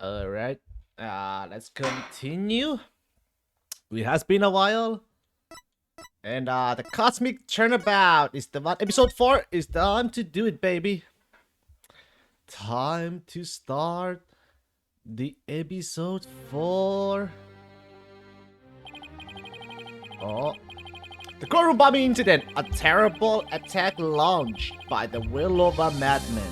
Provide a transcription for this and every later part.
Alright. Let's continue. It has been a while. And the cosmic turnabout is the one. Episode 4 is time to do it, baby. Time to start the episode 4. Oh. The courtroom bombing incident. A terrible attack launched by the will of a madman.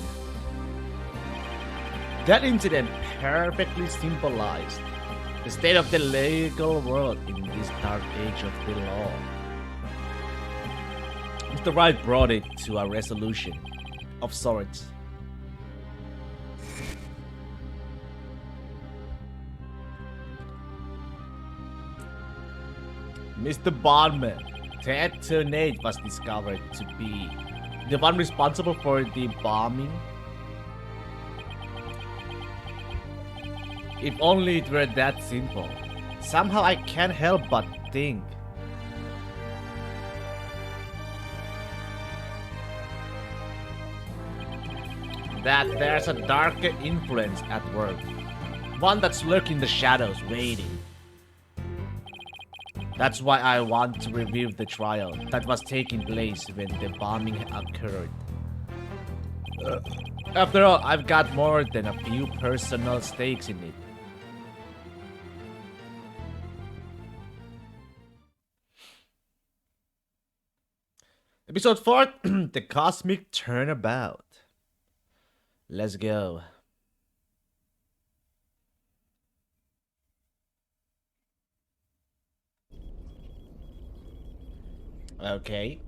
That incident perfectly symbolized the state of the legal world in this dark age of the law. Mr. Wright brought it to a resolution of sorts. Mr. Bondman, Ted Turnade was discovered to be the one responsible for the bombing. If only it were that simple. Somehow I can't help but think that there's a darker influence at work. One that's lurking in the shadows, waiting. That's why I want to review the trial that was taking place when the bombing occurred. After all, I've got more than a few personal stakes in it. Episode 4, The Cosmic Turnabout. Let's go. Okay.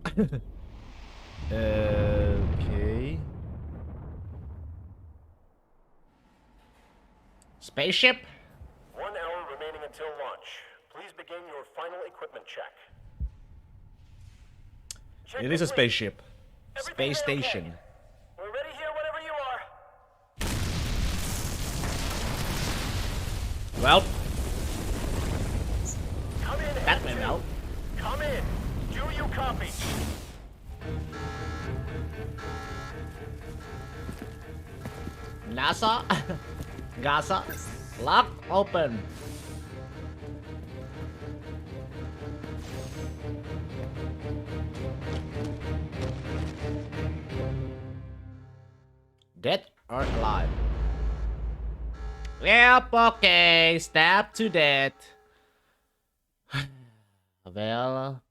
Okay. Spaceship? 1 hour remaining until launch. Please begin your final equipment check. It is a spaceship. Everything Space okay? station. We're ready here whenever you are. Well, Come in. that went well. Come in. Do you copy? NASA? Gaza? Lock open. Dead or alive? Yep, okay. Stab to death. Well.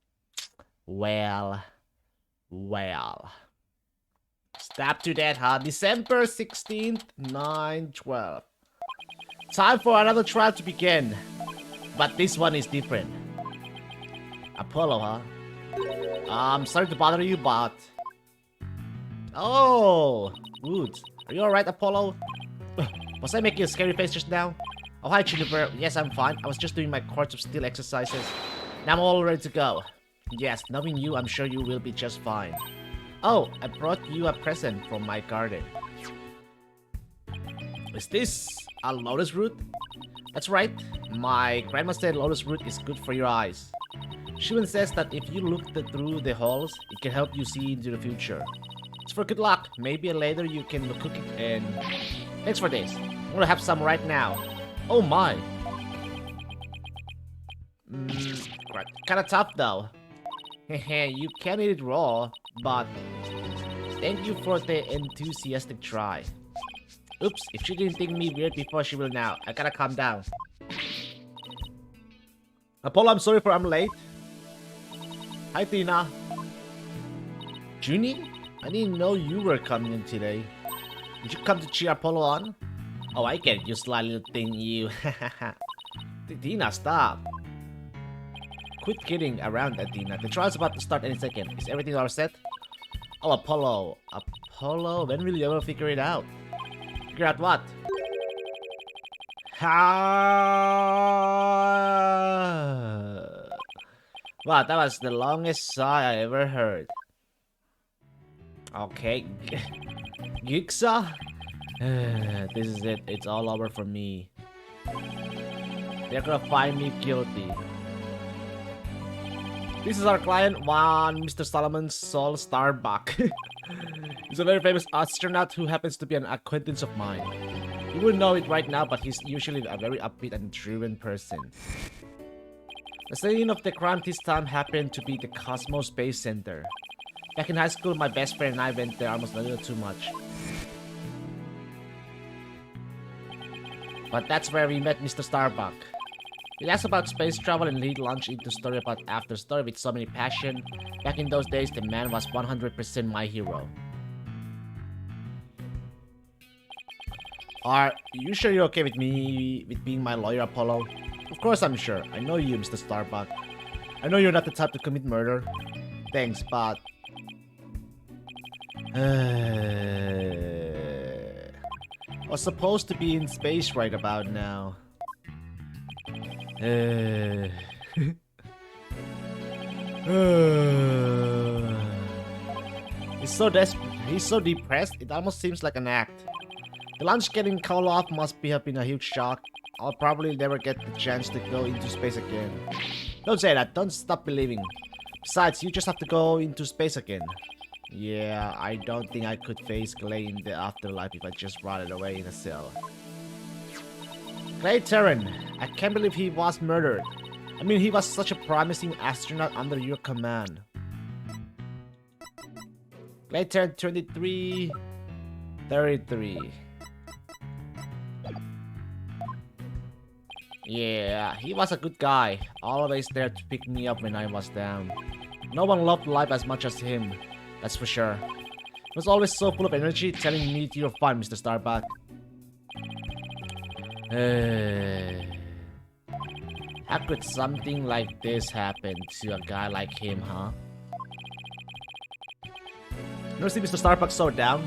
Stab to death, huh? December 16th, 9/12. Time for another trial to begin. But this one is different. Apollo, huh? I'm sorry to bother you, but... Oh, good. Are you alright, Apollo? Was I making a scary face just now? Oh, hi, Juniper. Yes, I'm fine. I was just doing my Courts of Steel exercises. Now I'm all ready to go. Yes, knowing you, I'm sure you will be just fine. Oh, I brought you a present from my garden. Is this a lotus root? That's right. My grandma said lotus root is good for your eyes. She even says that if you look through the holes, it can help you see into the future. It's for good luck. Maybe later you can cook it and... Thanks for this. I'm gonna have some right now. Oh my. Kinda tough though. You can eat it raw, but thank you for the enthusiastic try. Oops, if she didn't think me weird before, she will now. I gotta calm down. Apollo, I'm sorry for I'm late. Hi, Tina. Junie? I didn't know you were coming in today. Did you come to cheer Apollo on? Oh, I get it, you sly little thing, you. Tina, stop. Quit kidding around, Tina. The trial's about to start any second. Is everything all set? Oh, Apollo. Apollo, when will you ever figure it out? Figure out what? Wow, that was the longest sigh I ever heard. Okay. Gixa? This is it. It's all over for me. They're gonna find me guilty. This is our client, one Mr. Solomon Sol Starbuck. He's a very famous astronaut who happens to be an acquaintance of mine. You wouldn't know it right now, but he's usually a very upbeat and driven person. The scene of the crime this time happened to be the Cosmos Space Center. Back in high school, my best friend and I went there almost a little too much. But that's where we met Mr. Starbuck. He asked about space travel and he launched into story about after story with so many passion. Back in those days, the man was 100% my hero. Are you sure you're okay with me being my lawyer, Apollo? Of course I'm sure. I know you, Mr. Starbuck. I know you're not the type to commit murder. Thanks, but... I was supposed to be in space right about now. He's so depressed, it almost seems like an act. The launch getting called off must have been a huge shock. I'll probably never get the chance to go into space again. Don't say that, don't stop believing. Besides, you just have to go into space again. Yeah, I don't think I could face Clay in the afterlife if I just rotted away in a cell. Clay Terran, I can't believe he was murdered. I mean, he was such a promising astronaut under your command. Clay Terran 23... 33. Yeah, he was a good guy. Always there to pick me up when I was down. No one loved life as much as him. That's for sure. He was always so full of energy, telling me you're fine, Mr. Starbuck. How could something like this happen to a guy like him, huh? You ever see Mr. Starbuck so down?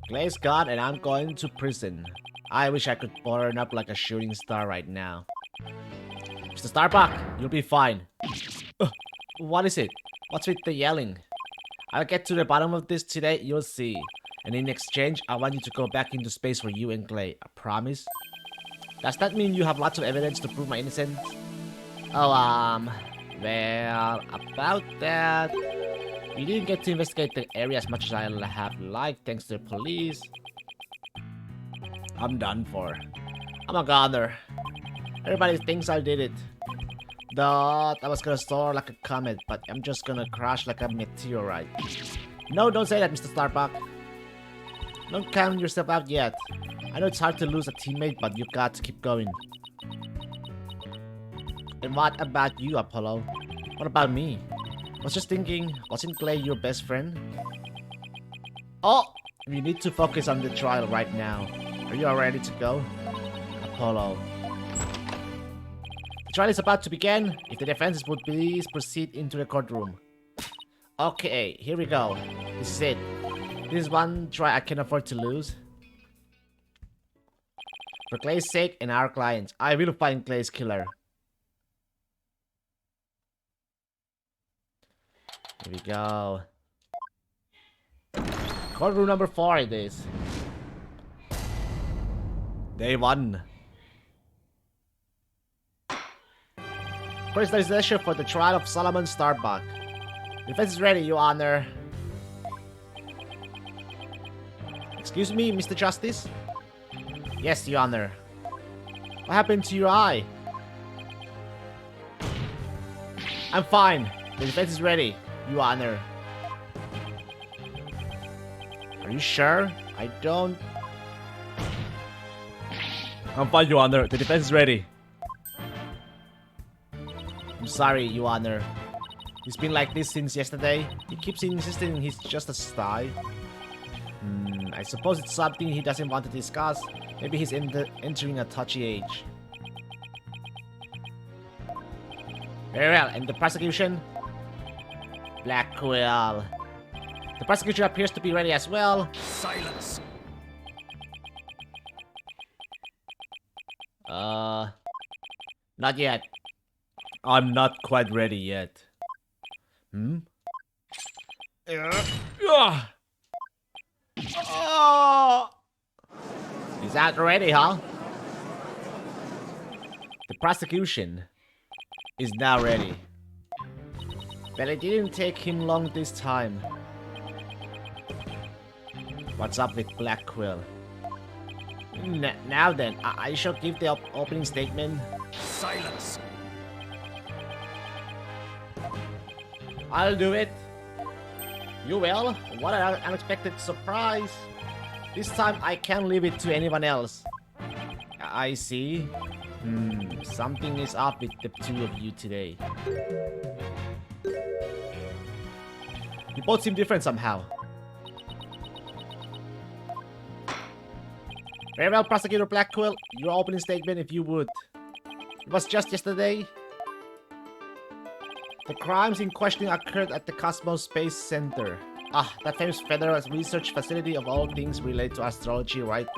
Clay's gone and I'm going to prison. I wish I could burn up like a shooting star right now. Mr. Starbuck, you'll be fine. What is it? What's with the yelling? I'll get to the bottom of this today, you'll see. And in exchange, I want you to go back into space for you and Clay. I promise? Does that mean you have lots of evidence to prove my innocence? Oh, well, about that... We didn't get to investigate the area as much as I have liked, thanks to the police. I'm done for. I'm a goner. Everybody thinks I did it. Thought I was gonna soar like a comet, but I'm just gonna crash like a meteorite. No, don't say that, Mr. Starbuck. Don't count yourself out yet. I know it's hard to lose a teammate, but you got to keep going. And what about you, Apollo? What about me? I was just thinking, wasn't Clay your best friend? Oh! We need to focus on the trial right now. Are you all ready to go? Apollo. The trial is about to begin. If the defense would please proceed into the courtroom. Okay, here we go. This is it. This is one try I can afford to lose. For Clay's sake and our clients, I will find Clay's killer. Here we go. Courtroom number 4 it is. Day 1. First session for the trial of Solomon Starbuck. Defense is ready, Your Honor. Excuse me, Mr. Justice? Yes, Your Honor. What happened to your eye? I'm fine. The defense is ready, Your Honor. Are you sure? I don't... I'm fine, Your Honor. The defense is ready. I'm sorry, Your Honor. He's been like this since yesterday. He keeps insisting he's just a spy. I suppose it's something he doesn't want to discuss. Maybe he's entering a touchy age. Very well, and the prosecution? Black Quill. The prosecution appears to be ready as well. Silence. Not yet. I'm not quite ready yet. Is that ready, huh? The prosecution is now ready. But it didn't take him long this time. What's up with Black Quill? Now then, I shall give the opening statement. Silence! I'll do it. You will? What an unexpected surprise. This time I can't leave it to anyone else. I see. Something is up with the two of you today. You both seem different somehow. Very well, Prosecutor Blackquill. Your opening statement, if you would. It was just yesterday. The crimes in question occurred at the Cosmos Space Center. That famous federal research facility of all things related to astrology, right?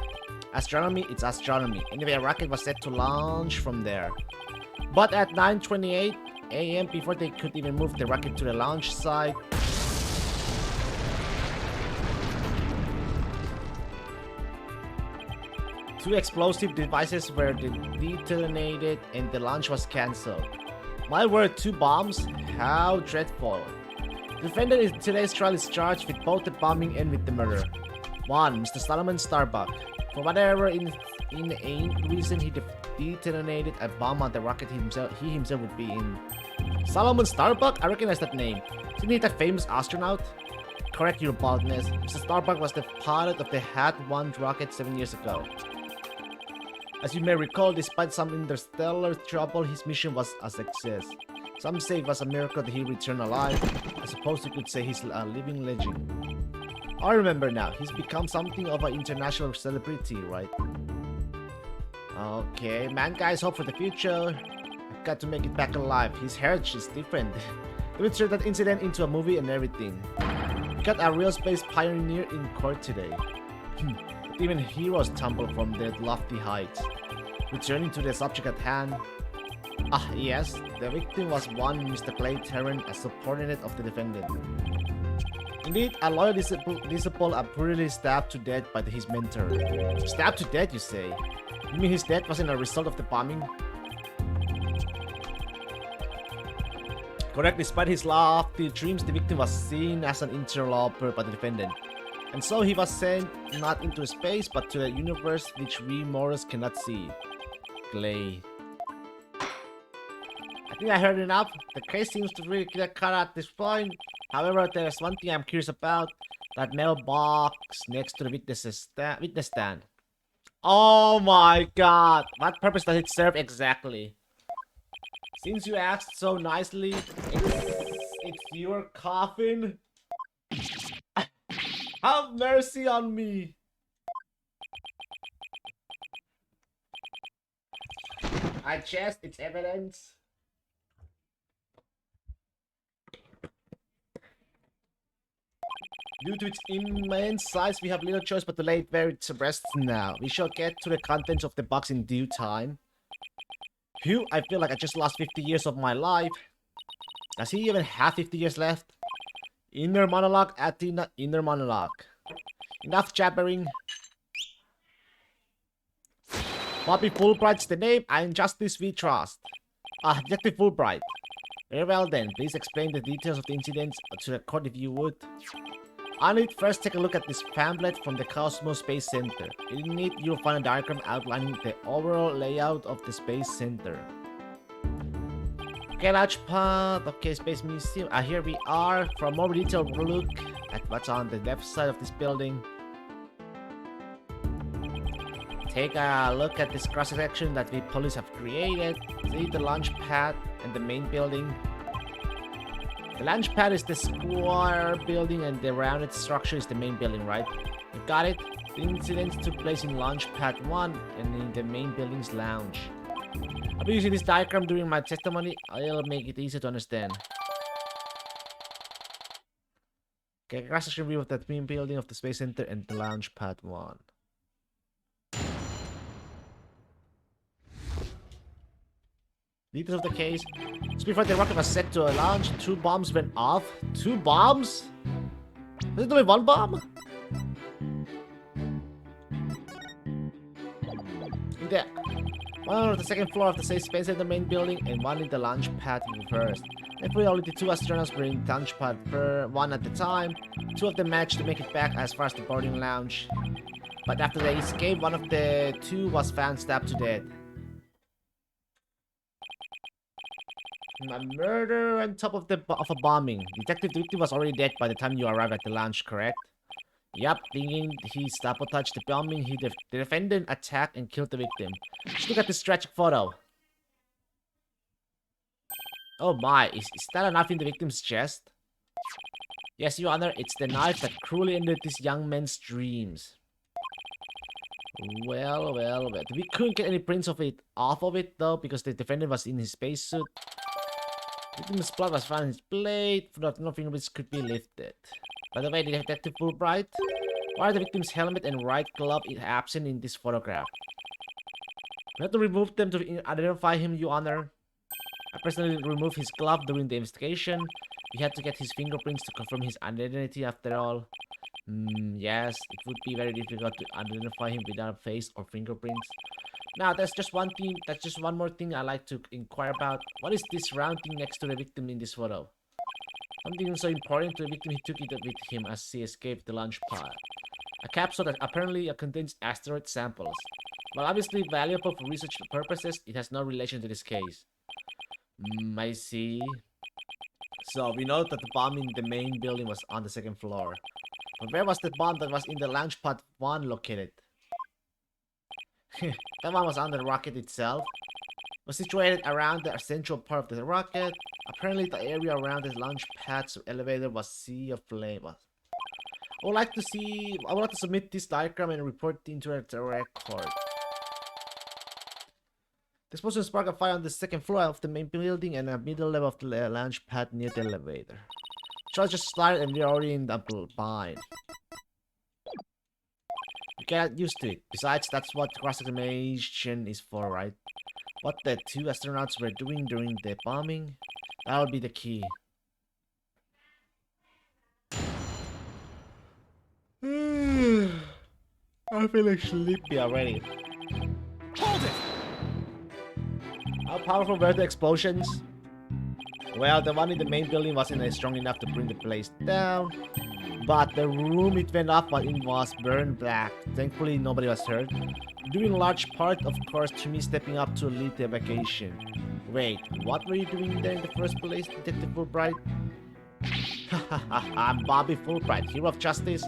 Astronomy, it's astronomy. Anyway, a rocket was set to launch from there. But at 9:28 a.m., before they could even move the rocket to the launch site, two explosive devices were detonated and the launch was cancelled. My word, 2 bombs? How dreadful. The defendant in today's trial is charged with both the bombing and with the murder. 1. Mr. Solomon Starbuck. For whatever inane reason he detonated a bomb on the rocket he himself would be in. Solomon Starbuck? I recognize that name. Isn't he the famous astronaut? Correct your baldness. Mr. Starbuck was the pilot of the Hat 1 rocket 7 years ago. As you may recall, despite some interstellar trouble, his mission was a success. Some say it was a miracle that he returned alive. I suppose you could say he's a living legend. I remember now, he's become something of an international celebrity, right? Okay, mankind's hope for the future. I've got to make it back alive. His heritage is different. They would turn that incident into a movie and everything. We got a real space pioneer in court today. Even heroes tumble from their lofty heights. Returning to the subject at hand. Yes, the victim was one Mr. Clay Terran, a subordinate of the defendant. Indeed, a loyal disciple brutally stabbed to death by his mentor. Stabbed to death, you say? You mean his death wasn't a result of the bombing? Correct, despite his lofty dreams, the victim was seen as an interloper by the defendant. And so he was sent not into space, but to a universe which we mortals cannot see. Clay. I think I heard enough. The case seems to really get cut at this point. However, there's one thing I'm curious about. That mailbox next to the witness stand. Oh my god! What purpose does it serve exactly? Since you asked so nicely, it's your coffin? Have mercy on me! I attest its evidence. Due to its immense size, we have little choice but to lay it where it rests now. We shall get to the contents of the box in due time. Phew, I feel like I just lost 50 years of my life. Does he even have 50 years left? Inner monologue, Athena, inner monologue. Enough jabbering. Bobby Fulbright's the name, and justice we trust. Detective Fulbright. Very well then, please explain the details of the incident to the court if you would. I need first take a look at this pamphlet from the Cosmos Space Center. In it, you'll find a diagram outlining the overall layout of the Space Center. Okay, launch pad. Okay, Space Museum. Here we are. For a more detailed look at what's on the left side of this building. Take a look at this cross-section that we police have created. See the launch pad and the main building. The launch pad is the square building and the rounded structure is the main building, right? You got it? The incident took place in launch pad 1 and in the main building's lounge. I'll be using this diagram during my testimony. I'll make it easy to understand. Okay, cross-section view of the main building of the Space Center and the launch pad 1. Details of the case. Just before the rocket was set to a launch, 2 bombs went off. 2 bombs? Was it only 1 bomb? In there. One on the second floor of the Space Center main building and one in the launch pad reversed. Thankfully, only the 2 astronauts were in the launch pad per one at a time. 2 of them managed to make it back as far as the boarding lounge. But after they escaped, one of the 2 was found stabbed to death. A murder on top of a bombing. Detective Duty was already dead by the time you arrived at the lounge, correct? Yup, thinking he sabotaged the bombing, the defendant attacked and killed the victim. Just look at this tragic photo. Oh my, is that a knife in the victim's chest? Yes, Your Honor, it's the knife that cruelly ended this young man's dreams. Well. We couldn't get any prints of it off of it though, because the defendant was in his spacesuit. Victim's blood was found in his plate, no fingerprints could be lifted. By the way, Detective Fulbright, why are the victim's helmet and right glove absent in this photograph? We have to remove them to identify him, Your Honor. I personally removed his glove during the investigation. We had to get his fingerprints to confirm his identity after all. Yes, it would be very difficult to identify him without a face or fingerprints. Now, that's just one more thing I'd like to inquire about. What is this round thing next to the victim in this photo? Something so important to the victim, he took it with him as he escaped the launch pod. A capsule that apparently contains asteroid samples. While obviously valuable for research purposes, it has no relation to this case. I see. So, we know that the bomb in the main building was on the 2nd floor. But where was the bomb that was in the launch pod 1 located? That one was on the rocket itself. It was situated around the central part of the rocket. Apparently, the area around the launch pad's elevator was sea of flame. I would like to submit this diagram and report into the record. The explosion sparked a fire on the 2nd floor of the main building and a middle level of the launch pad near the elevator. Charge just started and we're already in the bind. You get used to it. Besides, that's what cross-examination is for, right? What the 2 astronauts were doing during the bombing? That'll be the key. I'm feeling sleepy already. Hold it! How powerful were the explosions? Well, the one in the main building wasn't strong enough to bring the place down. But the room it went off was burned black. Thankfully, nobody was hurt. Due in large part, of course, to me stepping up to lead the evacuation. Wait, what were you doing there in the first place, Detective Fulbright? I'm Bobby Fulbright, hero of justice.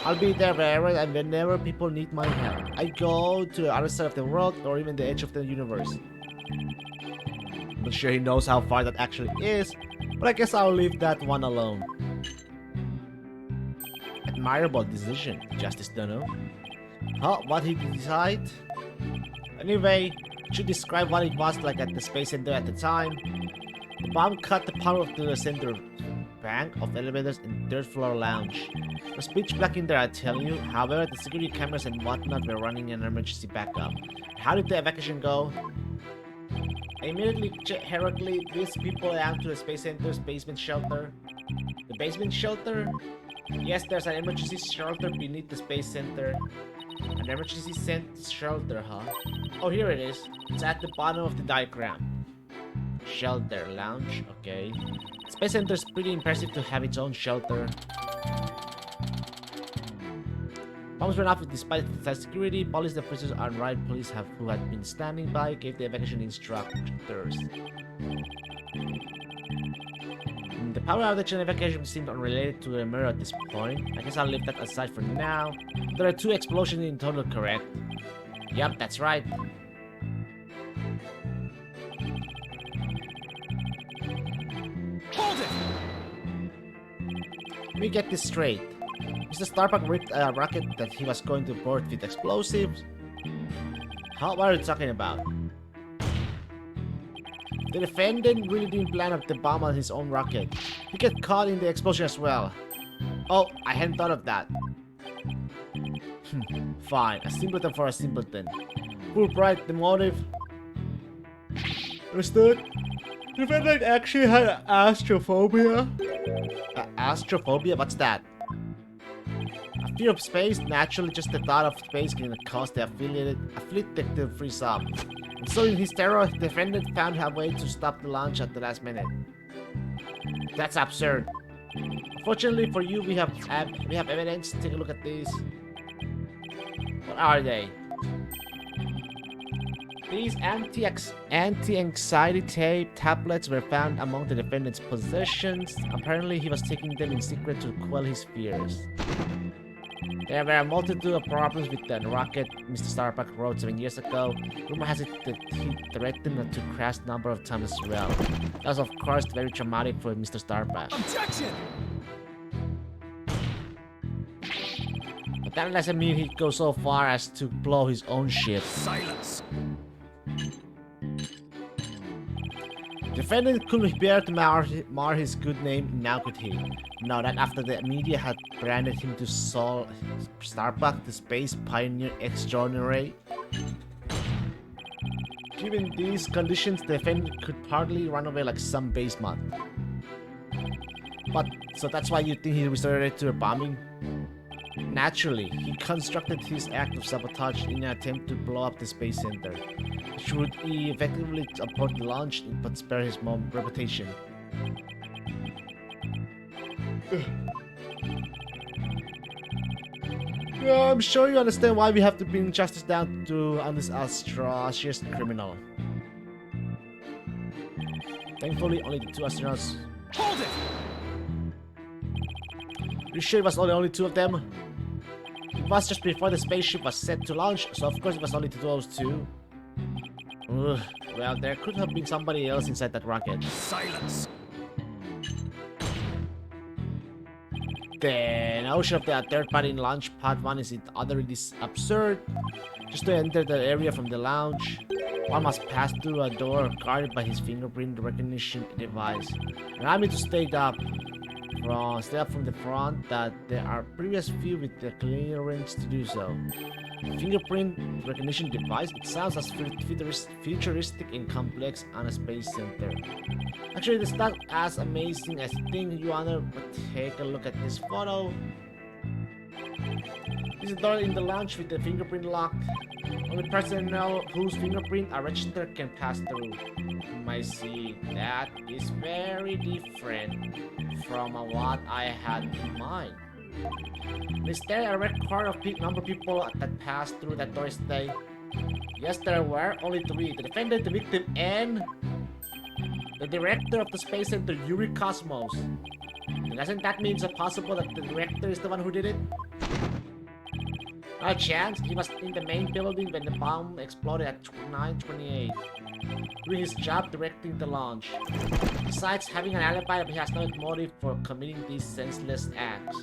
I'll be there wherever and whenever people need my help. I go to the other side of the world or even the edge of the universe. I'm not sure he knows how far that actually is, but I guess I'll leave that one alone. Admirable decision, Justice Dono. Huh? What he decide? Anyway, should describe what it was like at the Space Center at the time. The bomb cut the power of the center bank of elevators and 3rd floor lounge. It was pitch black in there, I tell you. However, the security cameras and whatnot were running an emergency backup. How did the evacuation go? I immediately hurriedly whisked people out to the Space Center's basement shelter. The basement shelter? Yes, there's an emergency shelter beneath the Space Center. An emergency shelter, huh? Oh, here it is. It's at the bottom of the diagram. Shelter, lounge, okay. Space Center is pretty impressive to have its own shelter. Bombs went off despite the security. Police officers and Wright police who had been standing by gave the evacuation instructors. The power outage and evacuation seemed unrelated to the murder at this point. I guess I'll leave that aside for now. There are 2 explosions in total, correct? Yep, that's right. Hold it! Let me get this straight. Mr. Starbuck ripped a rocket that he was going to board with explosives. What are you talking about? The defendant really didn't plan up the bomb on his own rocket. He got caught in the explosion as well. Oh, I hadn't thought of that. Fine, a simpleton for a simpleton. Fulbright, the motive. Understood? The defendant actually had astrophobia. Astrophobia? What's that? A fear of space? Naturally, just the thought of space can cause the afflicted to freeze up. And so in his terror, the defendant found a way to stop the launch at the last minute. That's absurd. Fortunately for you, we have evidence. Take a look at these. What are they? These anti-anxiety tablets were found among the defendant's possessions. Apparently, he was taking them in secret to quell his fears. There were a multitude of problems with the rocket Mr. Starbuck wrote 7 years ago. Rumor has it that he threatened to crash a number of times as well. That was, of course, very traumatic for Mr. Starbuck. Objection! But that doesn't mean he'd go so far as to blow his own ship. Silence! Defendant couldn't bear to mar his good name, now could he? Now that after the media had branded him to Starbuck, the space pioneer extraordinary. Given these conditions, the defendant could hardly run away like some base mod. But, so that's why you think he resorted to a bombing? Naturally, he constructed his act of sabotage in an attempt to blow up the space center. Should he effectively abort the launch but spare his mom reputation? Yeah, I'm sure you understand why we have to bring justice down to on this atrocious criminal. Thankfully, only the two astronauts. Hold it! You sure it was only two of them? It was just before the spaceship was set to launch, so of course it was only those two. Ugh, well, there could have been somebody else inside that rocket. Silence! The notion of the third-party launch pod one is utterly absurd. Just to enter the area from the lounge, one must pass through a door guarded by his fingerprint recognition device. Allow me to state up from the front that there are previous few with the clearance to do so. Fingerprint recognition device, it sounds as futuristic and complex on a space center. Actually, it's not as amazing as you think, Your Honor, but take a look at this photo. This is a door in the lounge with the fingerprint lock. Only personnel whose fingerprint are registered can pass through. I see. That is very different from what I had in mind. Is there a record of number of people that passed through that door today? Yes, there were only 3. The defendant, the victim, and the director of the space center, Yuri Cosmos. Doesn't that mean it's possible that the director is the one who did it? No chance. He was in the main building when the bomb exploded at 9:28, doing his job directing the launch. Besides having an alibi, he has no motive for committing these senseless acts.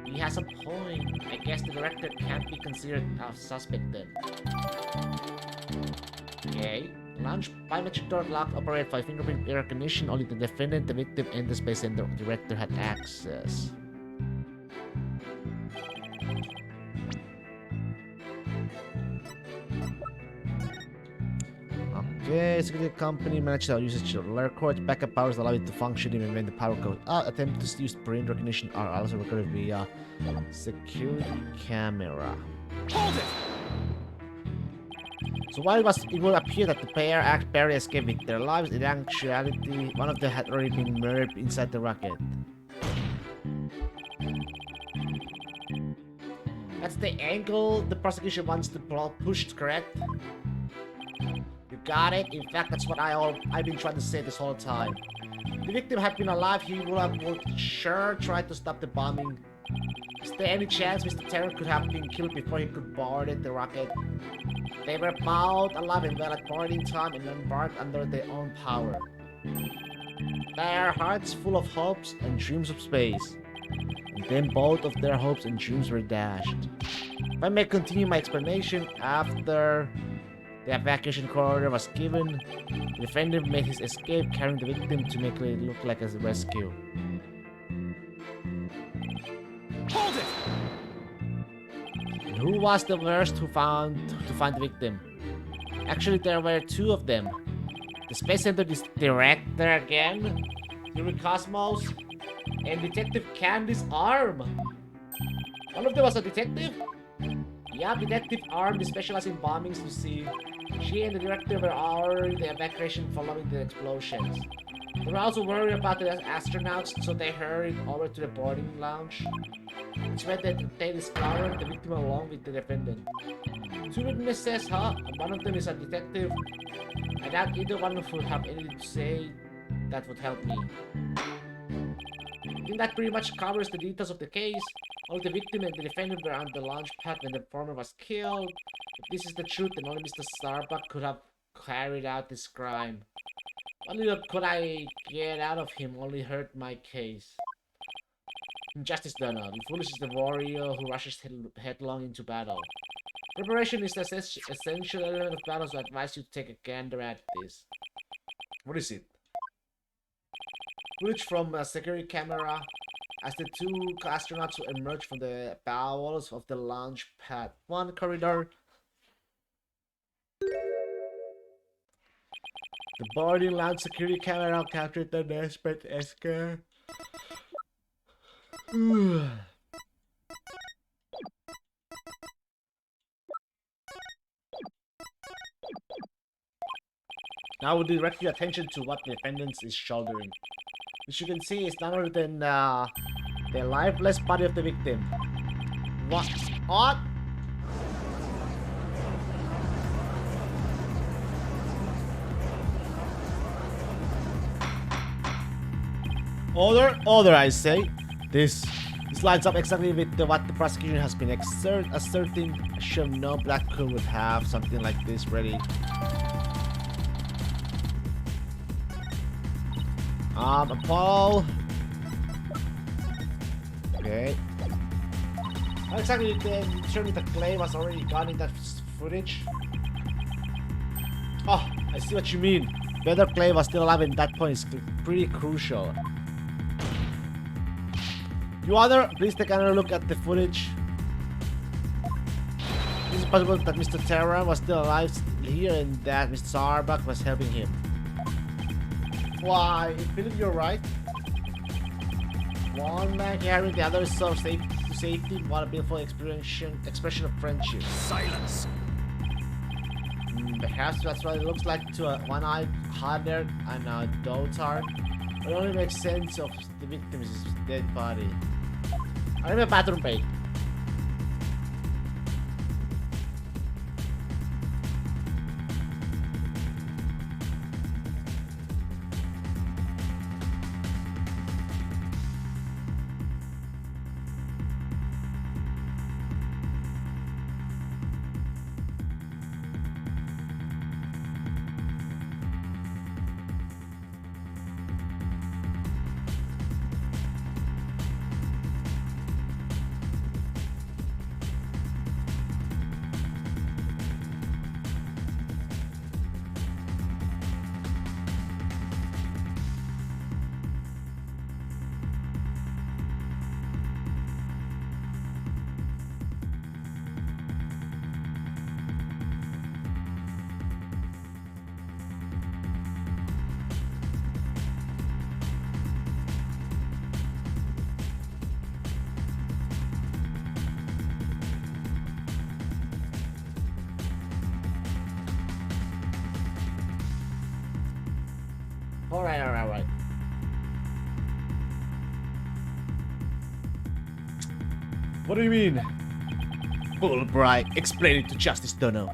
He has a point. I guess the director can't be considered a suspect then. Okay. Launch biometric door lock operated by fingerprint recognition. Only the defendant, the victim, and the space center director had access. Okay, security company managed to use its record backup powers allow it to function even when the power goes out. Attempts to use brain recognition are also recorded via security camera. Hold it! So while it will appear that the pair barely escaped with their lives, in actuality, one of them had already been murdered inside the rocket. That's the angle the prosecution wants to push, correct? You got it? In fact, that's what I've been trying to say this whole time. If the victim had been alive, he would have sure tried to stop the bombing. Is there any chance Mr. Terror could have been killed before he could board the rocket? They were both alive and well at boarding time and embarked under their own power. Their hearts full of hopes and dreams of space. And then both of their hopes and dreams were dashed. If I may continue my explanation, after the evacuation order was given, the defendant made his escape carrying the victim to make it look like a rescue. Hold it! And who was the first to find the victim? Actually, there were 2 of them. The Space Center director again, Yuri Cosmos, and Detective Candy's Arm. One of them was a detective? Yeah, Detective Arm, they specialize in bombings, you see. She and the director were already the evacuation following the explosions. They were also worried about the astronauts, so they hurried over to the boarding lounge. It's where they discovered the victim along with the defendant. Two witnesses, huh? And one of them is a detective. I doubt either one of them would have anything to say that would help me. I think that pretty much covers the details of the case. Only the victim and the defendant were on the launch pad when the former was killed. If this is the truth, then only Mr. Starbuck could have carried out this crime. What little could I get out of him only hurt my case. Justice Donald. Foolish is the warrior who rushes headlong into battle. Preparation is the essential element of battle, so I advise you to take a gander at this. What is it? Footage from a security camera as the two astronauts emerge from the bowels of the launch pad. One corridor. The boarding lounge security camera captured the desperate escape. Now we'll direct your attention to what the defendant is shouldering. Which you can see is none other than the lifeless body of the victim. What? What? Order, I say. This lines up exactly with what the prosecution has been asserting. Sure, no black coon would have something like this ready. Paul. Okay. How exactly did they determine that Clay was already gone in that footage? Oh, I see what you mean. Whether Clay was still alive at that point is pretty crucial. You other, please take another look at the footage. Is it possible that Mr. Terra was still alive here and that Mr. Starbuck was helping him? Why, I believe you're right. One man carrying the other so safe to safety. What a beautiful expression of friendship. Silence. Perhaps that's what it looks like to a one-eyed, hard-haired, and a dotard. It only makes sense of the victim's dead body. I'm a bathroom break. Alright. What do you mean? Fulbright, explain it to Justice Dono.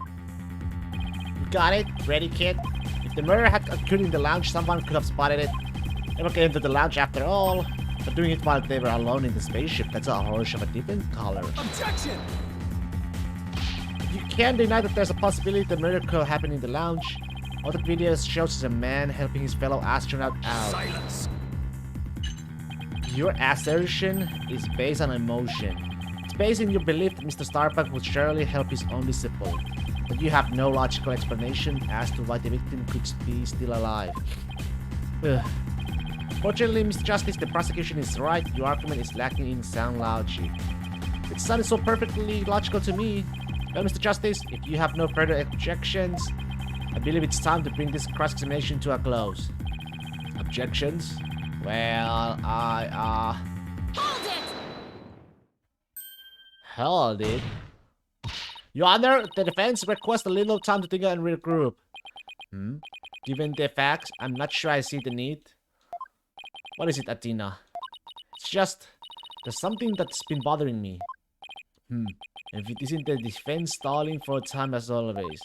You got it? Ready, kid? If the murder had occurred in the lounge, someone could have spotted it. They were getting into the lounge after all, but doing it while they were alone in the spaceship, that's a horse of a different color. Objection! You can't deny that there's a possibility the murder could happen in the lounge. All the video shows is a man helping his fellow astronaut out. Silence. Your assertion is based on emotion. It's based on your belief that Mr. Starbuck would surely help his own disciple, but you have no logical explanation as to why the victim could be still alive. Ugh. Fortunately, Mr. Justice, the prosecution is right. Your argument is lacking in sound logic. It sounded so perfectly logical to me. Well, Mr. Justice, if you have no further objections, I believe it's time to bring this cross-examination to a close. Objections? Well, Hold it! Hold it? Your Honor, the defense requests a little time to think and regroup. Given the facts, I'm not sure I see the need. What is it, Athena? It's just... there's something that's been bothering me. If it isn't the defense stalling for time as always.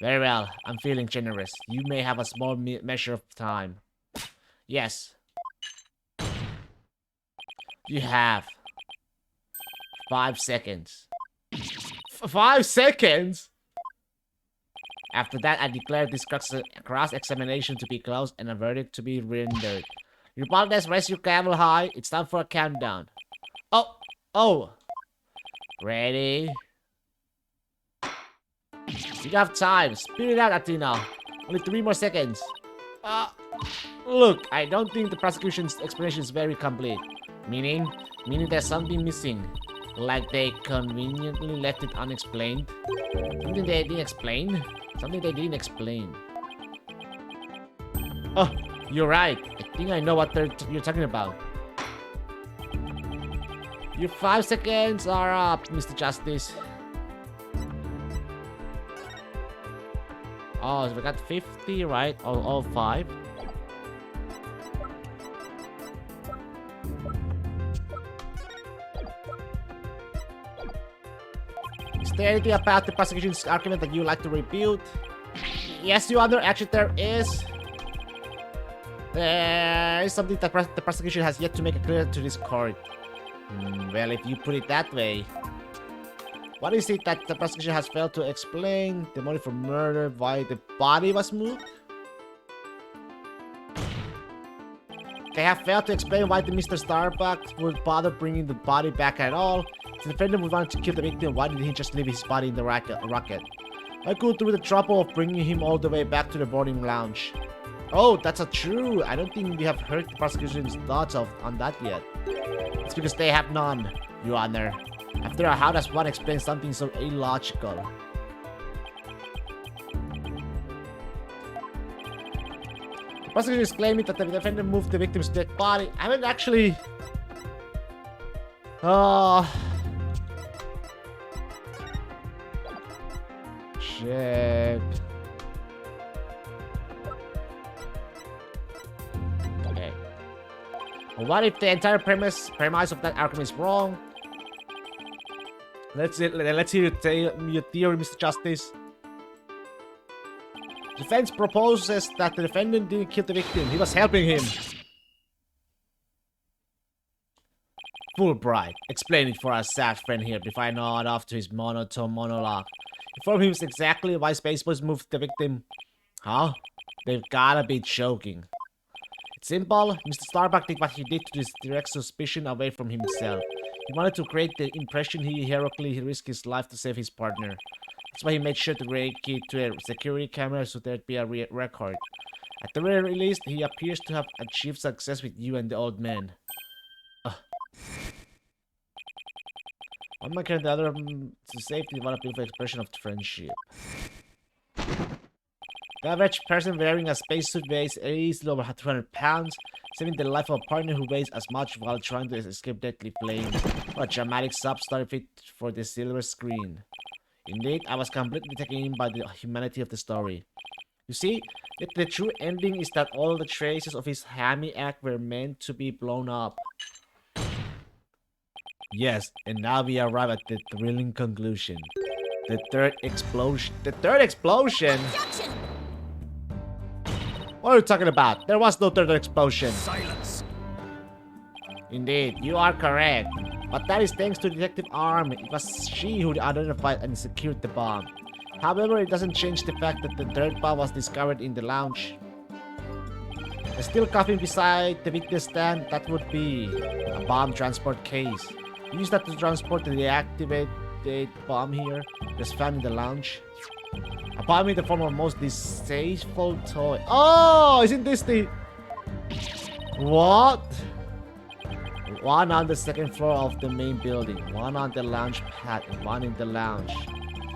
Very well, I'm feeling generous. You may have a small measure of time. Yes. You have 5 seconds. 5 seconds? After that, I declare this cross-examination to be closed and a verdict to be rendered. Your partners, raise your camel high. It's time for a countdown. Oh. Ready? You have time. Spit it out, Athena. Only 3 more seconds. Look, I don't think the prosecution's explanation is very complete. Meaning there's something missing. Like they conveniently left it unexplained. Something they didn't explain. Oh, you're right. I think I know what you're talking about. Your 5 seconds are up, Mr. Justice. Oh, so we got 50, right? All 5. Is there anything about the prosecution's argument that you'd like to refute? Yes, Your Honor, actually there is. There is something that the prosecution has yet to make clear to this court. Well, if you put it that way. What is it that the prosecution has failed to explain? The motive for murder, why the body was moved? They have failed to explain why the Mr. Starbuck would bother bringing the body back at all. If the defendant would want to kill the victim, why did he just leave his body in the rocket? Why go through the trouble of bringing him all the way back to the boarding lounge? Oh, that's not true. I don't think we have heard the prosecution's thoughts on that yet. It's because they have none, Your Honor. After all, how does one explain something so illogical? The prosecution is claiming that the defendant moved the victim's dead body. I haven't actually... Shit. Okay. Well, what if the entire premise of that argument is wrong? Let's hear your theory, Mr. Justice. Defense proposes that the defendant didn't kill the victim. He was helping him. Fulbright, explain it for our sad friend here before I nod off to his monotone monologue. Inform him exactly why Space Boys moved the victim. Huh? They've gotta be joking. It's simple. Mr. Starbuck did what he did to direct suspicion away from himself. He wanted to create the impression he heroically risked his life to save his partner. That's why he made sure to break it to a security camera so there'd be a record. At the very least, he appears to have achieved success with you and the old man. One man carried the other to safety, one a beautiful expression of friendship. The average person wearing a spacesuit weighs easily over 200 pounds, saving the life of a partner who weighs as much while trying to escape deadly flames. What a dramatic sub-story fit for the silver screen. Indeed, I was completely taken in by the humanity of the story. You see, the true ending is that all the traces of his hammy act were meant to be blown up. Yes, and now we arrive at the thrilling conclusion. The third explosion. The third explosion? Objection! What are you talking about? There was no third explosion. Silence. Indeed, you are correct. But that is thanks to Detective Arm. It was she who identified and secured the bomb. However, it doesn't change the fact that the third bomb was discovered in the lounge. A steel coffin beside the victim's stand, that would be a bomb transport case. Use that to transport the deactivated bomb here, just found in the lounge. A bomb in the form of a most distasteful toy. Oh, isn't this the... What? One on the second floor of the main building, one on the lounge pad, and one in the lounge.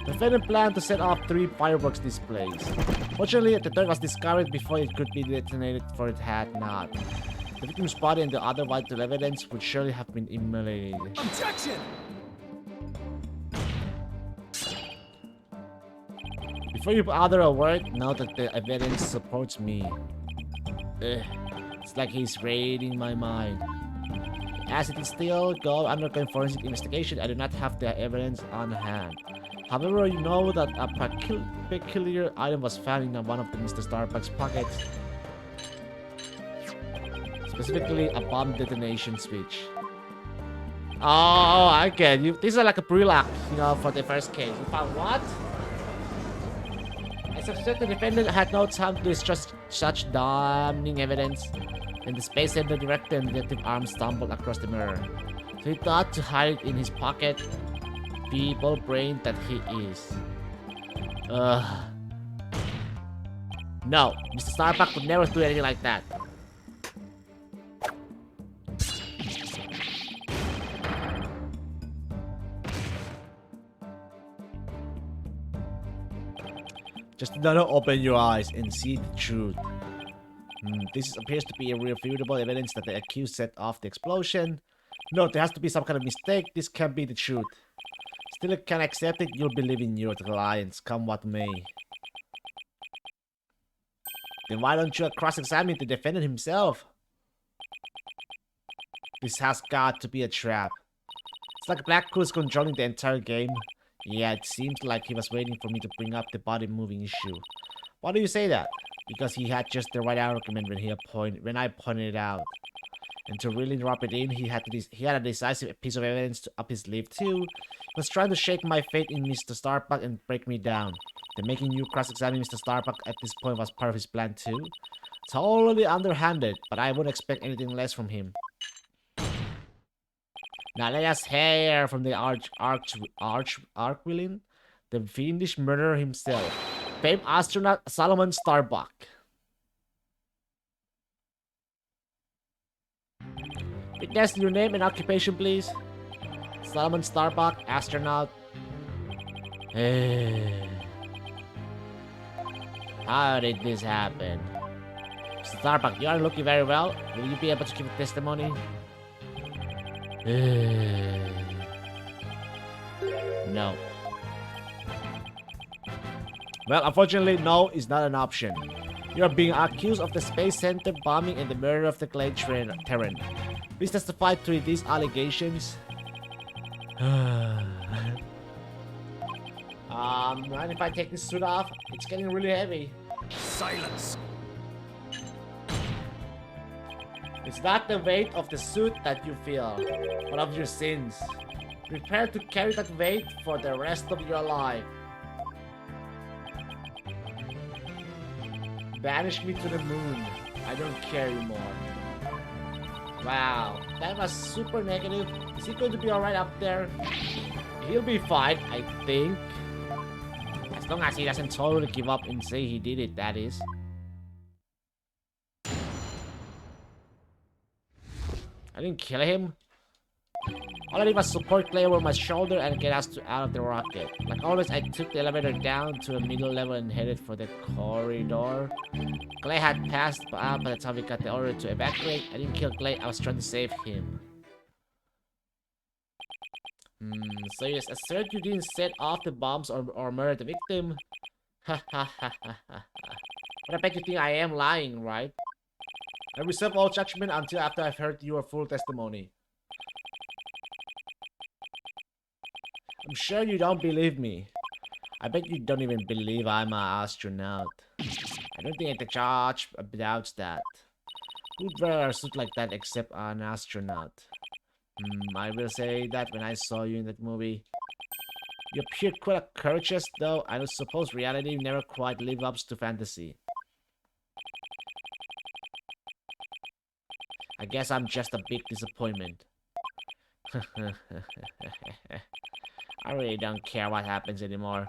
The defendant planned to set off 3 fireworks displays. Fortunately, the third was discovered before it could be detonated, for it had not. The victim's body and the other vital evidence would surely have been immolated. Objection! Before you utter a word, note that the evidence supports me. It's like he's reading my mind. As it is still go undergoing forensic investigation, I do not have the evidence on hand. However, you know that a peculiar item was found in one of the Mr. Starbuck's pockets. Specifically, a bomb detonation switch. Oh, I get you. This is like a pre-lock, you know, for the first case. You found what? I suspect the defendant had no time to distrust such damning evidence. And the Space Center director and detective arm stumbled across the mirror. So he thought to hide it in his pocket. Feeble brain that he is. No, Mr. Starbuck would never do anything like that. Just do not open your eyes and see the truth. This appears to be irrefutable evidence that the accused set off the explosion. No, there has to be some kind of mistake. This can't be the truth. Still, I can't accept it. You'll believe in your clients, come what may. Then why don't you cross-examine the defendant himself? This has got to be a trap. It's like Black Crew's controlling the entire game. Yeah, it seems like he was waiting for me to bring up the body moving issue. Why do you say that? Because he had just the right argument when I pointed it out. And to really drop it in, he had a decisive piece of evidence up his sleeve too. He was trying to shake my faith in Mr. Starbuck and break me down. Then making you cross-examine Mr. Starbuck at this point was part of his plan too. Totally underhanded, but I wouldn't expect anything less from him. Now let us hear from the Archvillain, the fiendish murderer himself, famed astronaut Solomon Starbuck. Witness, your name and occupation, please. Solomon Starbuck, astronaut. How did this happen? Mr. Starbuck, you aren't looking very well. Will you be able to give a testimony? No. Well, unfortunately, no is not an option. You are being accused of the Space Center bombing and the murder of the Clay Terran. Please testify to these allegations. Mind if I take this suit off? It's getting really heavy. Silence. It's not the weight of the suit that you feel, but of your sins. Prepare to carry that weight for the rest of your life. Banish me to the moon. I don't care anymore. Wow, that was super negative. Is he going to be alright up there? He'll be fine, I think. As long as he doesn't totally give up and say he did it, that is. I didn't kill him. All I did was support Clay over my shoulder and get us out of the rocket. Like always, I took the elevator down to the middle level and headed for the corridor. Clay had passed out by the time we got the order to evacuate. I didn't kill Clay, I was trying to save him. So you assert you didn't set off the bombs or murder the victim? Ha ha ha ha ha. But I bet you think I am lying, right? I reserve all judgment until after I've heard your full testimony. I'm sure you don't believe me. I bet you don't even believe I'm an astronaut. I don't think the judge doubts that. Who'd wear a suit like that except an astronaut? I will say that when I saw you in that movie. You appeared quite courageous though. I suppose reality never quite lives up to fantasy. I guess I'm just a big disappointment. I really don't care what happens anymore.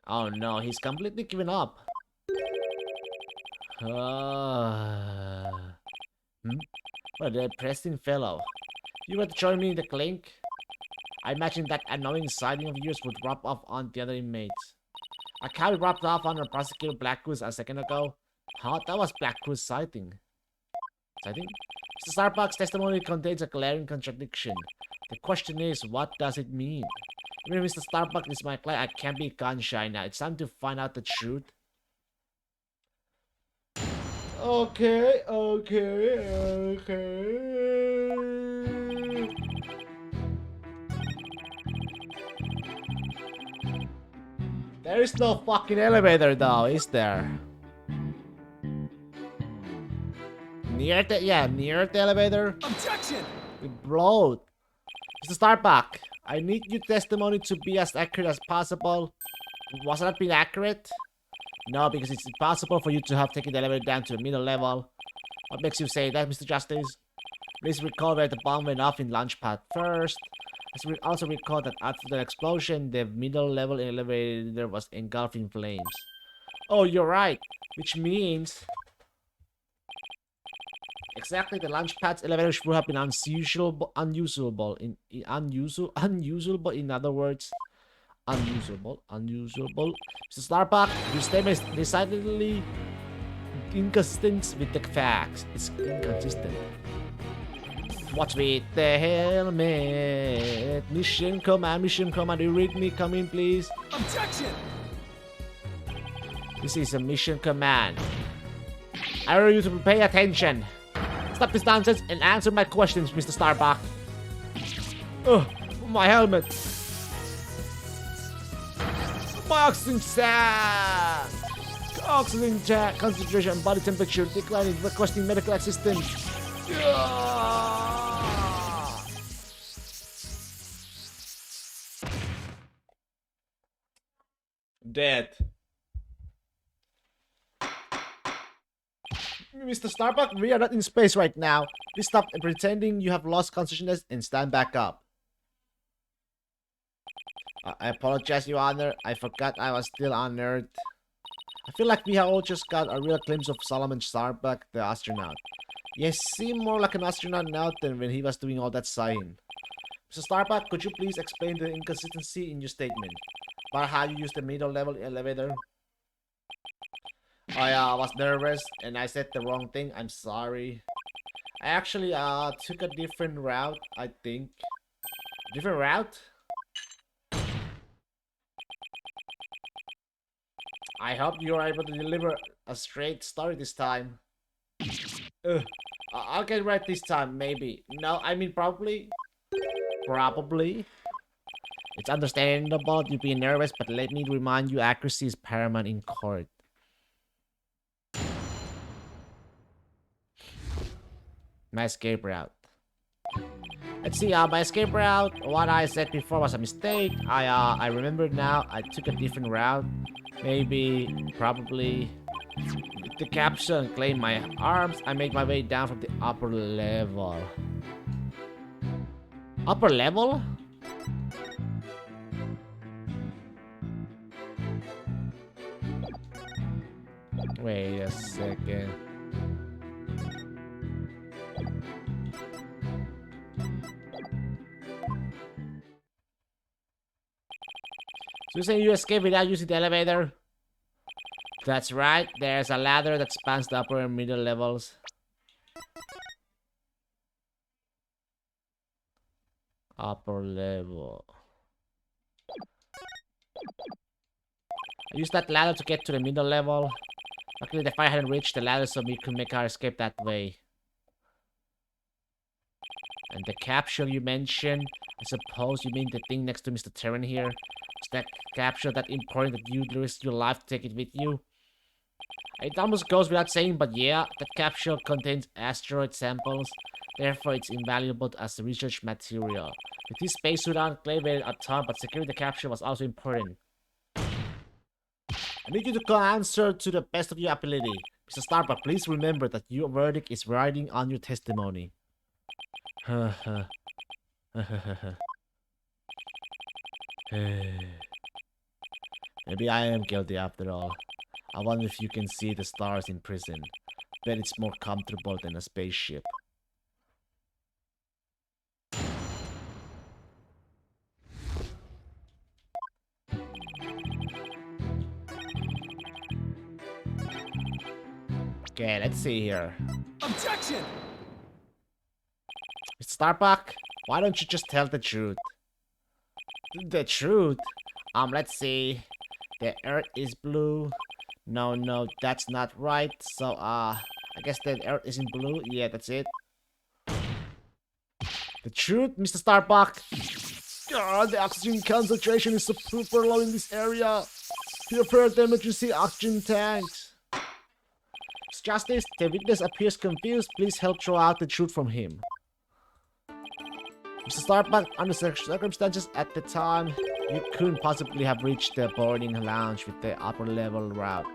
Oh no, he's completely given up. What a depressing fellow. You want to join me in the clink? I imagine that annoying sighting of yours would rub off on the other inmates. A cow rubbed off on our prosecutor Black Cruz a second ago. Huh? That was Black Cruz sighting. Sighting? Mr. Starbuck's testimony contains a glaring contradiction. The question is, what does it mean? Even if Mr. Starbuck is my client, I can't be gun shy now. It's time to find out the truth. Okay, okay, okay. There is no fucking elevator though, is there? Near the elevator. Objection! Bloat. Mr. Starbuck, I need your testimony to be as accurate as possible. Was that been accurate? No, because it's impossible for you to have taken the elevator down to the middle level. What makes you say that, Mr. Justice? Please recall where the bomb went off in Launchpad first. Also recall that after the explosion, the middle level elevator was engulfed in flames. Oh, you're right. Which means... Exactly, the Launchpad's elevator should have been unusable. In other words, unusable. Mr. Starbuck, your statement is decidedly inconsistent with the facts. It's inconsistent. What's with the helmet? Mission command, you read me, come in please. Objection! This is a mission command. I urge you to pay attention. Stop this nonsense and answer my questions, Mr. Starbuck. Ugh, my helmet. My oxygen tank. Oxygen tank concentration and body temperature declining, requesting medical assistance. Dead. Mr. Starbuck, we are not in space right now. Please stop pretending you have lost consciousness and stand back up. I apologize, Your Honor. I forgot I was still on Earth. I feel like we have all just got a real glimpse of Solomon Starbuck, the astronaut. He seemed more like an astronaut now than when he was doing all that sighing. Mr. Starbuck, could you please explain the inconsistency in your statement about how you used the middle level elevator? I was nervous and I said the wrong thing. I'm sorry. I actually took a different route, I think. Different route? I hope you are able to deliver a straight story this time. I'll get right this time, maybe. No, I mean probably. Probably. It's understandable you being nervous, but let me remind you, accuracy is paramount in court. My escape route. Let's see, my escape route, what I said before was a mistake. I remember now, I took a different route. Maybe, probably, with the capsule and claim my arms, I made my way down from the upper level. Upper level? Wait a second. So you say you escape without using the elevator? That's right, there's a ladder that spans the upper and middle levels. Upper level. I used that ladder to get to the middle level. Luckily the fire hadn't reached the ladder, so we could make our escape that way. And the capsule you mentioned, I suppose you mean the thing next to Mr. Terran here? Is that capsule that important that you risk your life to take it with you? It almost goes without saying, but yeah, that capsule contains asteroid samples. Therefore, it's invaluable as research material. With this spacesuit on, claimed a ton, but securing the capsule was also important. I need you to answer to the best of your ability. Mr. Starbuck, please remember that your verdict is riding on your testimony. Maybe I am guilty after all. I wonder if you can see the stars in prison. Bet it's more comfortable than a spaceship. Okay, let's see here. Objection! Mr. Starbuck, why don't you just tell the truth? The truth? Let's see. The earth is blue. No, that's not right. So, I guess the earth is in blue. Yeah, that's it. The truth, Mr. Starbuck. God, the oxygen concentration is super low in this area. Prepare the emergency oxygen tanks. Miss Justice, the witness appears confused. Please help throw out the truth from him. Mr. Starbuck, under circumstances at the time, you couldn't possibly have reached the boarding lounge with the upper level route.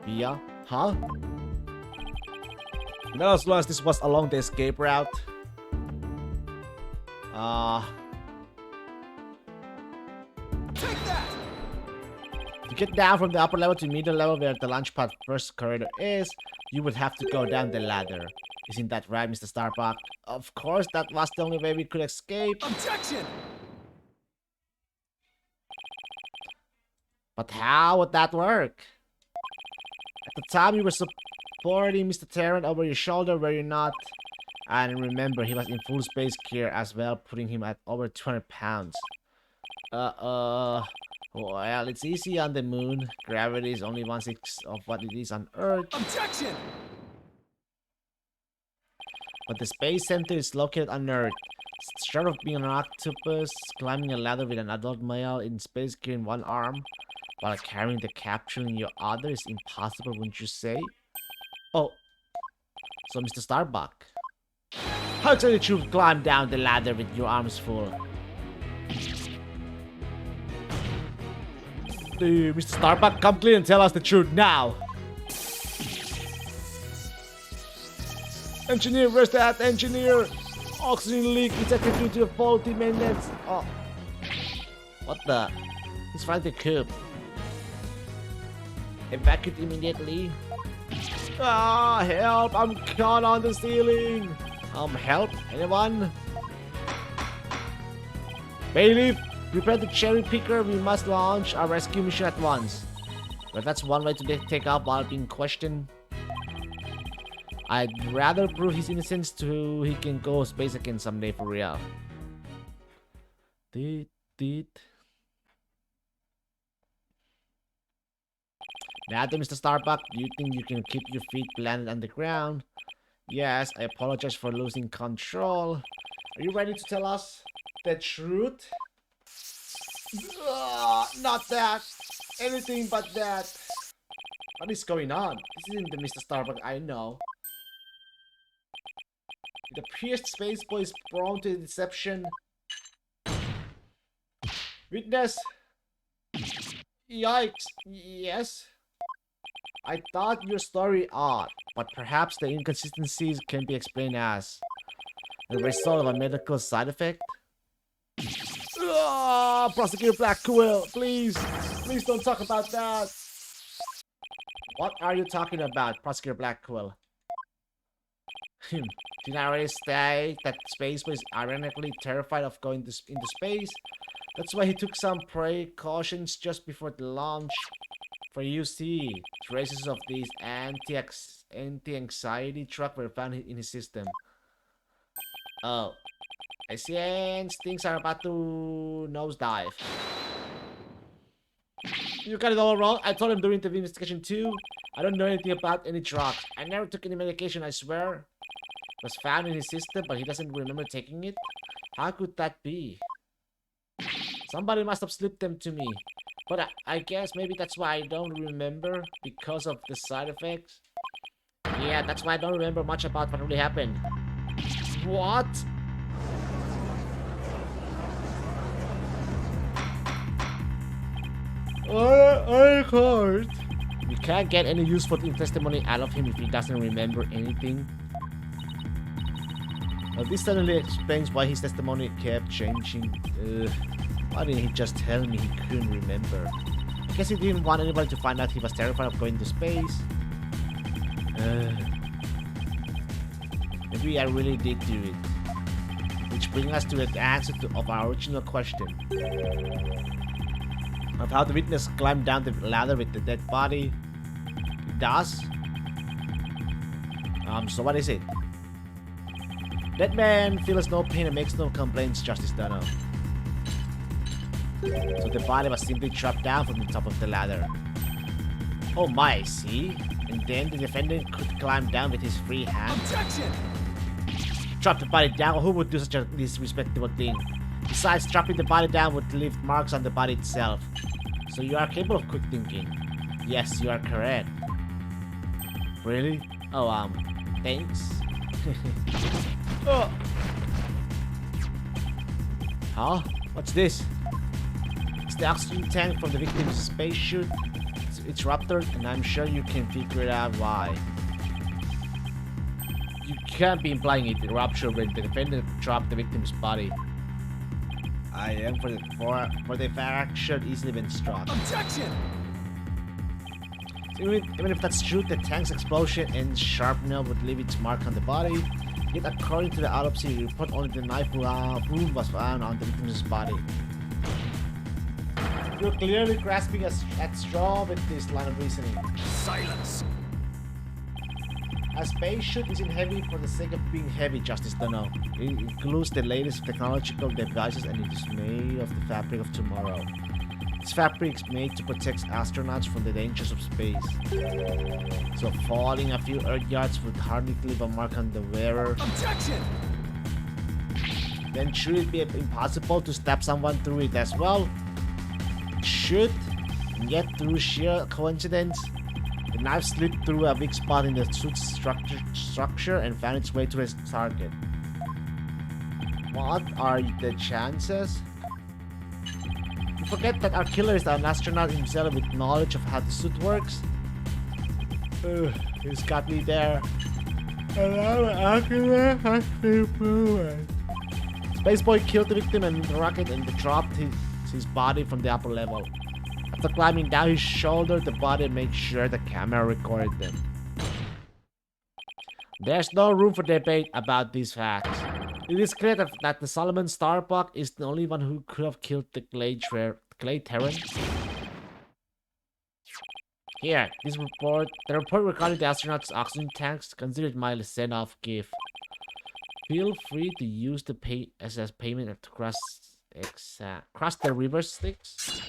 Via? Huh? Not as long as this was along the escape route. Take that! To get down from the upper level to middle level where the launch pad first corridor is, you would have to go down the ladder. Isn't that right, Mr. Starbuck? Of course, that was the only way we could escape. Objection! But how would that work? At the time, you were supporting Mr. Terran over your shoulder, were you not? And remember, he was in full space gear as well, putting him at over 200 pounds. Well, it's easy on the moon. Gravity is only 1/6 of what it is on Earth. Objection! But the space center is located on Earth. Short of being an octopus, climbing a ladder with an adult male in space gear in one arm, while carrying the capsule in your other is impossible, wouldn't you say? Oh, so Mr. Starbuck, how exactly did you climb down the ladder with your arms full? Mr. Starbuck, come clean and tell us the truth now. Engineer, where's that engineer? Oxygen leak detected due to a faulty maintenance. Oh. What the? He's trying to coop. Evacuate immediately. Ah, help! I'm caught on the ceiling. Help? Anyone? Bailiff, prepare the cherry picker. We must launch our rescue mission at once. But that's one way to take off while being questioned. I'd rather prove his innocence to he can go space again someday for real. Now then, Mr. Starbuck, do you think you can keep your feet planted on the ground? Yes, I apologize for losing control. Are you ready to tell us the truth? Not that. Anything but that. What is going on? This isn't the Mr. Starbuck I know. It appears Spaceboy is prone to deception. Witness? Yikes. Yes? I thought your story odd, but perhaps the inconsistencies can be explained as the result of a medical side effect? Prosecutor Blackwell, please don't talk about that. What are you talking about, Prosecutor Blackwell? Did I already say that Space was ironically terrified of going into space? That's why he took some precautions just before the launch. For you see, traces of this anti-anxiety drug were found in his system. Oh, I sense things are about to nosedive. You got it all wrong. I told him during the investigation too. I don't know anything about any drugs. I never took any medication, I swear. It was found in his system, but he doesn't remember taking it. How could that be? Somebody must have slipped them to me. But I guess maybe that's why I don't remember, because of the side effects. Yeah, that's why I don't remember much about what really happened. What? I can't. We can't get any useful testimony out of him if he doesn't remember anything. Well, this suddenly explains why his testimony kept changing. Why didn't he just tell me he couldn't remember? I guess he didn't want anybody to find out he was terrified of going to space. Maybe I really did do it. Which brings us to the answer of our original question. Of how the witness climbed down the ladder with the dead body. It does? So what is it? Dead man feels no pain and makes no complaints, Justice Dunno. So the body was simply chopped down from the top of the ladder. Oh my, see? and then the defendant could climb down with his free hand. Objection! Drop the body down. Who would do such a disrespectful thing? Besides, dropping the body down would leave marks on the body itself. So you are capable of quick thinking. Yes, you are correct. Really? Oh, thanks. Oh. Huh? What's this? It's the oxygen tank from the victim's spacesuit. It's ruptured, and I'm sure you can figure it out why. You can't be implying it ruptured when the defendant dropped the victim's body. I am for the faction easily been struck. Objection! So even if that's true, the tank's explosion and sharpnel would leave its mark on the body. Yet according to the autopsy report, only the knife wound was found on the victim's body. You're clearly grasping at straw with this line of reasoning. Silence! A spaceship isn't heavy for the sake of being heavy, Justice Dono. It includes the latest technological devices and it is made of the fabric of tomorrow. This fabric is made to protect astronauts from the dangers of space. So falling a few Earth yards would hardly leave a mark on the wearer. Objection! Then should it be impossible to stab someone through it as well? It should, and yet through sheer coincidence, the knife slid through a weak spot in the suit's structure and found its way to its target. What are the chances? You forget that our killer is an astronaut himself with knowledge of how the suit works. He's got me there. Spaceboy killed the victim and the rocket and dropped his body from the upper level. After climbing down his shoulder, the body made sure the camera recorded them. There's no room for debate about these facts. It is clear that the Solomon Starbuck is the only one who could have killed the Clay Terran. Here, the report regarding the astronauts' oxygen tanks, considered my send-off gift. Feel free to use the as payment to cross the river Styx.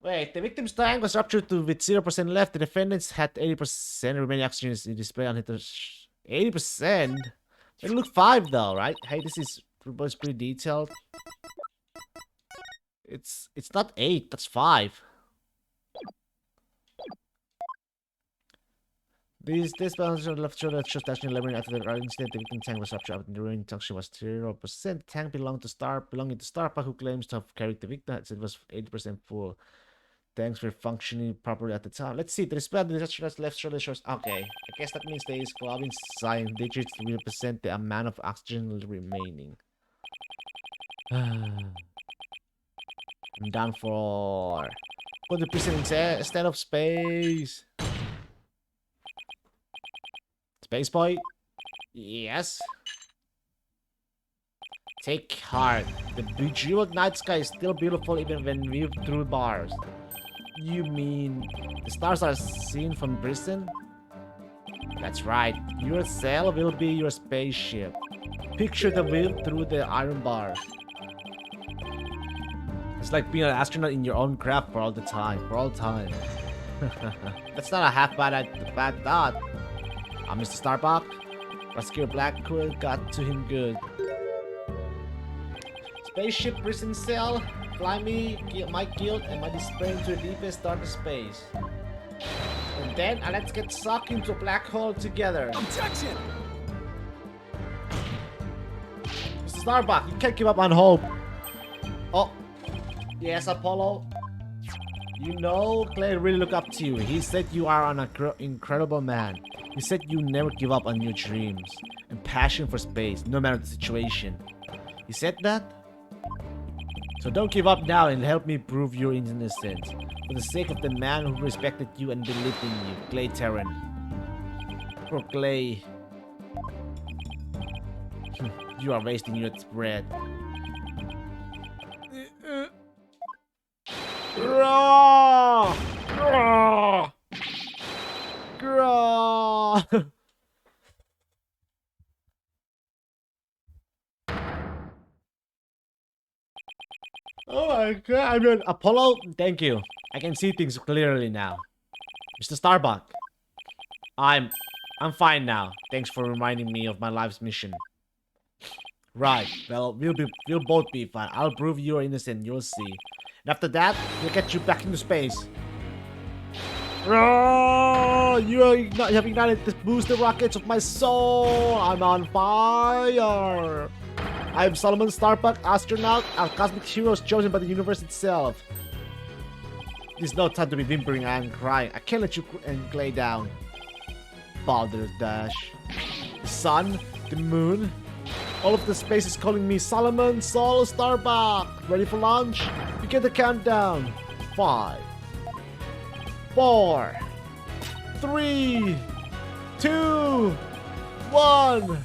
Wait, the victim's tank was ruptured with 0% left. The defendants had 80% remaining oxygen is displayed on it. 80%? It looked 5 though, right? Hey, this is pretty detailed. It's not 8, that's 5. This balance on the left shoulder shows that 11 after the incident, the victim tank was ruptured and the remaining oxygen was 0%. The tank belonging to Starbuck, who claims to have carried the victim. It was 80% full. Tanks were functioning properly at the time. Let's see. The display on the left shoulder shows. Okay, I guess that means the glowing sign digits represent the amount of oxygen remaining. I'm down for. Put the prison instead of space. Space boy? Yes. Take heart. The bejeweled night sky is still beautiful even when viewed through bars. You mean the stars are seen from prison? That's right. Your cell will be your spaceship. Picture the view through the iron bars. It's like being an astronaut in your own craft for all the time. For all time. That's not a half bad thought. Mr. Starbuck, Rescue Blackquill got to him good. Spaceship prison cell, fly me, my guild, and my despair into the deepest, darkest space. And then let's get sucked into a black hole together. Objection! Mr. Starbuck, you can't give up on hope. Oh, yes, Apollo. You know, Clay really looked up to you. He said you are an incredible man. He said you never give up on your dreams and passion for space, no matter the situation. He said that? So don't give up now and help me prove your innocence. For the sake of the man who respected you and believed in you, Clay Terran. Poor Clay. You are wasting your breath. Graw! Graw! Graw! Oh my god, I mean, Apollo, thank you. I can see things clearly now. Mr. Starbuck. I'm fine now. Thanks for reminding me of my life's mission. Right. Well, we'll both be fine. I'll prove you're innocent. You'll see. And after that, we'll get you back into space. You have ignited the booster rockets of my soul. I'm on fire. I'm Solomon Starbuck, astronaut, our cosmic heroes chosen by the universe itself. There's no time to be whimpering and crying. I can't let you lay down. Balderdash. The sun, the moon, all of the space is calling me Solomon Sol Starbuck. Ready for launch? Begin the countdown. 5, 4, 3, 2, 1.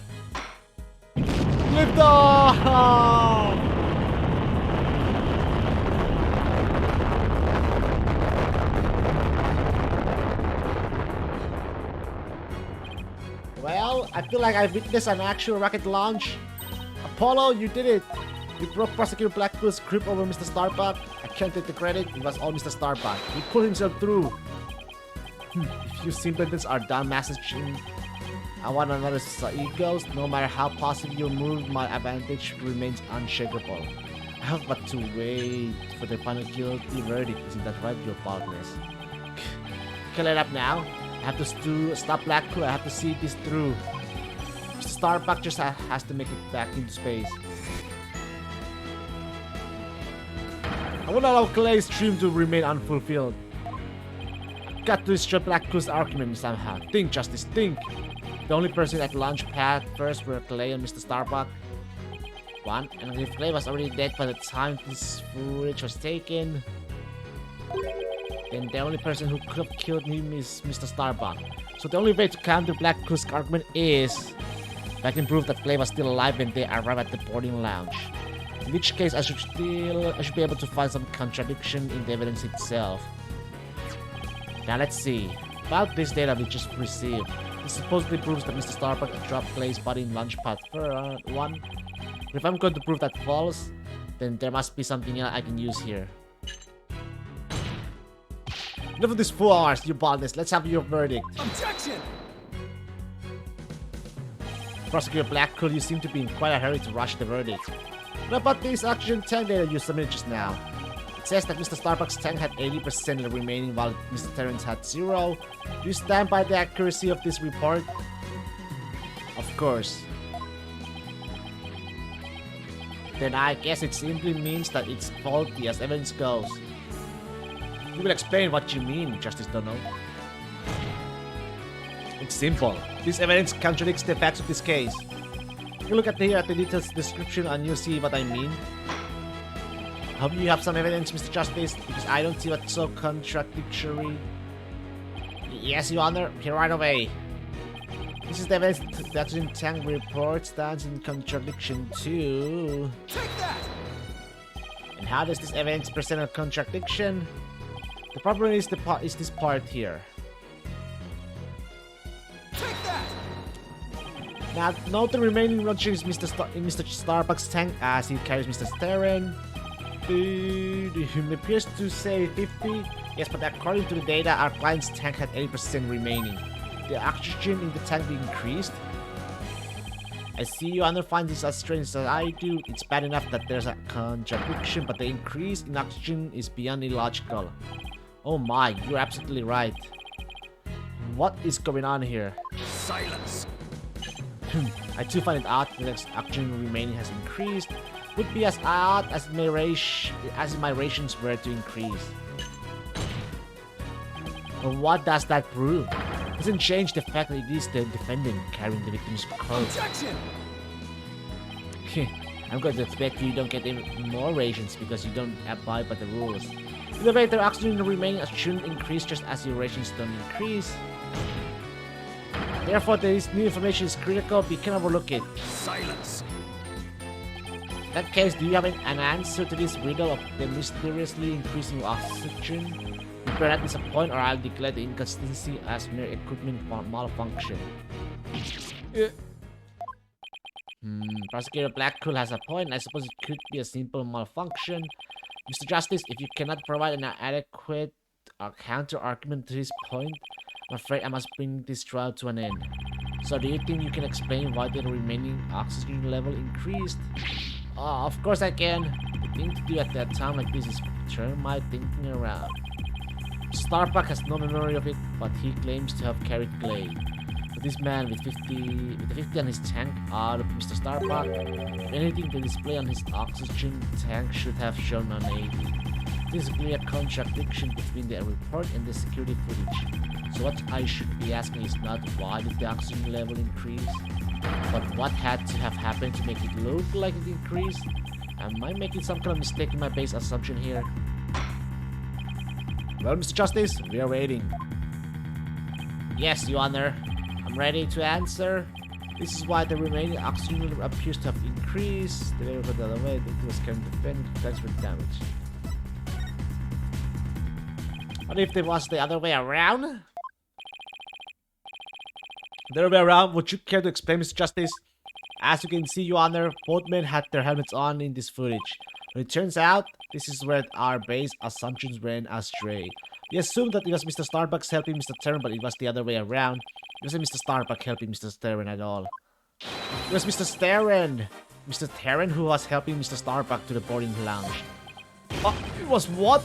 Lift off! Well, I feel like I witnessed an actual rocket launch. Apollo, you did it! You broke Prosecutor Blackwood's grip over Mr. Starbuck. I can't take the credit, it was all Mr. Starbuck. He pulled himself through. If you simpletons are done messaging one another's egos, no matter how positive you move, my advantage remains unshakable. I have but to wait for the final guilty verdict. Isn't that right, your faultless? Can I let up now? I have to stop Blackpool. I have to see this through. Mr. Starbuck just has to make it back into space. I won't allow Clay's dream to remain unfulfilled. Got to destroy Blackpool's argument somehow. Think, Justice, think. The only person at launch pad first were Clay and Mr. Starbuck. One, and if Clay was already dead by the time this footage was taken, then the only person who could have killed him is Mr. Starbuck. So the only way to counter Blackpool's argument is if I can prove that Clay was still alive when they arrived at the boarding lounge. In which case I should be able to find some contradiction in the evidence itself. Now let's see. About this data we just received. It supposedly proves that Mr. Starbuck dropped Clay's body in launch pad 1. But if I'm going to prove that false, then there must be something else I can use here. Enough of these 4 hours, you baldness. Let's have your verdict. Objection! Prosecutor Blackpool, you seem to be in quite a hurry to rush the verdict. What about this oxygen tank data you submitted just now? It says that Mr. Starbuck's tank had 80% remaining while Mr. Terrence had 0. Do you stand by the accuracy of this report? Of course. Then I guess it simply means that it's faulty as evidence goes. You will explain what you mean, Justice Dono. It's simple. This evidence contradicts the facts of this case. You look at the detailed description and you'll see what I mean. I hope you have some evidence, Mr. Justice, because I don't see what's so contradictory. Yes, Your Honor, here right away. This is the evidence that the oxygen tank report stands in contradiction to... Take that! And how does this evidence present a contradiction? The problem is this part here. Take that! Now, note the remaining launchers in Mr. Starbuck's tank as he carries Mr. Steren. It appears to say 50. Yes, but according to the data, our client's tank had 80% remaining. The oxygen in the tank increased. I see you find this as strange as I do. It's bad enough that there's a contradiction, but the increase in oxygen is beyond illogical. Oh my, you're absolutely right. What is going on here? Silence! I too find it odd that oxygen remaining has increased. Would be as odd as my rations were to increase. But what does that prove? It doesn't change the fact that it is the defendant carrying the victim's code. Objection! I'm going to expect you don't get any more rations because you don't abide by the rules. Either way, the oxygen remaining shouldn't increase just as your rations don't increase. Therefore, this new information is critical. We can't overlook it. Silence! In that case, do you have an answer to this riddle of the mysteriously increasing oxygen? You better not disappoint or I'll declare the inconsistency as mere equipment malfunction. Prosecutor Blackpool has a point. I suppose it could be a simple malfunction. Mr. Justice, if you cannot provide an adequate counter-argument to this point, I'm afraid I must bring this trial to an end. So do you think you can explain why the remaining oxygen level increased? Of course I can. The thing to do at that time like this is turn my thinking around. Starbuck has no memory of it, but he claims to have carried clay. But this man with the 50 on his tank out of Mr. Starbuck, anything the display on his oxygen tank should have shown on 80. This is clearly a contradiction between the report and the security footage. So what I should be asking is not why did the oxygen level increase, but what had to have happened to make it look like it increased? Am I making some kind of mistake in my base assumption here? Well, Mr. Justice, we are waiting. Yes, Your Honor. I'm ready to answer. This is why the remaining oxygen level appears to have increased. The other way, it was carrying the pen, thanks for damage. What if it was the other way around? The other way around, would you care to explain, Mr. Justice? As you can see, Your Honor, both men had their helmets on in this footage. But it turns out, this is where our base assumptions ran astray. We assumed that it was Mr. Starbucks helping Mr. Terran, but it was the other way around. It wasn't Mr. Starbuck helping Mr. Terran at all. It was Mr. Terran. Mr. Terran who was helping Mr. Starbuck to the boarding lounge. Oh, it was what?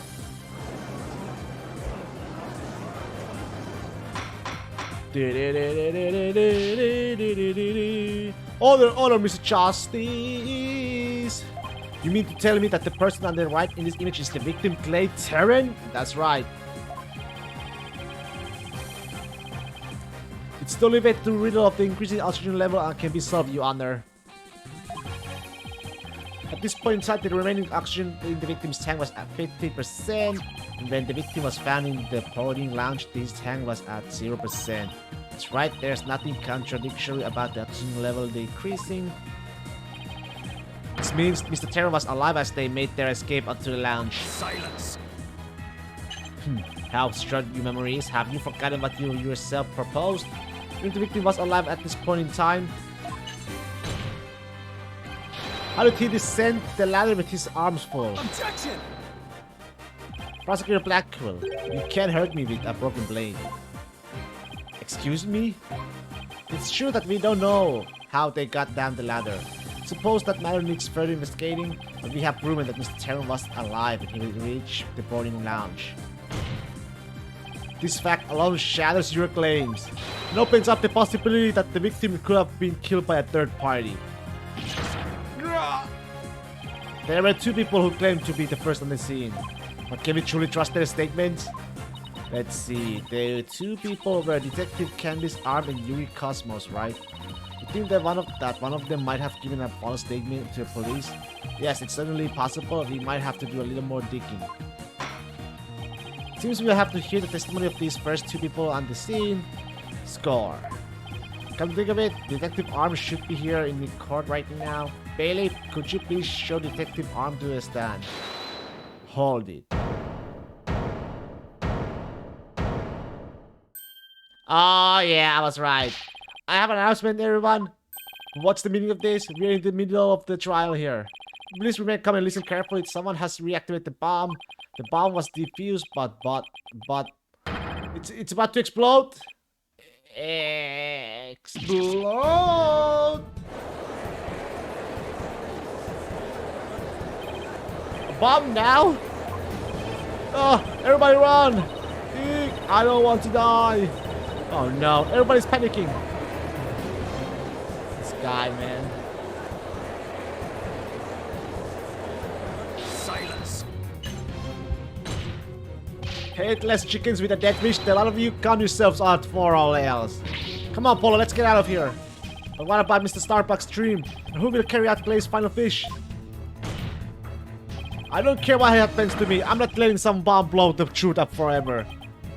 Order, Mr. Justice! You mean to tell me that the person on the right in this image is the victim, Clay Terran? That's right. It's the only way to riddle of the increasing oxygen level and can be solved, Your Honor. At this point in time, the remaining oxygen in the victim's tank was at 50%, and when the victim was found in the boarding lounge, his tank was at 0%. That's right, there's nothing contradictory about the oxygen level decreasing. This means Mr. Terran was alive as they made their escape onto the lounge. Silence. How short your memory is. Have you forgotten what you yourself proposed? If the victim was alive at this point in time, how did he descend the ladder with his arms full? Objection! Prosecutor Blackwell, you can't hurt me with a broken blade. Excuse me? It's true that we don't know how they got down the ladder. Suppose that matter needs further investigating, but we have proven that Mr. Terran was alive and he will reach the boarding lounge. This fact alone shatters your claims and opens up the possibility that the victim could have been killed by a third party. There were two people who claimed to be the first on the scene, but can we truly trust their statements? Let's see, the two people were Detective Candice Arm and Yuri Cosmos, right? You think that one of them might have given a false statement to the police? Yes, it's certainly possible. We might have to do a little more digging. Seems we'll have to hear the testimony of these first two people on the scene. Score. Come to think of it, Detective Arm should be here in the court right now. Bailey, could you please show Detective Arm to the stand? Hold it. Oh yeah, I was right. I have an announcement, everyone. What's the meaning of this? We're in the middle of the trial here. Please remain calm and listen carefully. Someone has reactivated the bomb. The bomb was defused, but it's about to explode. Explode! A bomb now? Oh, everybody run! I don't want to die. Oh no, everybody's panicking. This guy, man. Silence. Headless chickens with a dead fish. A lot of you count yourselves out for all else. Come on, Polo, let's get out of here. But what about Mr. Starbuck's dream? And who will carry out Clay's final fish? I don't care what happens to me. I'm not letting some bomb blow the truth up forever.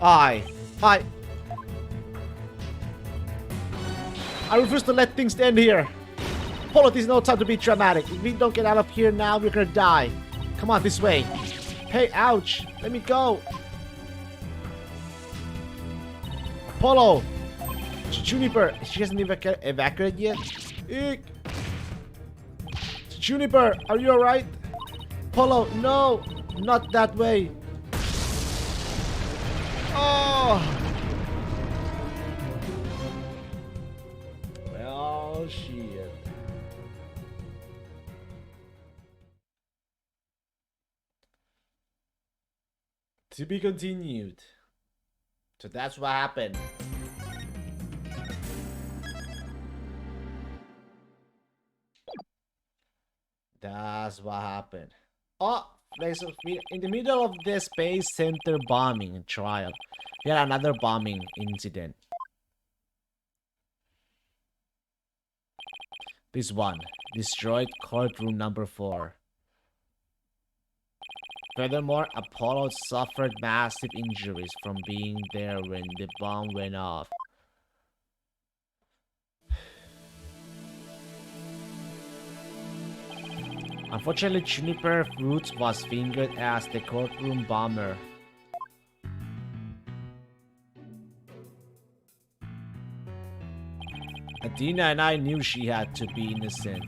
I refuse to let things end here. Polo, there's no time to be dramatic. If we don't get out of here now, we're gonna die. Come on, this way. Hey, ouch. Let me go. Polo. Juniper. She hasn't evacuated yet. Eek. Juniper, are you alright? Polo, no. Not that way! Oh! Well, shit. To be continued. So that's what happened. That's what happened. Oh, in the middle of the space center bombing trial, we had another bombing incident. This one destroyed courtroom number 4. Furthermore, Apollo suffered massive injuries from being there when the bomb went off. Unfortunately, Juniper Fruits was fingered as the courtroom bomber. Adina and I knew she had to be innocent,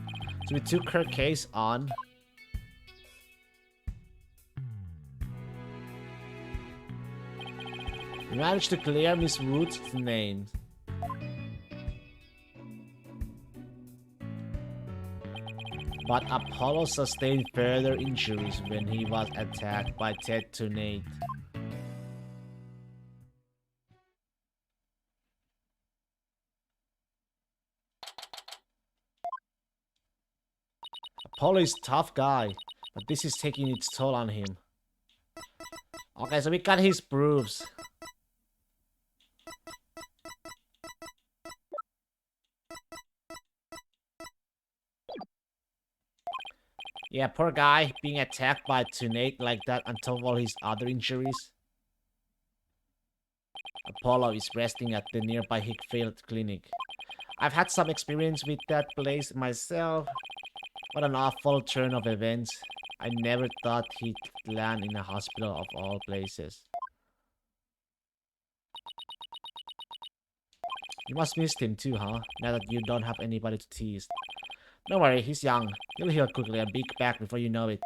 so we took her case on. We managed to clear Miss Root's name. But Apollo sustained further injuries when he was attacked by Ted Tunate. Apollo is a tough guy, but this is taking its toll on him. Okay, so we got his proofs. Yeah, poor guy being attacked by Tunate like that on top of all his other injuries. Apollo is resting at the nearby Hickfield Clinic. I've had some experience with that place myself. What an awful turn of events. I never thought he'd land in a hospital of all places. You must miss him too, huh? Now that you don't have anybody to tease. Don't worry, he's young. He'll heal quickly and be back before you know it.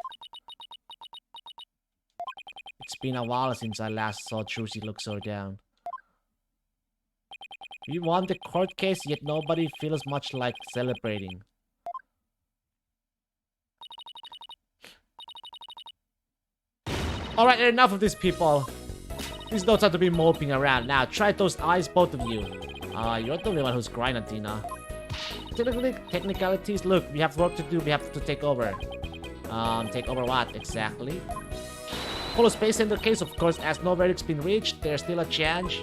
It's been a while since I last saw Trucy look so down. We won the court case, yet nobody feels much like celebrating. Alright, enough of these people. There's no time to be moping around. Now, try those eyes, both of you. You're the only one who's crying, Adina. Technicalities, look, we have work to do, we have to take over. Take over what, exactly? Apollo Space Center case, of course, as no verdict's been reached, there's still a chance.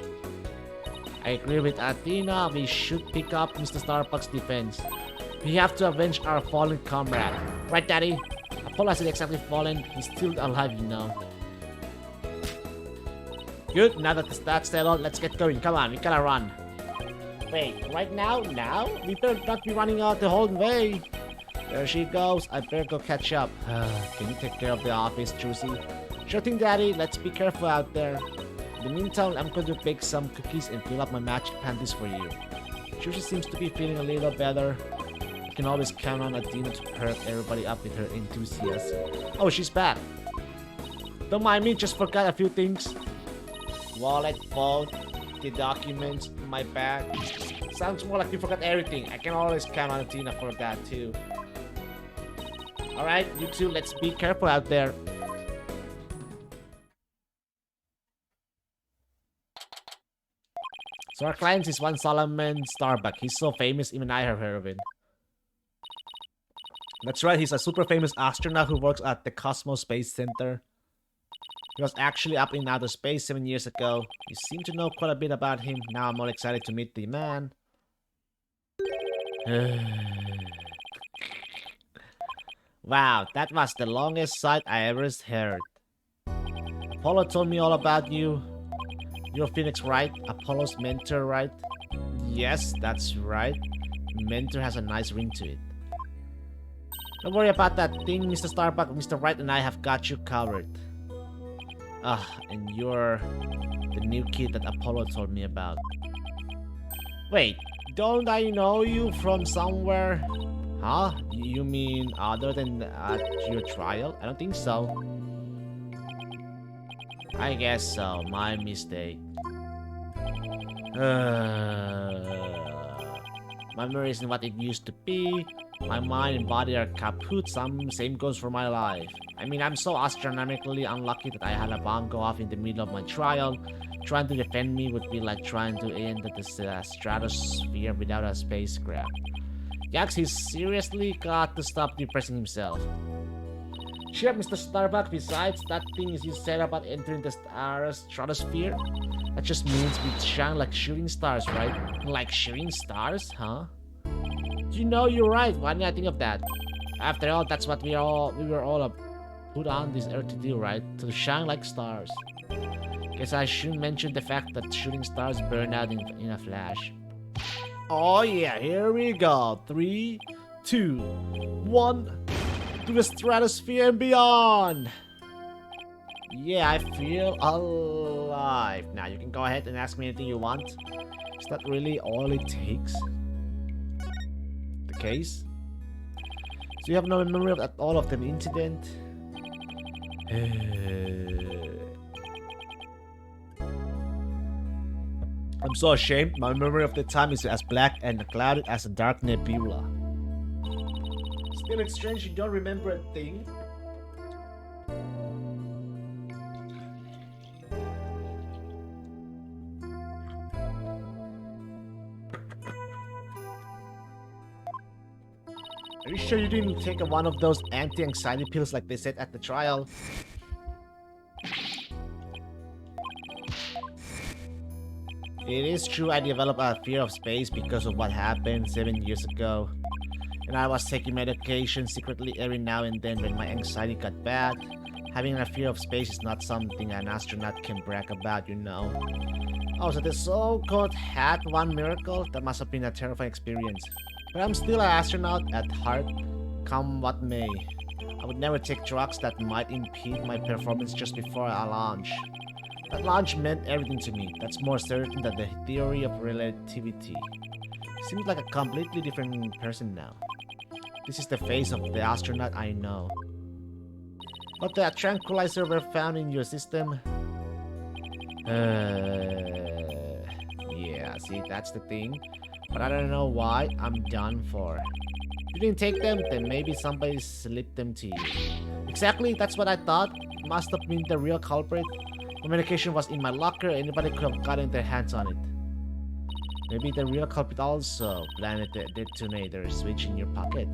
I agree with Athena, we should pick up Mr. Starbuck's defense. We have to avenge our fallen comrade. Right, Daddy? Apollo hasn't exactly fallen, he's still alive, you know. Good, now that that's settled, let's get going. Come on, we gotta run. Wait, right now? Now? We better not be running out the whole way. There she goes. I better go catch up. Can you take care of the office, Trucy? Sure thing, Daddy. Let's be careful out there. In the meantime, I'm going to bake some cookies and fill up my magic panties for you. Trucy seems to be feeling a little better. You can always count on Adina to perk everybody up with her enthusiasm. Oh, she's back. Don't mind me, just forgot a few things. Wallet, phone, the documents, my bag. Sounds more like you forgot everything. I can always count on Tina for that too. Alright, you two, let's be careful out there. So our client is one Solomon Starbuck. He's so famous, even I have heard of him. That's right, he's a super famous astronaut who works at the Cosmos Space Center. He was actually up in outer space 7 years ago. You seem to know quite a bit about him. Now I'm all excited to meet the man. Wow, that was the longest sight I ever heard. Apollo told me all about you. You're Phoenix Wright, Apollo's mentor, right? Yes, that's right. Mentor has a nice ring to it. Don't worry about that thing, Mr. Starbuck. Mr. Wright and I have got you covered. And you're the new kid that Apollo told me about. Wait, don't I know you from somewhere? Huh? You mean other than at your trial? I don't think so. I guess so. My mistake. My memory isn't what it used to be. My mind and body are kaput. Same goes for my life. I mean, I'm so astronomically unlucky that I had a bomb go off in the middle of my trial. Trying to defend me would be like trying to enter the stratosphere without a spacecraft. Yax, he's seriously got to stop depressing himself. Sure, Mr. Starbuck, besides that thing is you said about entering the stratosphere? That just means we shine like shooting stars, right? Like shooting stars, huh? You know, you're right. Why didn't I think of that? After all, that's what we were all put on this earth to do, right? To shine like stars. Guess I shouldn't mention the fact that shooting stars burn out in a flash. Oh yeah, here we go. 3, 2, 1. To the stratosphere and beyond! Yeah, I feel alive. Now you can go ahead and ask me anything you want. Is that really all it takes? The case? So you have no memory of at all of the incident? I'm so ashamed. My memory of the time is as black and clouded as a dark nebula. Still, it's strange you don't remember a thing. Are you sure you didn't take one of those anti-anxiety pills like they said at the trial? It is true I developed a fear of space because of what happened 7 years ago. And I was taking medication secretly every now and then when my anxiety got bad. Having a fear of space is not something an astronaut can brag about, you know. Oh, so the so-called Hat One miracle? That must have been a terrifying experience. But I'm still an astronaut at heart, come what may. I would never take drugs that might impede my performance just before I launch. That launch meant everything to me. That's more certain than the theory of relativity. Seems like a completely different person now. This is the face of the astronaut I know. But the tranquilizer were found in your system? Yeah, see, that's the thing. But I don't know why. I'm done for. You didn't take them, then maybe somebody slipped them to you. Exactly, that's what I thought. It must have been the real culprit. The medication was in my locker. Anybody could have gotten their hands on it. Maybe the real culprit also planted the detonator switch in your pocket.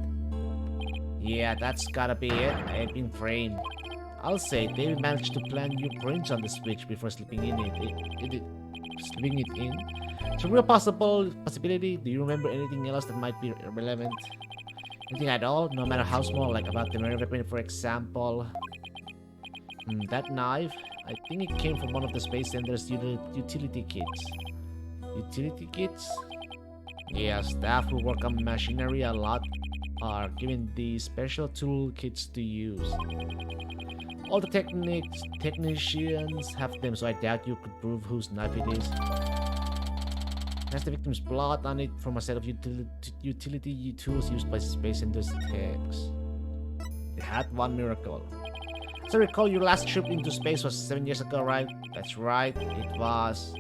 Yeah, that's gotta be it. I've been framed. I'll say David managed to plant new prints on the switch before slipping it in. It's a real possibility. Do you remember anything else that might be relevant? Anything at all, no matter how small, like about the murder weapon, for example. That knife, I think it came from one of the Space Center's utility kits. Utility kits? Yeah, staff who work on machinery a lot are given these special tool kits to use. All the technicians have them, so I doubt you could prove whose knife it is. It has the victim's blood on it from a set of utility tools used by Space Center's techs. The Hat One miracle. As I recall, your last trip into space was 7 years ago, right? That's right, it was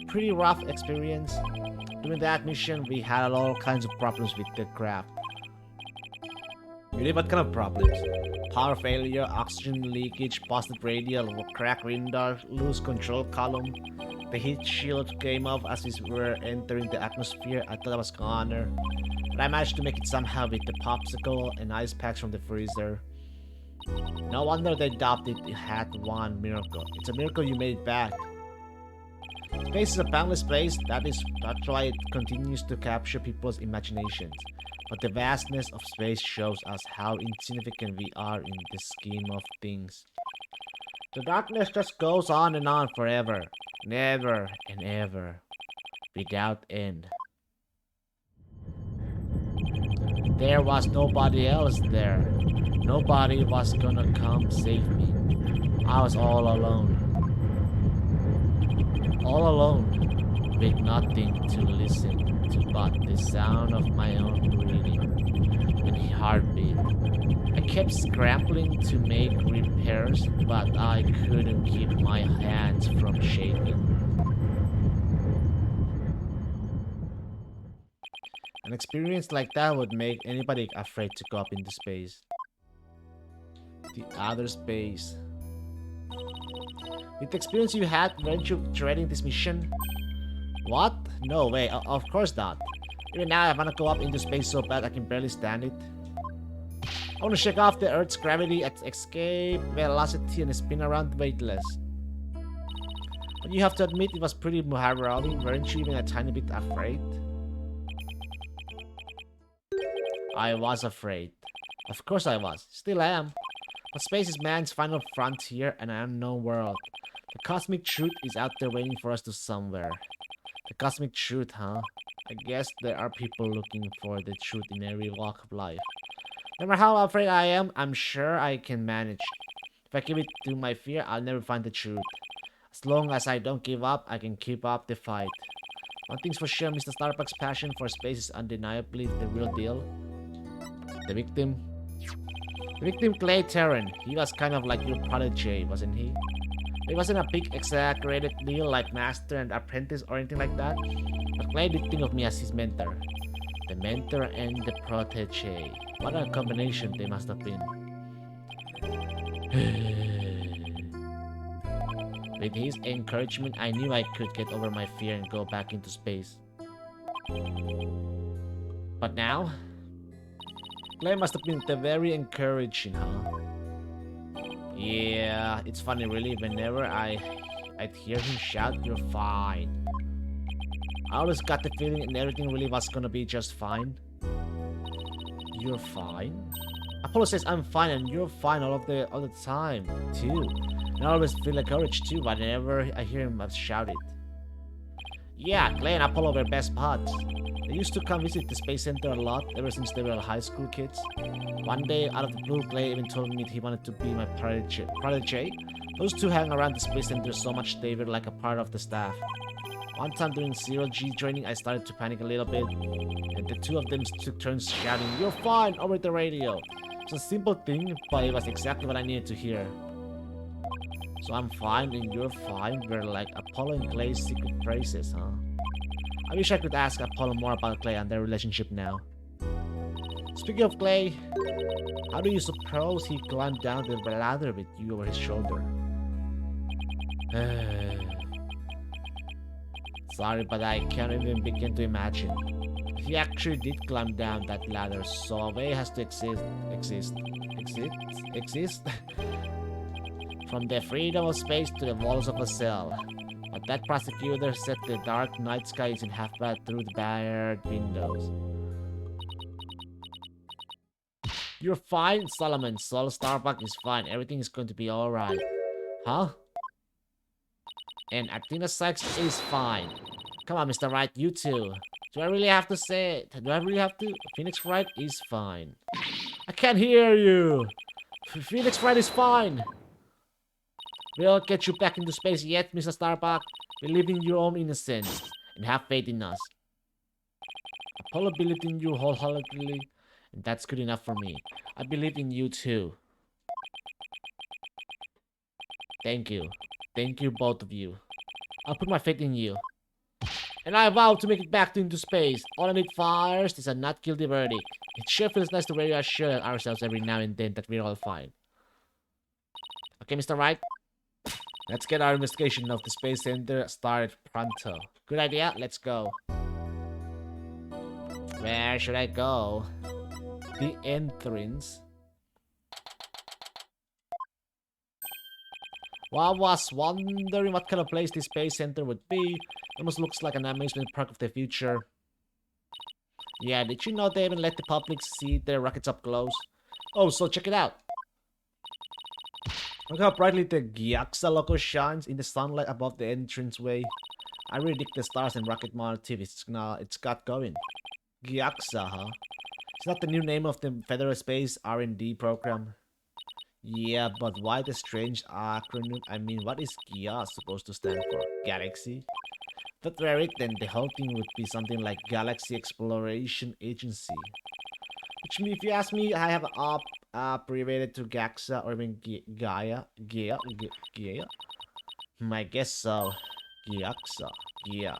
a pretty rough experience. During that mission, we had all kinds of problems with the craft. Really, what kind of problems? Power failure, oxygen leakage, busted radial, cracked radar, loose control column. The heat shield came off as we were entering the atmosphere. I thought I was goner, but I managed to make it somehow with the popsicle and ice packs from the freezer. No wonder they dubbed it the Hat One miracle. It's a miracle you made it back. Space is a boundless place. That's why it continues to capture people's imaginations. But the vastness of space shows us how insignificant we are in the scheme of things. The darkness just goes on and on forever, never and ever, without end. There was nobody else there. Nobody was gonna come save me. I was all alone. All alone, with nothing to listen to but the sound of my own breathing and heartbeat. I kept scrambling to make repairs, but I couldn't keep my hands from shaking. An experience like that would make anybody afraid to go up into space. The outer space. With the experience you had, weren't you dreading this mission? What? No way, of course not. Even now I wanna go up into space so bad I can barely stand it. I wanna shake off the Earth's gravity at escape velocity and spin around weightless. But you have to admit it was pretty harrowing, weren't you even a tiny bit afraid? I was afraid. Of course I was. Still am. But space is man's final frontier and an unknown world. The cosmic truth is out there waiting for us to somewhere. The cosmic truth, huh? I guess there are people looking for the truth in every walk of life. No matter how afraid I am, I'm sure I can manage. If I give it to my fear, I'll never find the truth. As long as I don't give up, I can keep up the fight. One thing's for sure, Mr. Starbuck's passion for space is undeniably the real deal. The victim, Clay Terran, he was kind of like your protege, wasn't he? It wasn't a big exaggerated deal like master and apprentice or anything like that, but Clay did think of me as his mentor. The mentor and the protege. What a combination they must have been. With his encouragement, I knew I could get over my fear and go back into space. But now, Clay must have been very encouraging, huh? Yeah, it's funny really, whenever I'd hear him shout, "You're fine." I always got the feeling everything really was gonna be just fine. You're fine? Apollo says I'm fine and you're fine all the time, too. And I always feel encouraged too whenever I hear him shout it. Yeah, Clay and Apollo were best buds. They used to come visit the Space Center a lot ever since they were high school kids. One day, out of the blue, Clay even told me he wanted to be my protege. Those two hang around the Space Center so much they were like a part of the staff. One time during zero-G training, I started to panic a little bit, and the two of them took turns shouting, "You're fine," over the radio. It's a simple thing, but it was exactly what I needed to hear. So I'm fine and you're fine were like Apollo and Clay's secret phrases, huh? I wish I could ask Apollo more about Clay and their relationship now. Speaking of Clay, how do you suppose he climbed down the ladder with you over his shoulder? Sorry, but I can't even begin to imagine. He actually did climb down that ladder, so a way has to exist. From the freedom of space to the walls of a cell. But that prosecutor said the dark night sky isn't half bad through the barred windows. You're fine, Solomon. Sol Starbuck is fine. Everything is going to be alright. Huh? And Athena Sykes is fine. Come on, Mr. Wright, you too. Do I really have to say it? Do I really have to? Phoenix Wright is fine. I can't hear you. Phoenix Wright is fine. We'll get you back into space yet, Mr. Starbuck. Believe in your own innocence and have faith in us. Apollo believed in you wholeheartedly, and that's good enough for me. I believe in you too. Thank you. Thank you, both of you. I'll put my faith in you. And I vow to make it back into space. All I need first is a not guilty verdict. It sure feels nice to reassure ourselves every now and then that we're all fine. Okay, Mr. Wright? Let's get our investigation of the Space Center started pronto. Good idea, let's go. Where should I go? The entrance. Well, I was wondering what kind of place this Space Center would be. Almost looks like an amusement park of the future. Yeah, did you know they even let the public see their rockets up close? Oh, so check it out. Look how brightly the Gyaxa logo shines in the sunlight above the entranceway. I really dig the stars and rocket motif it's got going. Gyaxa, huh? It's not the new name of the Federal Space R&D program. Yeah, but why the strange acronym? I mean, what is GIA supposed to stand for? Galaxy? If that were it, then the whole thing would be something like Galaxy Exploration Agency. Which, if you ask me, I have related to Gaxa or even Gaia? Gaia? I guess so. Gaxa. Yeah.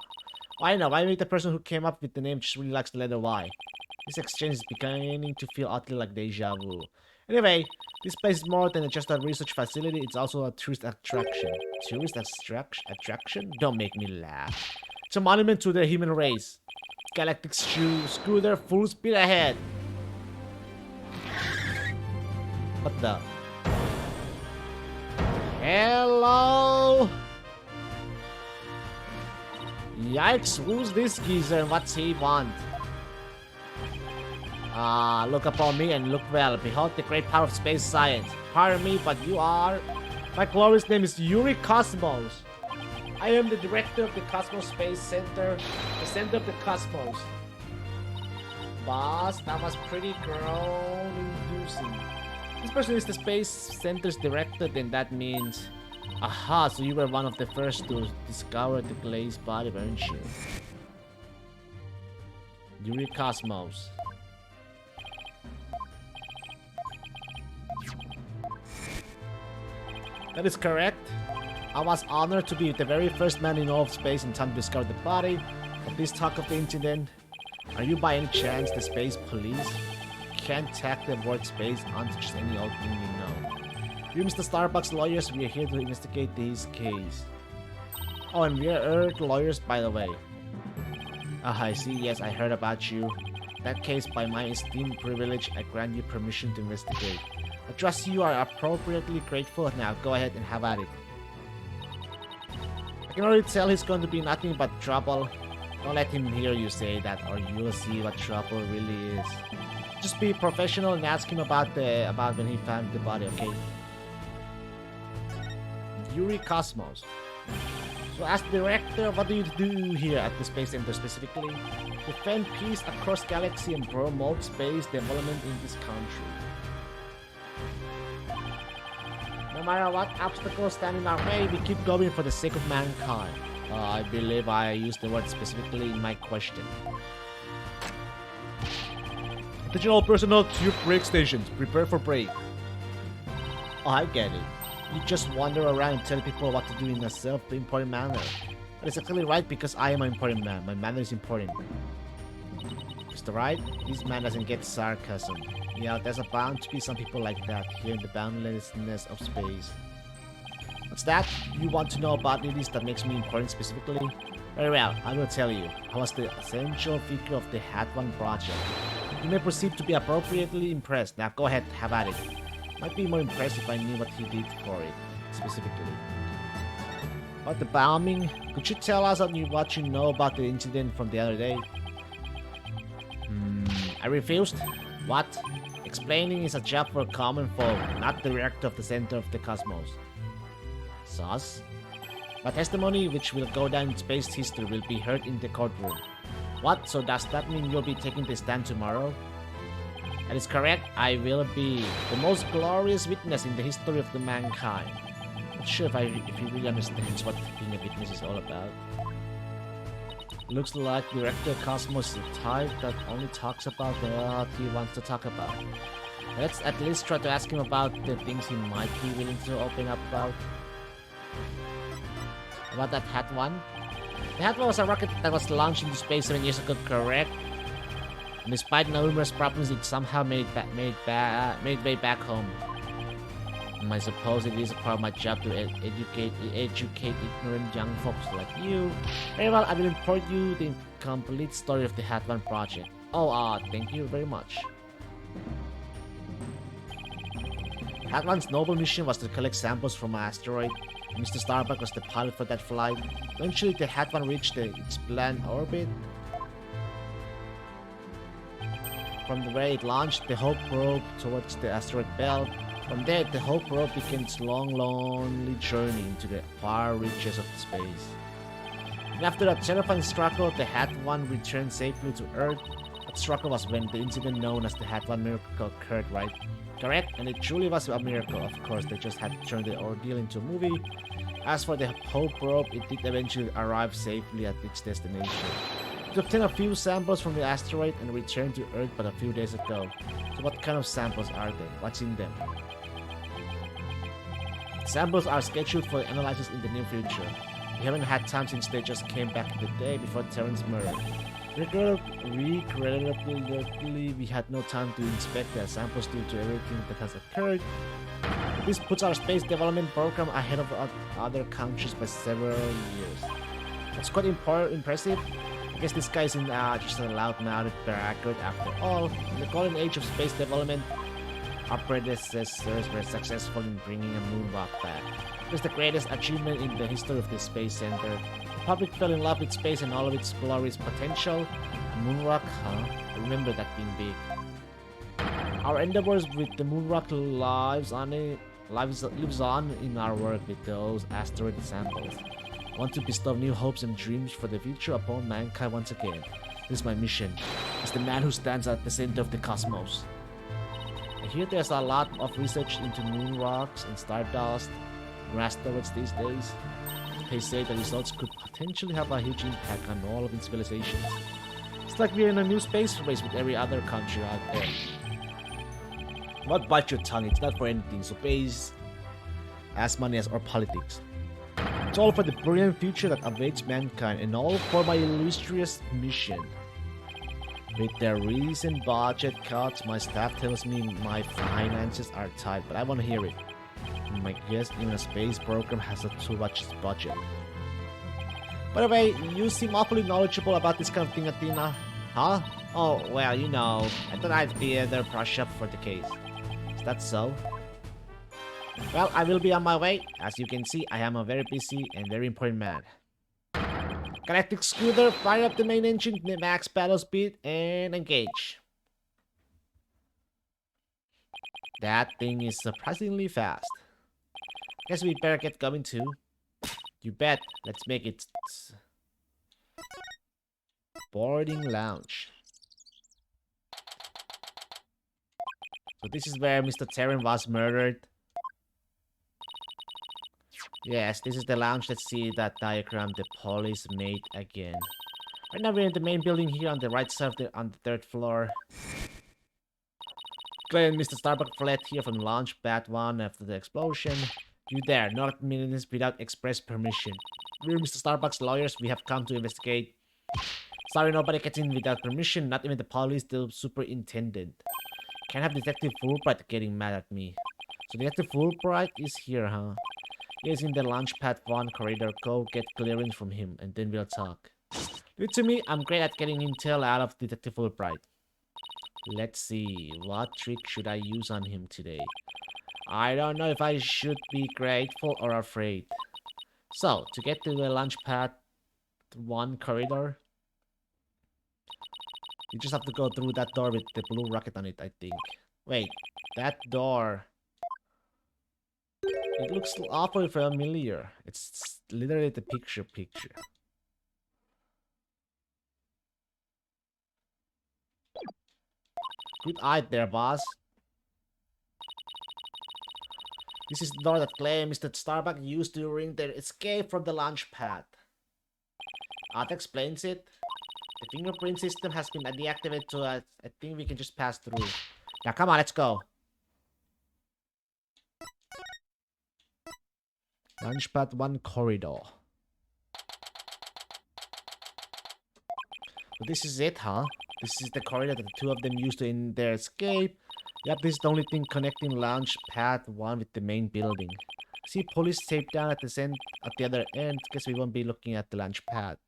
I know, I mean the person who came up with the name just really likes the letter Y. This exchange is beginning to feel utterly like deja vu. Anyway, this place is more than just a research facility, it's also a tourist attraction. Tourist attraction? Don't make me laugh. It's a monument to the human race. Galactic scooter, full speed ahead. What the? Hello? Yikes, who's this geezer and what's he want? Look upon me and look well. Behold the great power of space science. Pardon me, but you are... My glorious name is Yuri Cosmos. I am the director of the Cosmos Space Center, the center of the cosmos. Boss, that was pretty girl-inducing. This person is the Space Center's director, then that means... Aha, so you were one of the first to discover the glazed body, weren't you? Yuri Cosmos. That is correct. I was honored to be the very first man in all of space in time to discover the body. But please talk of the incident. Are you by any chance the space police? Can't tag the word space onto just any old thing we know. We Mr. Starbucks lawyers, we are here to investigate this case. Oh, and we are Earth lawyers, by the way. Ah, I see. Yes, I heard about you. That case, by my esteemed privilege, I grant you permission to investigate. I trust you are appropriately grateful. Now, go ahead and have at it. I can already tell he's going to be nothing but trouble. Don't let him hear you say that, or you'll see what trouble really is. Just be professional and ask him about when he found the body, okay? Yuri Cosmos. So as director, what do you do here at the Space Center specifically? Defend peace across galaxy and promote space development in this country. No matter what obstacles stand in our way, we keep going for the sake of mankind. I believe I used the word specifically in my question. Attention all personnel to your break stations. Prepare for break. Oh, I get it. You just wander around and tell people what to do in a self-important manner. That is exactly right because I am an important man. My manner is important. Mr. Wright, this man doesn't get sarcasm. Yeah, there's bound to be some people like that here in the boundlessness of space. What's that? You want to know about it is that makes me important specifically? Very well, I will tell you. I was the essential figure of the Hat One project. You may proceed to be appropriately impressed. Now go ahead, have at it. Might be more impressed if I knew what he did for it, specifically. About the bombing, could you tell us what you know about the incident from the other day? I refused. What? Explaining is a job for common folk, not the director of the center of the cosmos. Sus? My testimony, which will go down in space history, will be heard in the courtroom. What? So does that mean you'll be taking the stand tomorrow? That is correct. I will be the most glorious witness in the history of the mankind. Not sure if he really understands what being a witness is all about. Looks like Director Cosmos is the type that only talks about what he wants to talk about. Let's at least try to ask him about the things he might be willing to open up about. About that Hat One? The Hat One was a rocket that was launched into space 7 years ago, correct? And despite numerous problems, it somehow made way back home. I suppose it is a part of my job to educate ignorant young folks like you. Very well, I will report you the complete story of the Hat One project. Oh, thank you very much. Hat One's noble mission was to collect samples from an asteroid. Mr. Starbuck was the pilot for that flight. Eventually, the Hat One reached its planned orbit. From where it launched the Hope probe towards the asteroid belt. From there, the Hope probe began its long, lonely journey into the far reaches of space. And after a terrifying struggle, the Hat One returned safely to Earth. That struggle was when the incident known as the Hat One miracle occurred, right? Correct, and it truly was a miracle. Of course, they just had to turn the ordeal into a movie. As for the Hope probe, it did eventually arrive safely at its destination. It obtained a few samples from the asteroid and returned to Earth but a few days ago. So what kind of samples are they? What's in them? Samples are scheduled for analysis in the near future. We haven't had time since they just came back the day before Terran's murder. Regrettably, we had no time to inspect their samples due to everything that has occurred. This puts our space development program ahead of other countries by several years. That's quite impressive. I guess this guy isn't just a loud-mouthed braggart after all. In the golden age of space development, our predecessors were successful in bringing a moon rock back. It was the greatest achievement in the history of the Space Center. The public fell in love with space and all of its glorious potential. A moon rock, huh? I remember that being big. Our endeavors with the moon rock lives on in our work with those asteroid samples. I want to bestow new hopes and dreams for the future upon mankind once again. This is my mission, as the man who stands at the center of the cosmos. I hear there's a lot of research into moon rocks and stardust and asteroids these days. They say the results could potentially have a huge impact on all of its civilizations. It's like we're in a new space race with every other country out there. Not bite your tongue, it's not for anything, so pays as money as or politics. It's all for the brilliant future that awaits mankind, and all for my illustrious mission. With their recent budget cuts, my staff tells me my finances are tight, but I want to hear it. My guess even a space program has a too much budget. By the way, you seem awfully knowledgeable about this kind of thing, Athena. Huh? Oh, well, you know, I thought I'd be there brush up for the case. Is that so? Well, I will be on my way. As you can see, I am a very busy and very important man. Galactic Scooter, fire up the main engine, max battle speed, and engage. That thing is surprisingly fast. Guess we better get going too. You bet. Let's make it. Boarding lounge. So this is where Mr. Terran was murdered. Yes, this is the lounge. Let's see that diagram the police made again. Right now we're in the main building here on the right side of on the third floor. Clay and Mr. Starbuck fled here from launch pad 1 after the explosion. You there, not minutes without express permission. We're Mr. Starbuck's lawyers. We have come to investigate. Sorry, nobody gets in without permission. Not even the police, the superintendent. Can't have Detective Fulbright getting mad at me. So Detective Fulbright is here, huh? He's in the launchpad 1 corridor. Go get clearance from him, and then we'll talk. Leave it to me. I'm great at getting intel out of Detective Fulbright. Let's see. What trick should I use on him today? I don't know if I should be grateful or afraid. So, to get to the launchpad 1 corridor, you just have to go through that door with the blue rocket on it, I think. Wait, that door... It looks awfully familiar. It's literally the picture. Good eye there, boss. This is the door that Clay and Mr. Starbuck used during their escape from the launch pad. That explains it. The fingerprint system has been deactivated, so I think we can just pass through. Now, come on, let's go. Launchpad 1 corridor. So this is it, huh? This is the corridor that the two of them used in their escape. Yep, this is the only thing connecting Launchpad 1 with the main building. See police tape down at the other end. Guess we won't be looking at the launch pad.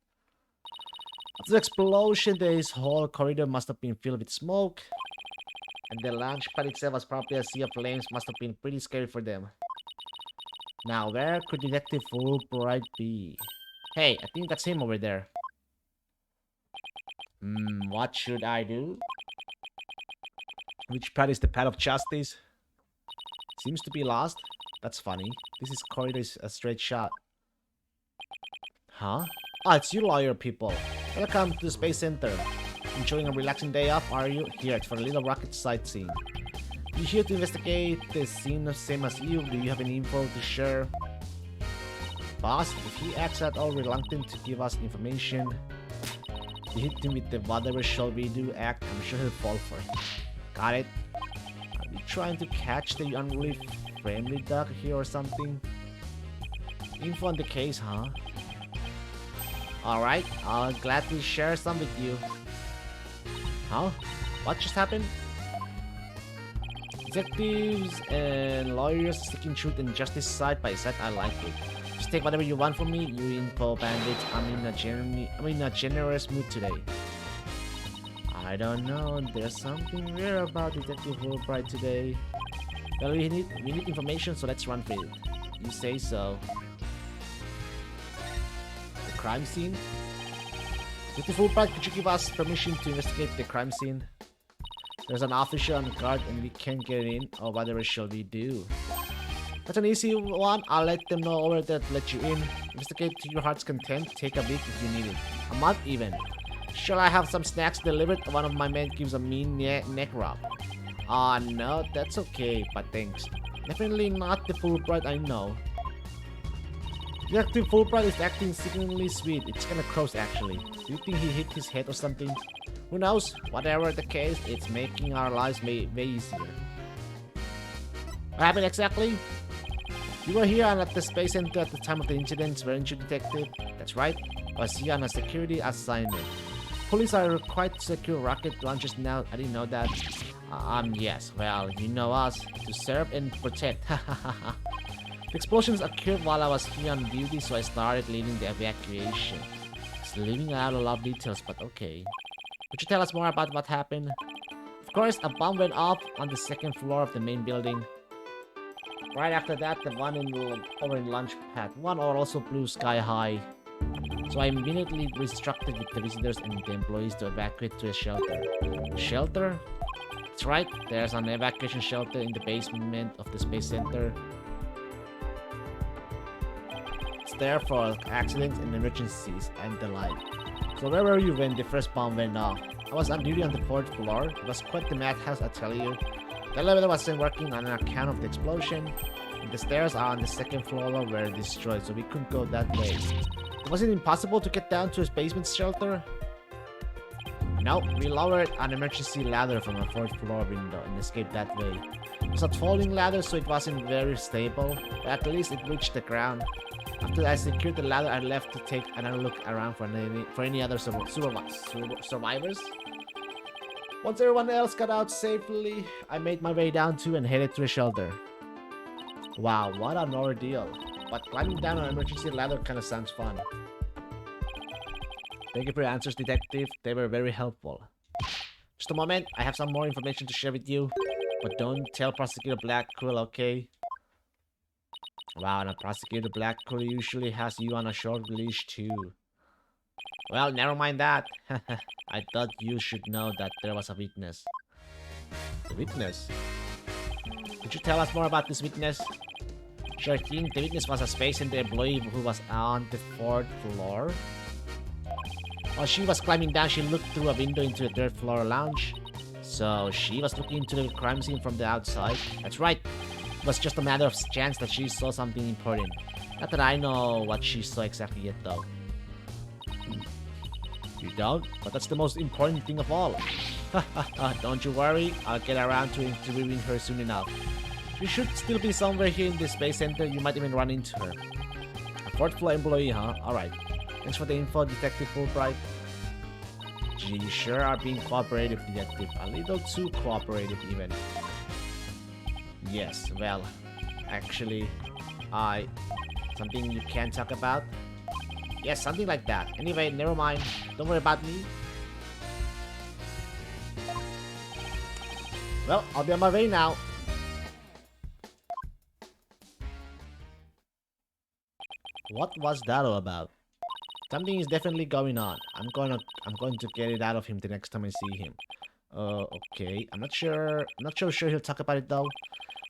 After the explosion, this whole corridor must have been filled with smoke. And the launch pad itself was probably a sea of flames. Must have been pretty scary for them. Now, where could Detective Fulbright be? Hey, I think that's him over there. What should I do? Which pad is the pad of justice? Seems to be lost. That's funny. This is corridor is a straight shot. Huh? Ah, it's you lawyer people. Welcome to the Space Center. Enjoying a relaxing day off, are you? Here, for a little rocket sightseeing. You here to investigate the scene same as you? Do you have any info to share? Boss, if he acts at all reluctant to give us information, you hit him with the whatever shall we do act, I'm sure he'll fall for it. Got it? You trying to catch the unruly family dog here or something? Info on the case, huh? Alright, I'll gladly share some with you. Huh? What just happened? Detectives and lawyers seeking truth and justice side by side. I like it. Just take whatever you want from me, you info bandits. I'm in a generous mood today. I don't know. There's something rare about Detective Wright today. Well, we need information, so let's run for it. You say so. The crime scene? Detective Wright, could you give us permission to investigate the crime scene? There's an officer on guard and we can't get in, or whatever shall we do? That's an easy one. I'll let them know over there to let you in. Investigate to your heart's content. Take a week if you need it. A month even. Shall I have some snacks delivered? One of my men gives a mean neck rub. No, that's okay, but thanks. Definitely not the Fulbright I know. Detective Fulbright is acting sickeningly sweet. It's kinda gross actually. Do you think he hit his head or something? Who knows? Whatever the case, it's making our lives way easier. What happened exactly? You were here and at the Space Center at the time of the incident, weren't you, Detective? That's right. I was here on a security assignment. Police are required to secure rocket launches now. I didn't know that. Yes. Well, you know us. To serve and protect. The explosions occurred while I was here on duty, so I started leading the evacuation. It's leaving out a lot of details, but okay. Could you tell us more about what happened? Of course, a bomb went off on the second floor of the main building. Right after that, the one over in Lunch Pad 1 also blew sky high. So I immediately instructed with the visitors and the employees to evacuate to a shelter. Shelter? That's right, there's an evacuation shelter in the basement of the Space Center. It's there for accidents and emergencies and the like. So where were you when the first bomb went off? I was on duty on the 4th floor. It was quite the madhouse, I tell you. The elevator wasn't working on account of the explosion. And the stairs are on the 2nd floor were destroyed, so we couldn't go that way. Was it impossible to get down to his basement shelter? No, we lowered an emergency ladder from a 4th floor window and escaped that way. It was a falling ladder, so it wasn't very stable, but at least it reached the ground. After I secured the ladder, I left to take another look around for any other survivors. Once everyone else got out safely, I made my way down to and headed to a shelter. Wow, what an ordeal. But climbing down an emergency ladder kinda sounds fun. Thank you for your answers, Detective. They were very helpful. Just a moment, I have some more information to share with you. But don't tell Prosecutor Blackquill, okay? Wow, and a Prosecutor Blackquill usually has you on a short leash too. Well, never mind that. I thought you should know that there was a witness. The witness? Could you tell us more about this witness? Sure thing, the witness was a Space Center employee who was on the 4th floor. While she was climbing down, she looked through a window into the 3rd floor lounge. So she was looking into the crime scene from the outside. That's right. It was just a matter of chance that she saw something important. Not that I know what she saw exactly yet though. You don't? But that's the most important thing of all. Don't you worry, I'll get around to interviewing her soon enough. She should still be somewhere here in the Space Center. You might even run into her. A 4th floor employee, huh? Alright. Thanks for the info, Detective Fulbright. Gee, you sure are being cooperative, Detective. A little too cooperative, even. Yes, well, actually, something you can't talk about? Yes, something like that. Anyway, never mind. Don't worry about me. Well, I'll be on my way now. What was that all about? Something is definitely going on. I'm going to get it out of him the next time I see him. Okay. I'm not sure he'll talk about it though.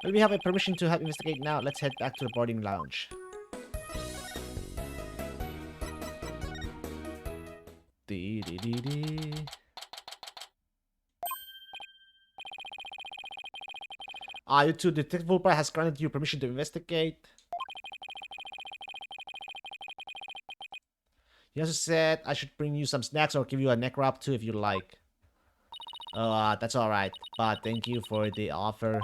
Well, we have a permission to help investigate now. Let's head back to the boarding lounge. You too. Detective Fulbright has granted you permission to investigate. He also said I should bring you some snacks or give you a neck wrap too if you like. That's alright. But thank you for the offer.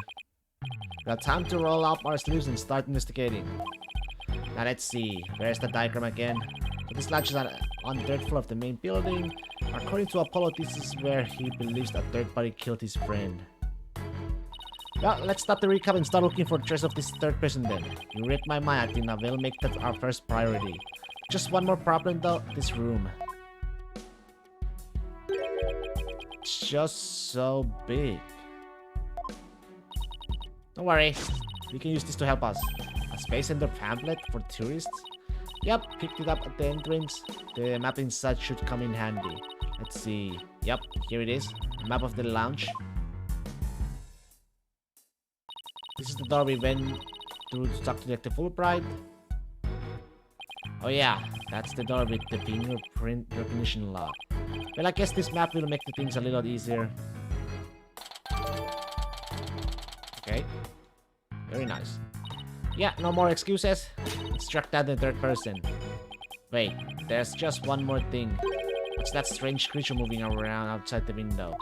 Got time to roll up our sleeves and start investigating. Now let's see. Where's the diagram again? So this latch is on the third floor of the main building. According to Apollo, this is where he believes a third party killed his friend. Well, let's stop the recap and start looking for the trace of this third person then. You read my mind, Athena. We'll make that our first priority. Just one more problem though, this room. It's just so big. Don't worry, we can use this to help us. A Space Center pamphlet for tourists? Yep, picked it up at the entrance. The map inside should come in handy. Let's see. Yep, here it is. Map of the lounge. This is the door we went through to talk to Detective Fulbright. Oh yeah, that's the door with the fingerprint recognition lock. Well, I guess this map will make the things a little easier. Okay. Very nice. Yeah, no more excuses. Let's track down the third person. Wait, there's just one more thing. What's that strange creature moving around outside the window?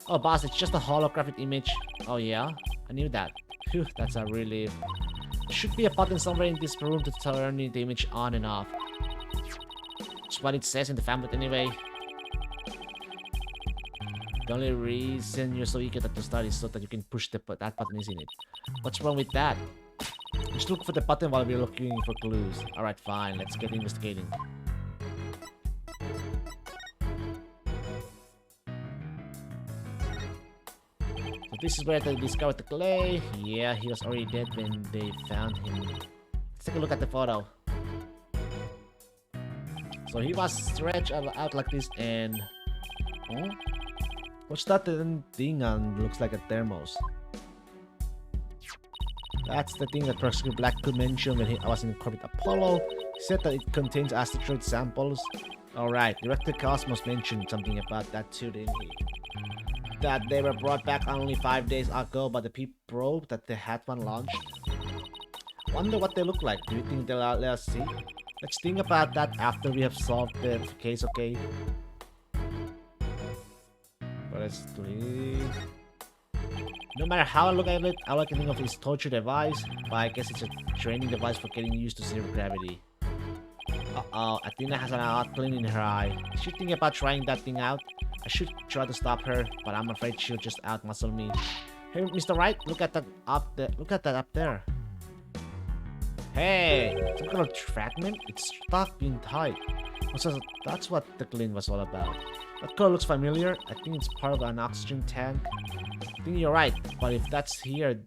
Oh, boss, it's just a holographic image. Oh yeah? I knew that. Phew, that's a relief. There should be a button somewhere in this room to turn the image on and off. That's what it says in the pamphlet anyway. The only reason you're so eager to start is so that you can push that button, isn't it? What's wrong with that? Just look for the button while we're looking for clues. Alright, fine. Let's get investigating. So this is where they discovered the clay. Yeah, he was already dead when they found him. Let's take a look at the photo. So he was stretched out like this and... Huh? What's that thing on? Looks like a thermos. That's the thing that Professor Black could mention when I was in Corbett Apollo. He said that it contains asteroid samples. Alright, Director Cosmos mentioned something about that too, didn't he? That they were brought back only 5 days ago by the Peep probe that they had one launched. Wonder what they look like. Do you think they'll let us see? Let's think about that after we have solved the case, okay? But let's do... No matter how I look at it, all I can think of is torture device, but I guess it's a training device for getting used to zero gravity. Uh-oh, Athena has an odd glint in her eye. Is she thinking about trying that thing out? I should try to stop her, but I'm afraid she'll just outmuscle me. Hey, Mr. Wright, look at that up there. Look at that up there. Hey, some kind of fragment? It's stuck in tight. So that's what the glint was all about. That color looks familiar. I think it's part of an oxygen tank. I think you're right, but if that's here,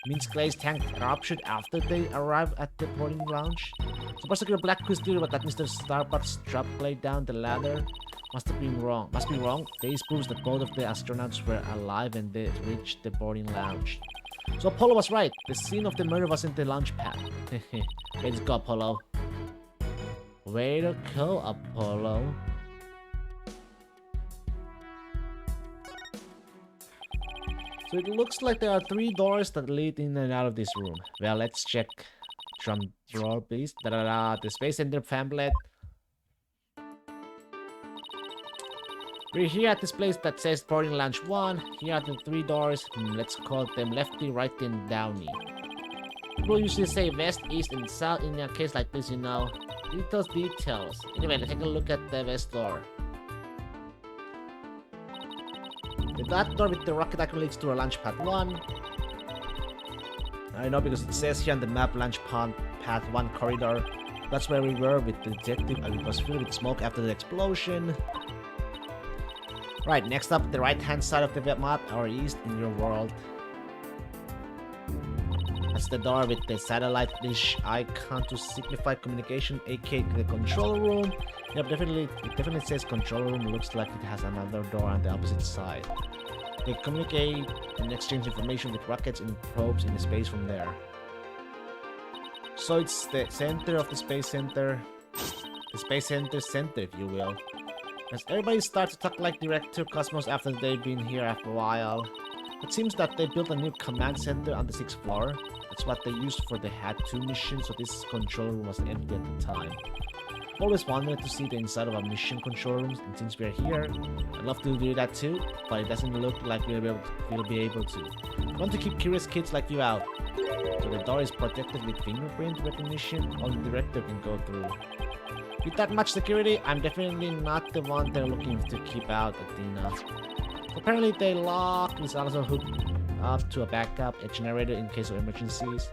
means Clay's tank ruptured after they arrived at the boarding lounge. So basically, Black Quiz theory about that Mr. Starbucks dropped Clay down the ladder must have been wrong. Must be wrong. This proves that both of the astronauts were alive and they reached the boarding lounge. So Apollo was right. The scene of the murder was in the launch pad. Way to go, Apollo. Way to go, Apollo. So it looks like there are 3 doors that lead in and out of this room. Well, let's check. Drum roll, please. The Space Center pamphlet. We're here at this place that says boarding lounge 1. Here are the 3 doors. Let's call them lefty, righty, and downy. People usually say west, east, and south in a case like this, you know. Details. Anyway, let's take a look at the west door. The black door with the rocket icon leads to a launch pad 1. I know because it says here on the map launch pad 1 corridor. That's where we were with the detective and it was filled with smoke after the explosion. Right, next up, the right hand side of the map, our east in your world. That's the door with the satellite dish icon to signify communication, aka the control room. Yep, it definitely says control room. Looks like it has another door on the opposite side. They communicate and exchange information with rockets and probes in the space from there. So it's the center of the space center. The space center, if you will. As everybody starts to talk like Director Cosmos after they've been here after a while. It seems that they built a new command center on the 6th floor. That's what they used for the HAT 2 mission, so this control room was empty at the time. I've always wanted to see the inside of a mission control room, and since we're here, I'd love to do that too, but it doesn't look like we'll be able to. I want to keep curious kids like you out. So the door is protected with fingerprint recognition, only the director can go through. With that much security, I'm definitely not the one they're looking to keep out, Athena. Apparently the lock is also hooked up to a backup generator in case of emergencies.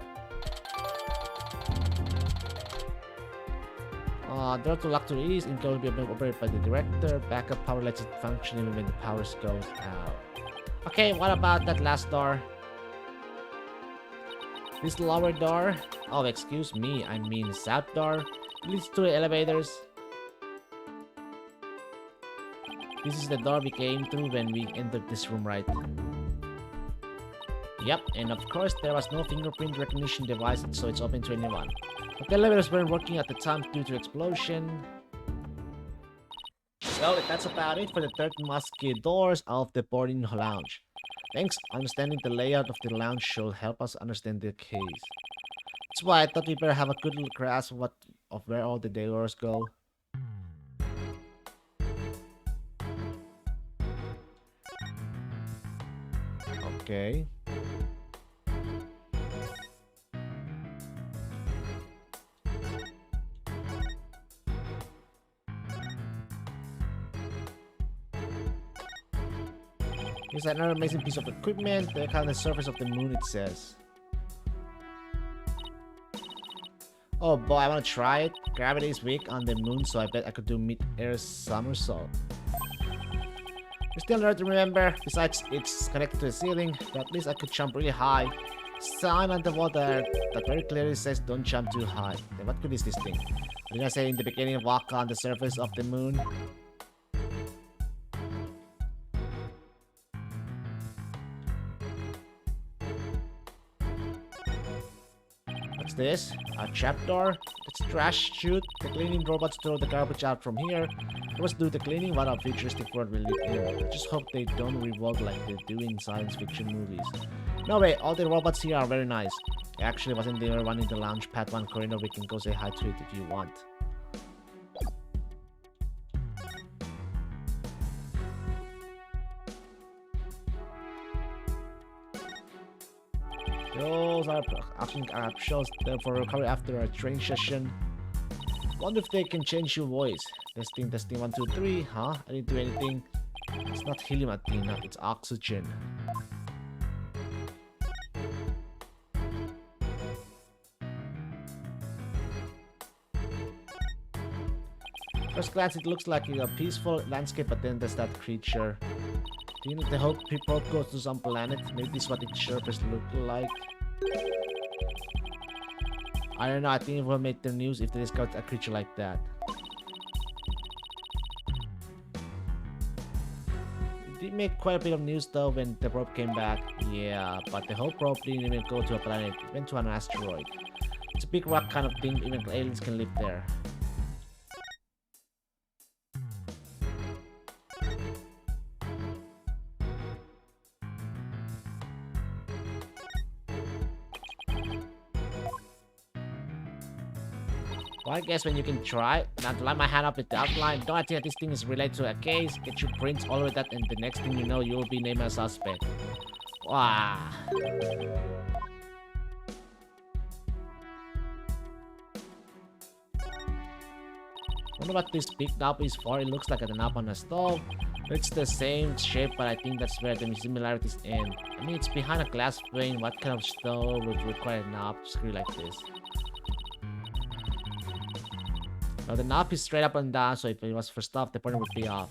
Door to lock to ease and will be operated by the director. Backup power lets it function even when the power goes out. Okay, what about that last door? This lower door? Oh, excuse me, I mean south door. Leads to the elevators. This is the door we came through when we entered this room, right? Yep, and of course there was no fingerprint recognition device, so it's open to anyone. But the elevators weren't working at the time due to explosion. Well, that's about it for the third musket doors of the boarding lounge. Thanks, understanding the layout of the lounge should help us understand the case. That's why I thought we better have a good grasp of where all the doors go. Okay. Here's another amazing piece of equipment. The kind of surface of the moon, it says. Oh boy, I want to try it. Gravity is weak on the moon, so I bet I could do mid-air somersault. There's still another to remember. Besides, it's connected to the ceiling, but at least I could jump really high. Sign on the wall that very clearly says don't jump too high. Then what good is this thing? Didn't I say in the beginning, walk on the surface of the moon? What's this? A trapdoor? Let's trash chute. The cleaning robots throw the garbage out from here. Let's do the cleaning. What a futuristic world we live in. I just hope they don't revolve like they do in science fiction movies. No way, all the robots here are very nice. I actually wasn't there one in the lounge pad 1 corridor. We can go say hi to it if you want. Those are shows for recovery after a training session. Wonder if they can change your voice. Testing 1 2 3. Huh? I didn't do anything. It's not helium, Athena. It's oxygen. First glance, it looks like a peaceful landscape, but then there's that creature. Do you think the whole people goes to some planet? Maybe this is what its surface look like. I don't know, I think it will make the news if they discover a creature like that. It did make quite a bit of news though when the probe came back. Yeah, but the whole probe didn't even go to a planet, it went to an asteroid. It's a big rock kind of thing, even aliens can live there. Well, I guess when you can try, not to line my hand up with the outline, don't I think that this thing is related to a case, get your prints all over that, and the next thing you know, you will be named a suspect. Wow. Wonder what this big knob is for. It looks like a knob on a stove. It's the same shape, but I think that's where the similarities end. I mean, it's behind a glass pane. What kind of stove would require a knob screw like this? Now the knob is straight up and down, so if it was for stuff, the pointer would be off.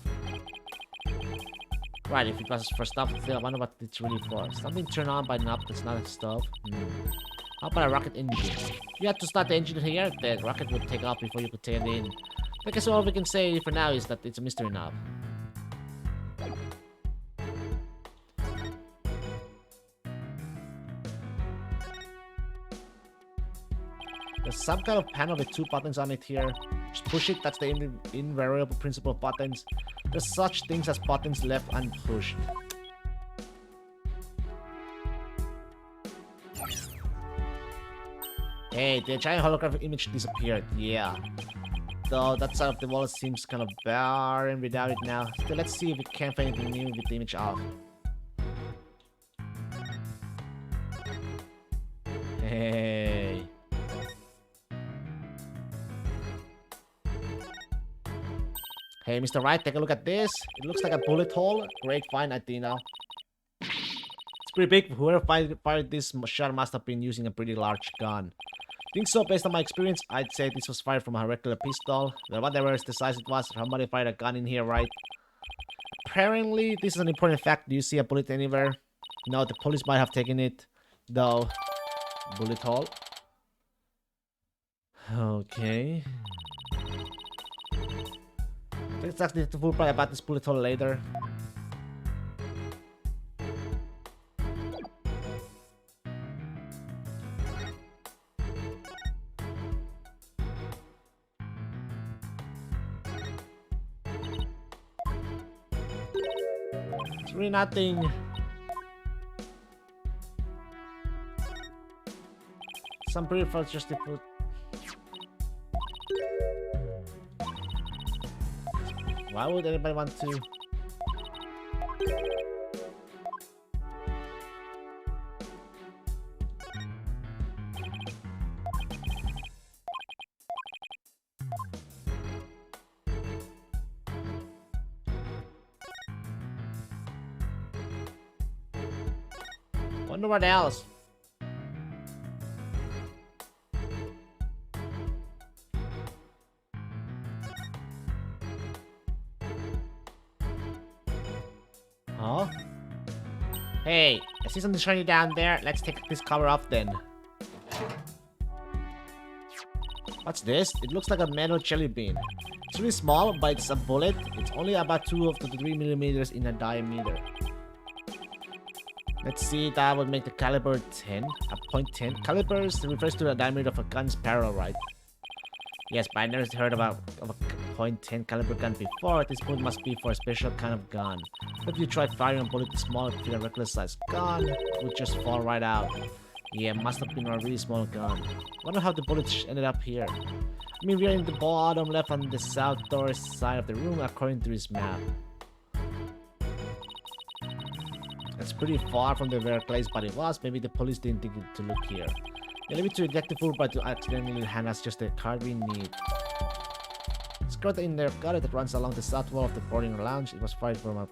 Right, if it was for stuff, I wonder what it's really for. Something turned on by the knob that's not a stove. How about a rocket engine? You had to start the engine here, the rocket would take off before you could take it in. I guess all we can say for now is that it's a mystery knob. There's some kind of panel with 2 buttons on it here. Just push it, that's the invariable principle of buttons. There's such things as buttons left unpushed. Hey, the giant holographic image disappeared, yeah. though. That side of the wall seems kind of barren without it now. Still, let's see if we can find anything new with the image off. Hey. Hey, Mr. Wright, take a look at this. It looks like a bullet hole. Great find, Athena. It's pretty big. Whoever fired this shot must have been using a pretty large gun. Think so, based on my experience. I'd say this was fired from a regular pistol. Well, whatever the size it was, somebody fired a gun in here, right? Apparently, this is an important fact. Do you see a bullet anywhere? No, the police might have taken it, though. Bullet hole. Okay. Let's ask the full part about this bullet hole later. It's really nothing. Some pretty far just to put. Why would anybody want to? Wonder what else. Huh? Hey, I see something shiny down there. Let's take this cover off then. What's this? It looks like a metal jelly bean. It's really small, but it's a bullet. It's only about 2 to 3 millimeters in a diameter. Let's see, that would make the caliber 10, a .10. Calibers refers to the diameter of a gun's barrel, right? Yes, but I never heard of a .10 caliber gun before. This bullet must be for a special kind of gun. If you tried firing a bullet small with a regular sized gun, it would just fall right out. Yeah, must have been a really small gun. Wonder how the bullets ended up here. I mean, we're in the bottom left on the southwest side of the room according to this map. That's pretty far from the where Clay's body was. Maybe the police didn't think to look here. Yeah, leave it to Detective Fulbright to accidentally hand us just the card we need. It's got in there gutter that runs along the south wall of the boarding lounge. It was fired from a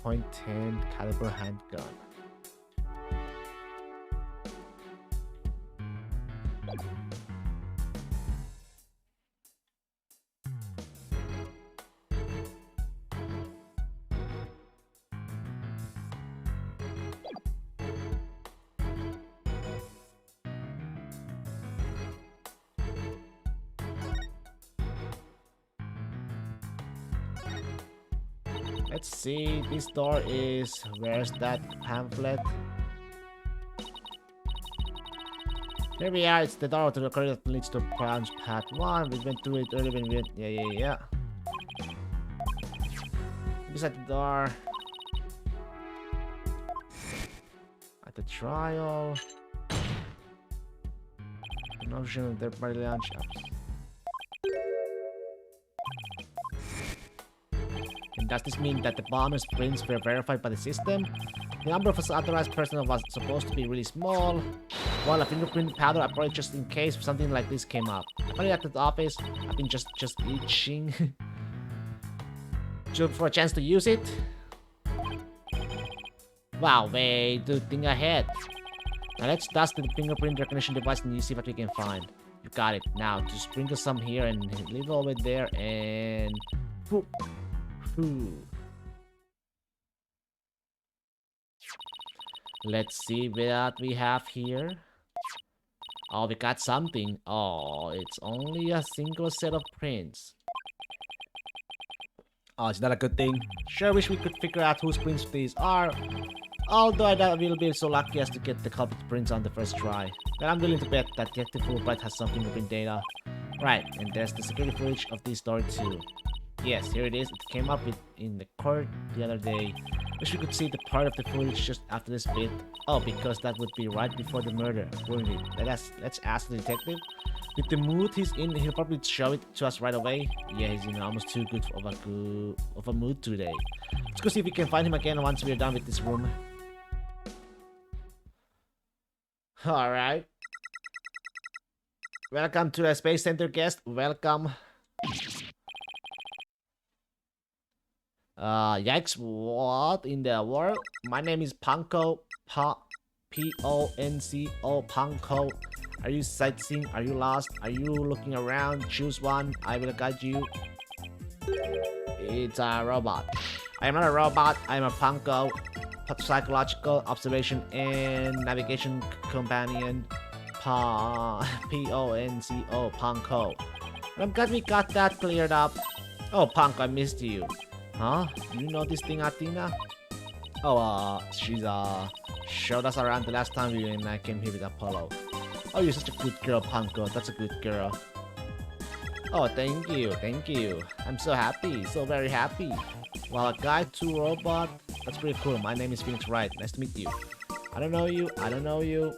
.10 caliber handgun. Let's see, this door is... Where's that pamphlet? Here we are, it's the door to the corridor that leads to branch path 1. We went through it earlier when we went... Yeah. Beside the door. At the trial. Notion of their body launch ups. Does this mean that the bomber's prints were verified by the system? The number of authorized personnel was supposed to be really small, while a fingerprint powder applied just in case something like this came up. Apparently at the office, I've been just itching for a chance to use it. Wow, wait, dude, think ahead. Now let's dust the fingerprint recognition device and you see what we can find. You got it. Now, just sprinkle some here and leave it over there and... Boop. Let's see what we have here. Oh, we got something. Oh, it's only a single set of prints. Oh, is that a good thing? Sure wish we could figure out whose prints these are. Although I doubt we'll be so lucky as to get the culprit prints on the first try. But I'm willing to bet that Detective Fulbright has some fingerprint data. Right, and there's the security footage of this door too. Yes, here it is. It came up in the court the other day. Wish we could see the part of the footage just after this bit. Oh, because that would be right before the murder, wouldn't it? Let's ask the detective. With the mood he's in, he'll probably show it to us right away. Yeah, he's in almost too good of a mood today. Let's go see if we can find him again once we're done with this room. Alright. Welcome to the Space Center guest. Welcome. Yikes, what in the world? My name is Panko. P-O-N-C-O, Panko. Are you sightseeing? Are you lost? Are you looking around? Choose one. I will guide you. It's a robot. I am not a robot. I am a Panko. Psychological observation and navigation companion. P-O-N-C-O, Panko. I'm glad we got that cleared up. Oh, Panko, I missed you. Huh? You know this thing, Athena? Oh, she's showed us around the last time and I came here with Apollo. Oh, you're such a good girl, Panko. That's a good girl. Oh, thank you, thank you. I'm so happy, so very happy. Well, a guy, 2 robot. That's pretty cool. My name is Phoenix Wright. Nice to meet you. I don't know you. I don't know you.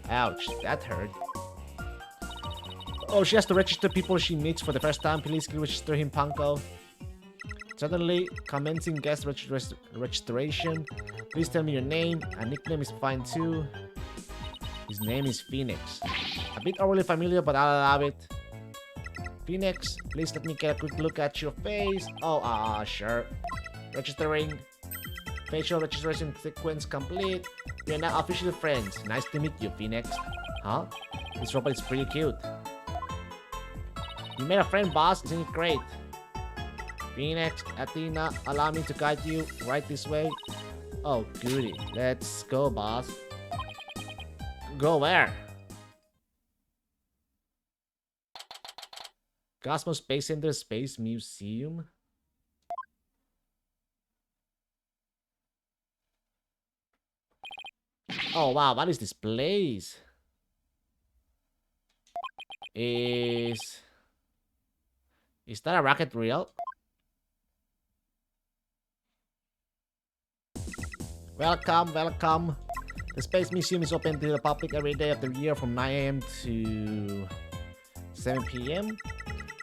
Ouch, that hurt. Oh, she has to register people she meets for the first time. Please register him, Panko. Suddenly, commencing guest registration. Please tell me your name. A nickname is fine too. His name is Phoenix. A bit overly familiar, but I'll allow it. Phoenix, please let me get a quick look at your face. Oh, sure. Registering. Facial registration sequence complete. We are now officially friends. Nice to meet you, Phoenix. Huh? This robot is pretty cute. You made a friend, boss. Isn't it great? Phoenix, Athena, allow me to guide you right this way. Oh, goody. Let's go, boss. Go where? Cosmos Space Center Space Museum? Oh wow, what is this place? Is that a rocket real? Welcome, welcome. The Space Museum is open to the public every day of the year from 9 AM to 7 PM.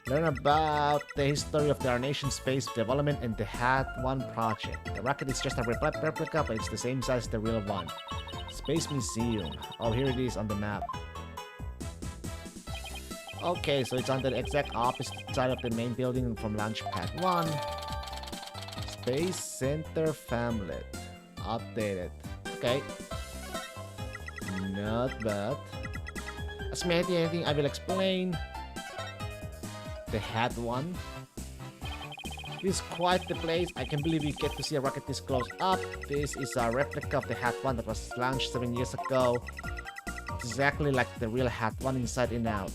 Learn about the history of our nation's space development and the HAT-1 project. The rocket is just a replica, but it's the same size as the real one. Space Museum. Oh, here it is on the map. Okay, so it's on the exact opposite side of the main building from Launchpad 1. Space Center Family. Updated. Okay. Not bad. Ask me anything, I will explain. The HAT-1. This is quite the place. I can't believe we get to see a rocket this close up. This is a replica of the HAT-1 that was launched 7 years ago. Exactly like the real HAT-1 inside and out.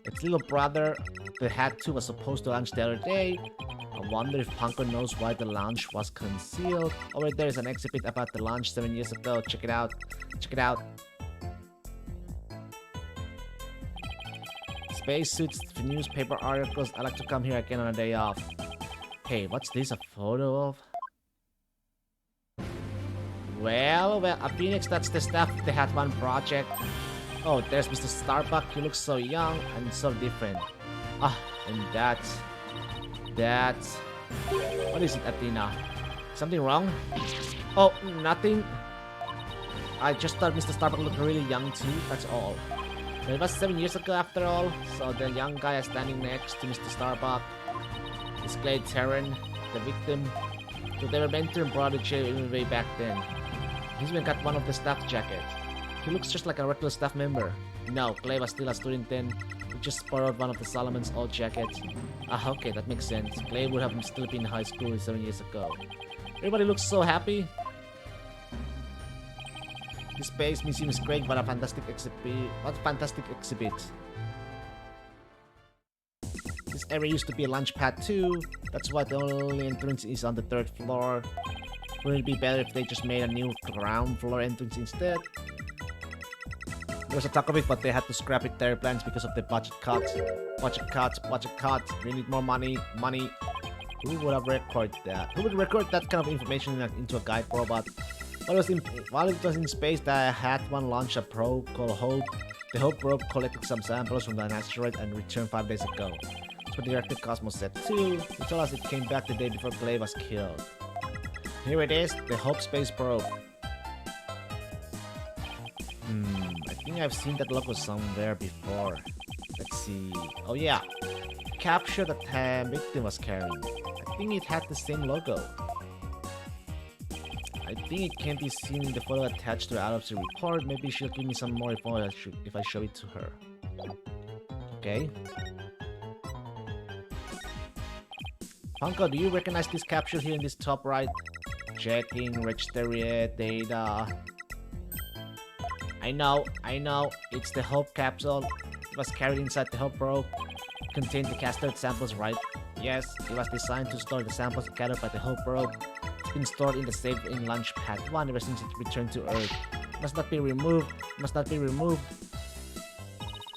Its little brother, the HAT-2, was supposed to launch the other day. I wonder if Panko knows why the launch was concealed. Over there is an exhibit about the launch 7 years ago. Check it out. Check it out. Spacesuits, newspaper articles. I like to come here again on a day off. Hey, what's this a photo of? Well, a Phoenix, that's the staff of the HAT-1 project. Oh, there's Mr. Starbuck. He looks so young and so different. Ah, and that's... What is it, Athena? Something wrong? Oh, nothing. I just thought Mr. Starbuck looked really young too, that's all. It was 7 years ago after all, so the young guy is standing next to Mr. Starbuck. Is Clay Terran, the victim. So they were mentor and prodigy even way back then. He's even got one of the staff jackets. He looks just like a regular staff member. No, Clay was still a student then. He just borrowed one of the Solomon's old jackets. Ah, okay, that makes sense. Clay would have still been in high school 7 years ago. Everybody looks so happy. The Space Museum is great, what a fantastic exhibit. What fantastic exhibits. This area used to be a launch pad too. That's why the only entrance is on the 3rd floor. Wouldn't it be better if they just made a new ground floor entrance instead? There was a talk of it, but they had to scrap it their plans because of the budget cuts. Budget cuts, budget cuts. We need more money, money. Who would have recorded that? Who would record that kind of information into a guide robot? While it was in space, I had one launch a probe called Hope. The Hope probe collected some samples from an asteroid and returned 5 days ago. That's what Director Cosmos said too. He told us it came back the day before Clay was killed. Here it is, the Hope space probe. I think I've seen that logo somewhere before. Let's see. Oh yeah, capture that the victim was carrying. I think it had the same logo. I think it can be seen in the photo attached to the autopsy report. Maybe she'll give me some more info if I show it to her. Okay. Panko, do you recognize this capsule here in this top right? Checking registry data. I know, it's the Hope capsule. It was carried inside the Hope probe. It contained the castored samples, right? Yes, it was designed to store the samples gathered by the Hope probe. It's been stored in the safe in Launch Pad 1 ever since it returned to Earth. It must not be removed.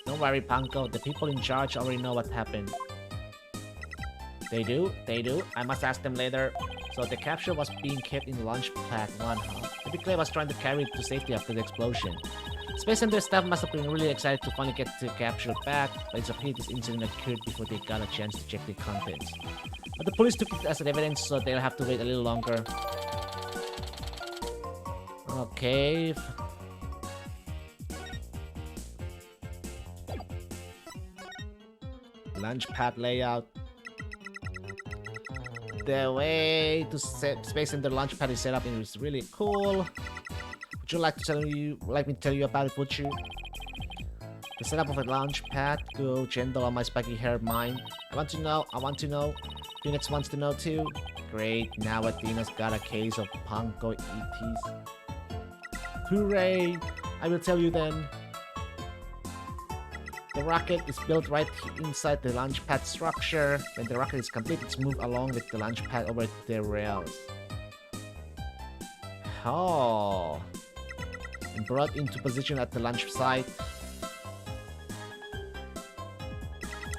Don't worry, Panko. The people in charge already know what happened. They do? I must ask them later. So the capsule was being kept in Launch Pad 1, huh? Maybe Clay was trying to carry it to safety after the explosion. Space Center staff must have been really excited to finally get the capsule back, but it's a pity this incident occurred before they got a chance to check the contents. But the police took it as an evidence, so they'll have to wait a little longer. Okay. Launch pad layout. The way to Space Center launch pad is set up is really cool. Would you like me to tell you about it, would you? The setup of a launch pad. Go gentle on my spiky haired mind. I want to know. Phoenix wants to know too. Great, now Athena's got a case of Panko ETs. Hooray! I will tell you then. The rocket is built right inside the launch pad structure. When the rocket is complete, it's moved along with the launch pad over the rails. Oh. And brought into position at the launch site.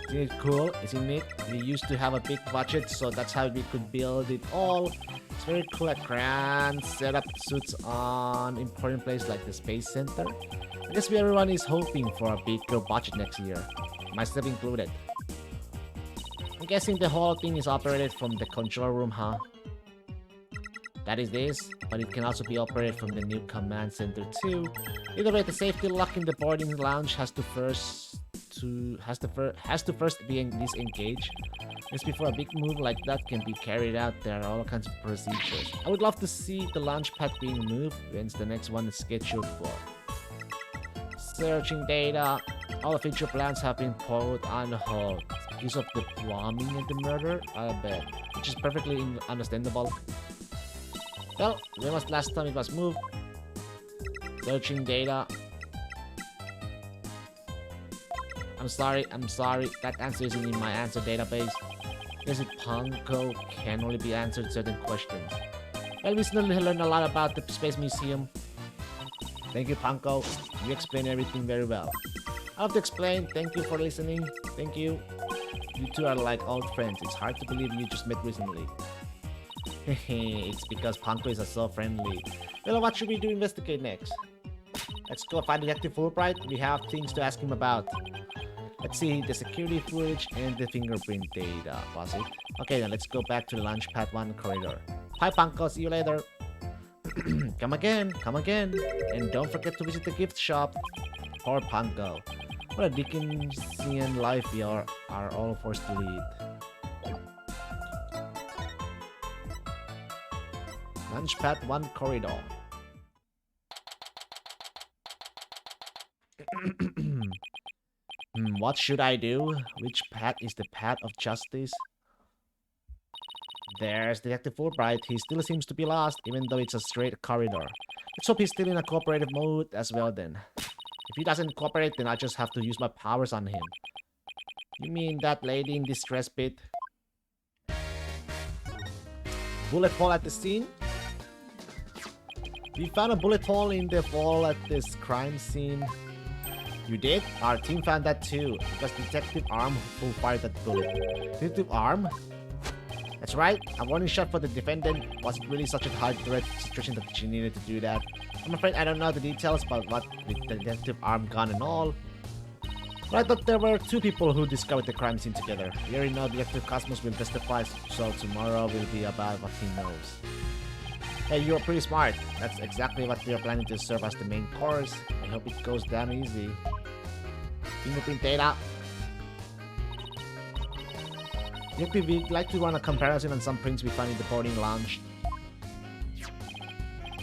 Isn't it cool? Isn't it? We used to have a big budget, so that's how we could build it all. It's very cool at grand setup suits on important places like the Space Center. I guess everyone is hoping for a bigger budget next year, myself included. I'm guessing the whole thing is operated from the control room, huh? That is this, but it can also be operated from the new command center too. Either way, the safety lock in the boarding lounge has to first be disengaged. Just before a big move like that can be carried out, there are all kinds of procedures. I would love to see the launch pad being moved. When's the next one is scheduled for? Searching data. All the future plans have been put on hold because of the bombing and the murder, I bet. Which is perfectly understandable. Well, when was the last time it was moved? Searching data. I'm sorry. That answer isn't in my answer database. Is it Panko can only be answered certain questions? Well, we still learned a lot about the Space Museum. Thank you, Panko. You explained everything very well. I have to explain. Thank you for listening. Thank you. You two are like old friends. It's hard to believe you just met recently. It's because Panko is so friendly. Well, what should we do investigate next? Let's go find Detective Fulbright. We have things to ask him about. Let's see the security footage and the fingerprint data. Was it? Okay, then let's go back to the launch pad 1 corridor. Hi, Panko. See you later. Come again. And don't forget to visit the gift shop. Poor Panko. What a Dickensian life we are all forced to lead. Launchpad 1 corridor. What should I do? Which path is the path of justice? There's Detective Fulbright. He still seems to be lost, even though it's a straight corridor. Let's hope he's still in a cooperative mode as well then. If he doesn't cooperate, then I just have to use my powers on him. You mean that lady in distress bit? Bullet hole at the scene? We found a bullet hole in the wall at this crime scene. You did? Our team found that too. It was Detective Arm who fired that bullet. Detective Arm? That's right, a warning shot for the defendant. Was it really such a hard threat situation that she needed to do that? I'm afraid I don't know the details about what the detective arm gun and all. But I thought there were two people who discovered the crime scene together. We already know Detective Cosmos will testify, so tomorrow will be about what he knows. Hey, you're pretty smart. That's exactly what we are planning to serve as the main course. I hope it goes down easy. Fingerprint data. We'd like to run a comparison on some prints we found in the boarding lounge.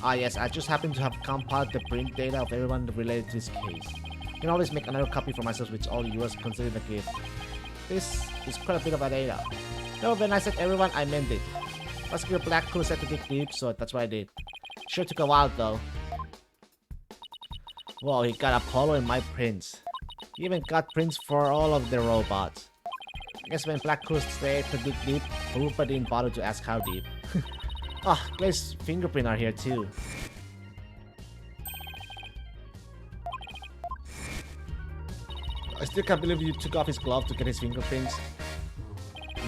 Ah yes, I just happen to have compiled the print data of everyone related to this case. I can always make another copy for myself, which all yours consider the gift. This is quite a bit of a data. No, when I said everyone, I meant it. Prosecutor Black could have said to dig deep, so that's what I did. Sure took a while though. Whoa, he got Apollo and my prints. He even got prints for all of the robots. I guess when Black Cruz said to dig deep, Furupa didn't bother to ask how deep. Ah, Clay's fingerprint are here too. I still can't believe you took off his glove to get his fingerprints.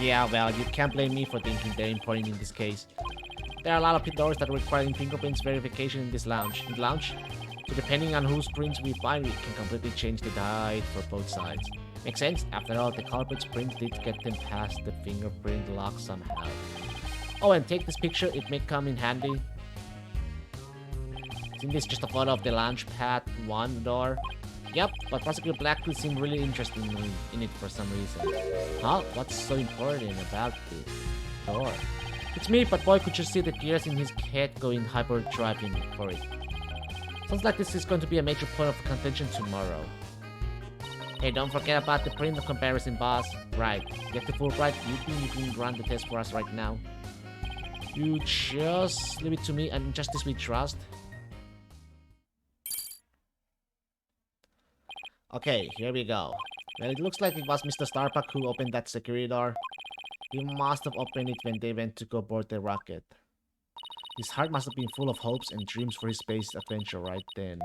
Yeah, well, you can't blame me for thinking they're important in this case. There are a lot of doors that require fingerprints verification in this lounge. In the lounge? So depending on whose prints we find, we can completely change the die for both sides. Makes sense? After all, the culprit's prints did get them past the fingerprint lock somehow. Oh, and take this picture, it may come in handy. Isn't this just a photo of the lounge pad 1 door? Yep, but Prosecutor Blackwood seemed really interested in it for some reason. Huh? What's so important about this door? It's me, but boy could you see the gears in his head going hyperdrive for it. Sounds like this is going to be a major point of contention tomorrow. Hey, don't forget about the print comparison, boss. Right. Get the full right. You can run the test for us right now. You just leave it to me and justice we trust. Okay, here we go. Well, it looks like it was Mr. Starbuck who opened that security door. He must have opened it when they went to go board the rocket. His heart must have been full of hopes and dreams for his space adventure right then.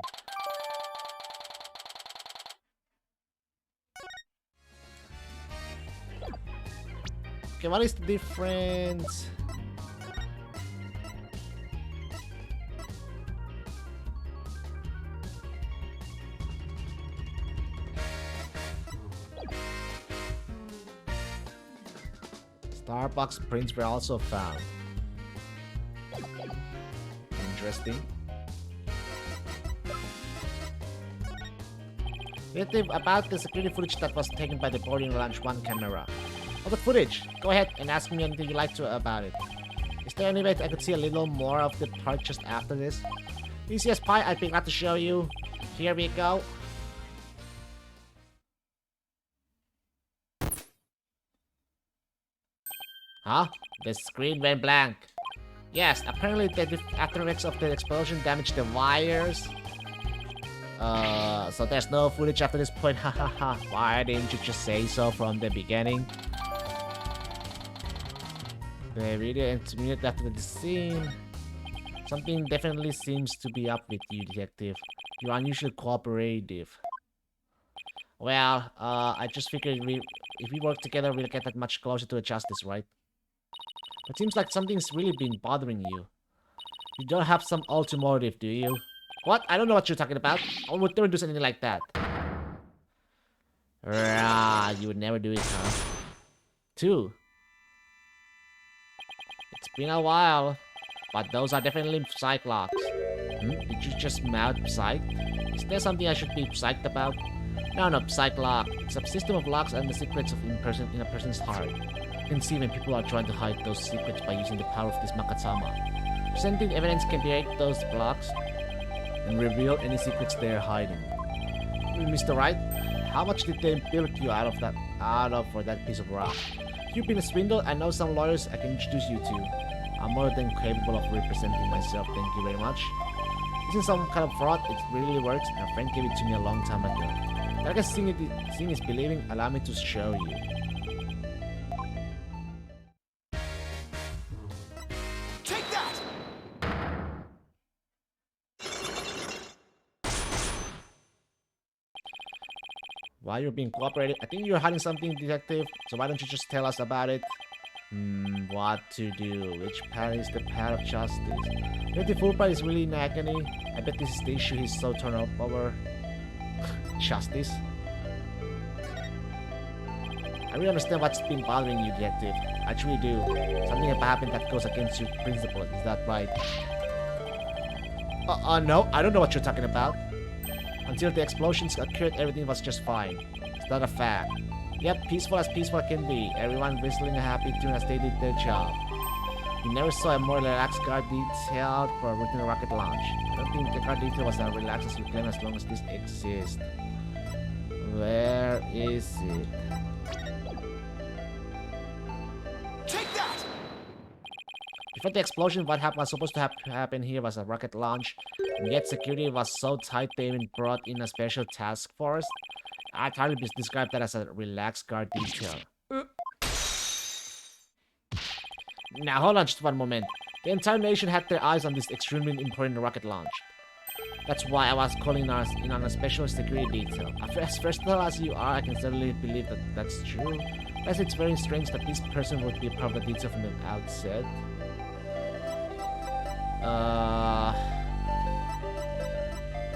Okay, what is the difference? Starbucks prints were also found. Interesting. Detective, about the security footage that was taken by the boarding lounge 1 camera. Oh, the footage! Go ahead and ask me anything you like to about it. Is there any way I could see a little more of the part just after this? Easy as pie, I'd be glad to show you. Here we go. Huh? The screen went blank. Yes, apparently the aftereffects of the explosion damaged the wires. So there's no footage after this point, hahaha. Why didn't you just say so from the beginning? The video ends immediately after the scene. Something definitely seems to be up with you, detective. You're unusually cooperative. Well, I just figured if we work together, we'll get that much closer to justice, right? It seems like something's really been bothering you. You don't have some ulterior motive, do you? What? I don't know what you're talking about. I would never do something like that. Rah, you would never do it, huh? 2. It's been a while, but those are definitely psych locks. Did you just mouth psych? Is there something I should be psyched about? No, psych lock. It's a system of locks and the secrets of in a person's heart. You can see when people are trying to hide those secrets by using the power of this Makatama. Presenting evidence can break those blocks and reveal any secrets they're hiding. Mr. Wright, how much did they bilk you out of for that piece of rock? You've been a swindle. I know some lawyers I can introduce you to. I'm more than capable of representing myself, thank you very much. This isn't some kind of fraud, it really works. A friend gave it to me a long time ago. Like I guess seeing is believing, allow me to show you. Take that! Why you're being cooperative? I think you're hiding something, detective. So why don't you just tell us about it? What to do? Which path is the path of justice? If the Fulbright is really in agony, I bet this is the issue he's so torn up over. Justice? I really understand what's been bothering you, Detective. I truly do. Something happened that goes against your principle, is that right? No, I don't know what you're talking about. Until the explosions occurred, everything was just fine. Is that a fact? Yep, peaceful as peaceful can be. Everyone whistling and happy doing as they did their job. You never saw a more relaxed guard detail for a routine rocket launch. I don't think the guard detail was as relaxed as you claim as long as this exists. Where is it? Take that! Before the explosion, what was supposed to happen here was a rocket launch, and yet security was so tight they even brought in a special task force. I'd hardly describe that as a relaxed guard detail. Now hold on just one moment. The entire nation had their eyes on this extremely important rocket launch. That's why I was calling us in on a special security detail. As versatile as you are, I can certainly believe that that's true. Plus, it's very strange that this person would be a part of the detail from the outset. I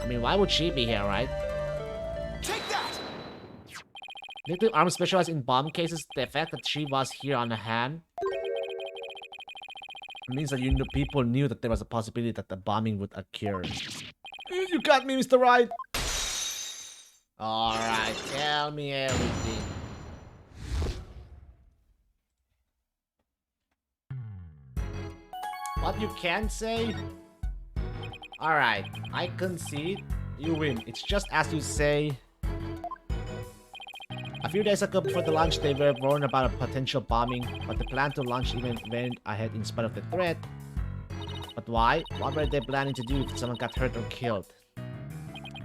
mean, why would she be here, right? Take that! Detective Arms specialized in bomb cases. The fact that she was here on hand means that people knew that there was a possibility that the bombing would occur. You got me, Mr. Wright! Alright, tell me everything. What you can say? Alright, I concede. You win. It's just as you say. A few days ago before the launch, they were warned about a potential bombing, but the plan to launch even went ahead in spite of the threat. But why? What were they planning to do if someone got hurt or killed?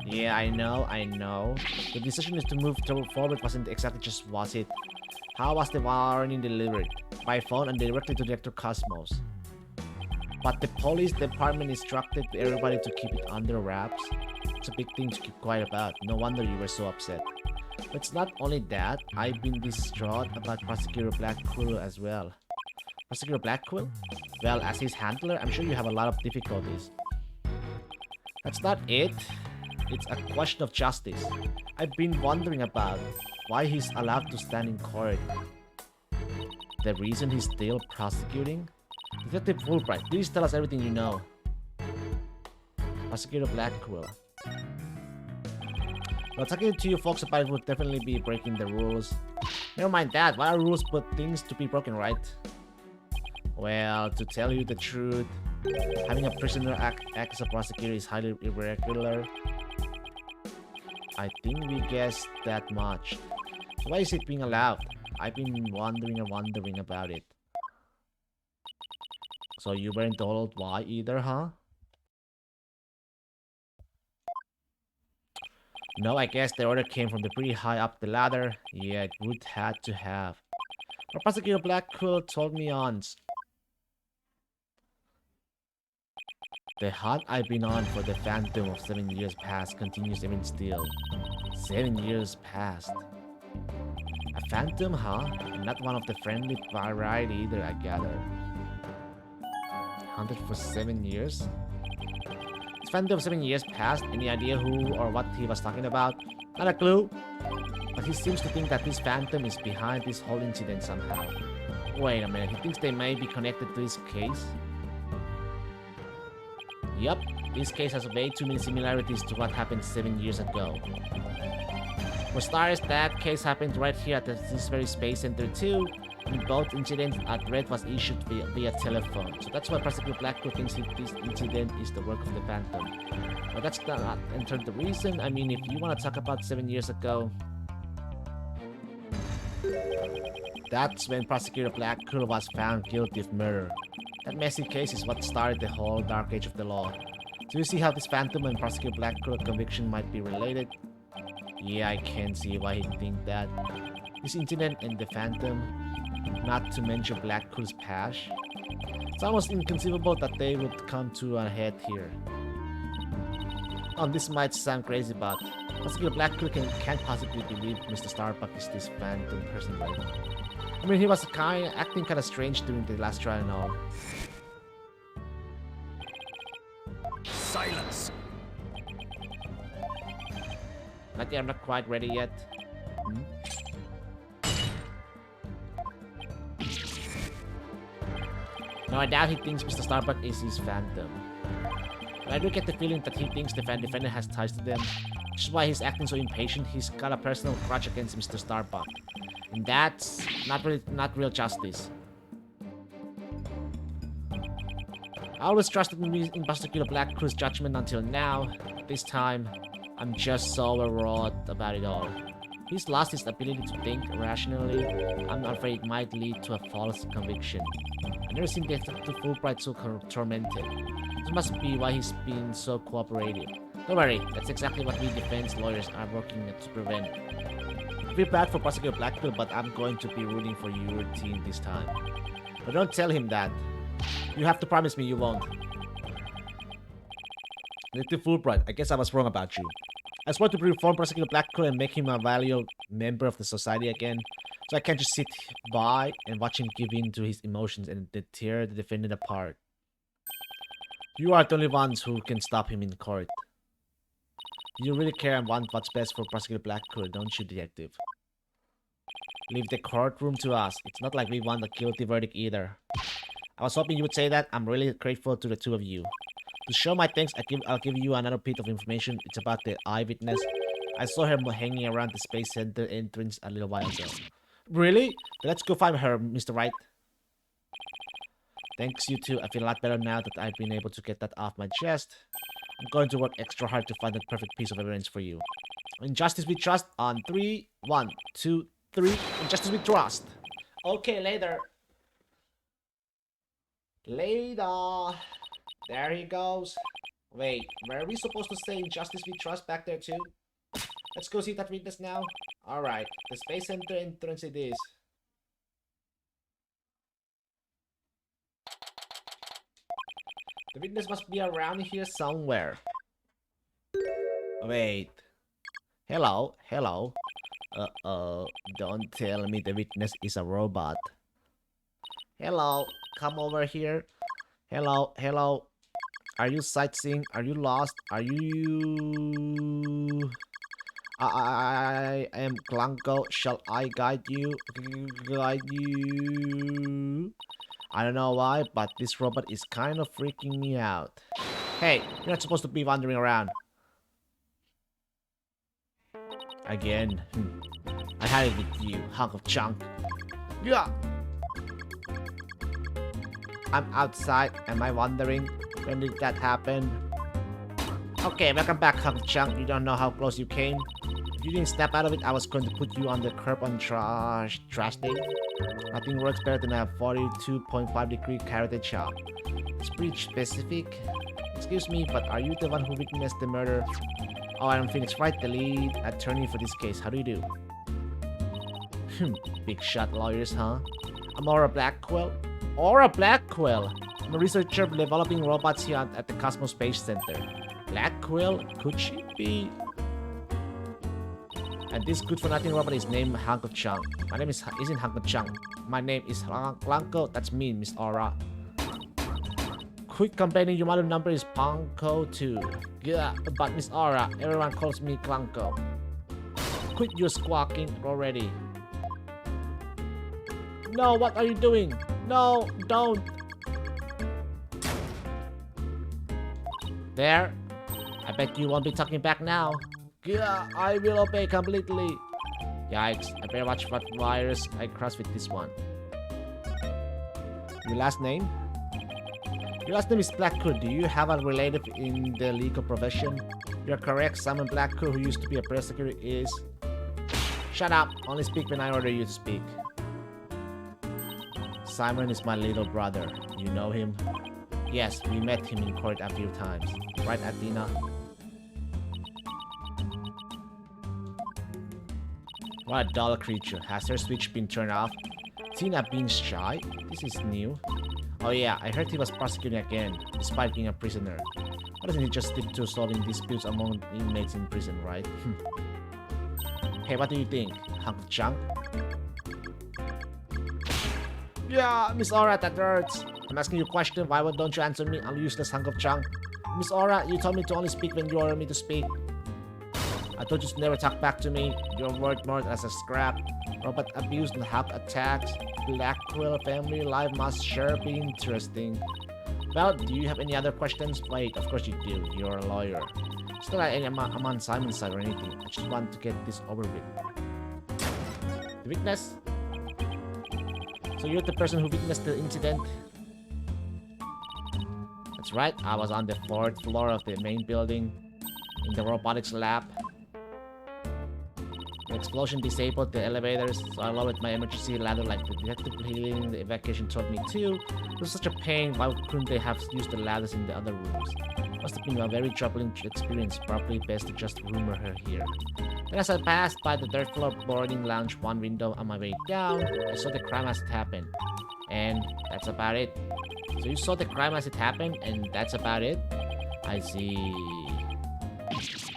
Yeah, I know. The decision is to move forward wasn't exactly just was it. How was the warning delivered? By phone and directly to Director Cosmos. But the police department instructed everybody to keep it under wraps. It's a big thing to keep quiet about. No wonder you were so upset. But it's not only that, I've been distraught about Prosecutor Blackquill as well. Prosecutor Blackquill? Well, as his handler, I'm sure you have a lot of difficulties. That's not it. It's a question of justice. I've been wondering about why he's allowed to stand in court. The reason he's still prosecuting? Detective Fulbright, please tell us everything you know. Prosecutor Blackquill. Well, talking to you folks about it would definitely be breaking the rules. Never mind that, why are rules but things to be broken, right? Well, to tell you the truth, having a prisoner act as a prosecutor is highly irregular. I think we guessed that much. So why is it being allowed? I've been wondering about it. So you weren't told why either, huh? No, I guess the order came from the pretty high up the ladder. Yeah, it would had to have. But Prosecutor Blackquill told me once. The hunt I've been on for the phantom of 7 years past continues even still. 7 years past. A phantom, huh? Not one of the friendly variety either, I gather. Hunted for 7 years? This phantom of 7 years past, any idea who or what he was talking about? Not a clue. But he seems to think that this phantom is behind this whole incident somehow. Wait a minute, he thinks they may be connected to this case? Yup, this case has way too many similarities to what happened 7 years ago. For starters, that case happened right here at this very space center too. In both incidents, a threat was issued via telephone. So that's why Prosecutor Blackquill thinks this incident is the work of the Phantom. But that's not entered the reason. I mean, if you want to talk about 7 years ago, that's when Prosecutor Blackquill was found guilty of murder. That messy case is what started the whole dark age of the law. So you see how this Phantom and Prosecutor Blackquill conviction might be related? Yeah, I can see why he'd think that. This incident and the Phantom, not to mention Blackquill's past, it's almost inconceivable that they would come to a head here. This might sound crazy, but Prosecutor Blackquill can't possibly believe Mr. Starbuck is this Phantom person, right? I mean, he was acting kind of strange during the last trial and all. Silence. Not yet, I'm not quite ready yet. No, I doubt he thinks Mr. Starbuck is his phantom. But I do get the feeling that he thinks the defendant has ties to them, which is why he's acting so impatient. He's got a personal grudge against Mr. Starbuck. And that's not real justice. I always trusted in Prosecutor Black Crew's judgment until now. This time, I'm just so overwrought about it all. He's lost his ability to think rationally. I'm afraid it might lead to a false conviction. I've never seen Detective Fulbright so tormented. This must be why he's been so cooperative. Don't worry, that's exactly what we defense lawyers are working to prevent. I feel bad for Prosecutor Blackpool, but I'm going to be rooting for your team this time. But don't tell him that. You have to promise me you won't. Detective Fulbright, I guess I was wrong about you. I swore to reform Prosecutor Blackpool and make him a valuable member of the society again. So I can't just sit by and watch him give in to his emotions and tear the defendant apart. You are the only ones who can stop him in court. You really care and want what's best for Prosecutor Blackpool, don't you, Detective? Leave the courtroom to us. It's not like we want a guilty verdict either. I was hoping you would say that. I'm really grateful to the two of you. To show my thanks, I'll give you another bit of information. It's about the eyewitness. I saw her hanging around the Space Center entrance a little while ago. Really? Let's go find her, Mr. Wright. Thanks, you two. I feel a lot better now that I've been able to get that off my chest. I'm going to work extra hard to find that perfect piece of evidence for you. In Justice We Trust on 3, 1, 2, 3. In Justice We Trust. Okay, later. Later. There he goes. Wait, were we supposed to say in Justice We Trust back there too? Let's go see that witness now. Alright, the Space Center entrance it is. The witness must be around here somewhere. Wait. Hello, hello. Don't tell me the witness is a robot. Hello, come over here. Hello, hello. Are you sightseeing? Are you lost? Are you... I am Glanko. Shall I guide you? Guide you? I don't know why, but this robot is kind of freaking me out. Hey, you're not supposed to be wandering around. Again. I had it with you, hunk of junk. Yeah. I'm outside. Am I wandering? When did that happen? Okay, welcome back, hunk of junk. You don't know how close you came. If you didn't snap out of it, I was going to put you on the curb on trash day. Nothing works better than a 42.5-degree carrot chop. It's pretty specific. Excuse me, but are you the one who witnessed the murder? Oh, I'm Phoenix Wright, the lead attorney for this case. How do you do? Big shot lawyers, huh? I'm Aura Blackwell. Aura Blackwell! I'm a researcher developing robots here at the Cosmos Space Center. Blackwell? Could she be? And this good-for-nothing robot is named Hunk of Chunk. My name isn't Hunk of Chunk. My name is Blanco. That's me, Miss Aura. Quit complaining. Your model number is Panko 2. Yeah, but Miss Aura, everyone calls me Blanco. Quit your squawking already. No, what are you doing? No, don't. There. I bet you won't be talking back now. Yeah, I will obey completely. Yikes, I better watch what wires I cross with this one. Your last name? Your last name is Blackwood. Do you have a relative in the legal profession? You're correct. Simon Blackwood, who used to be a prosecutor, is... Shut up. Only speak when I order you to speak. Simon is my little brother. You know him? Yes, we met him in court a few times. Right, Athena? What a dull creature. Has her switch been turned off? Tina being shy? This is new. Oh yeah, I heard he was prosecuting again, despite being a prisoner. Why doesn't he just stick to solving disputes among inmates in prison, right? Hey, what do you think? Hunk of junk? Yeah, Miss Aura, that hurts. I'm asking you a question. Why don't you answer me? I'm a useless hunk of junk. Miss Aura, you told me to only speak when you order me to speak. I told you to never talk back to me. You're worth more as a scrap. Robot abuse and hack attacks. Black Quill family life must sure be interesting. Well, do you have any other questions? Wait, of course you do. You're a lawyer. It's not like I'm on Simon's side or anything. I just want to get this over with. The witness? So you're the person who witnessed the incident? That's right, I was on the 4th floor of the main building, in the robotics lab. The explosion disabled the elevators, so I lowered my emergency ladder like the detective healing the evacuation told me to. It was such a pain, why couldn't they have used the ladders in the other rooms? Must have been a very troubling experience, probably best to just rumor her here. Then as I passed by the 3rd floor boarding lounge one window on my way down, I saw the crime as it happened. And that's about it. So you saw the crime as it happened, and that's about it? I see.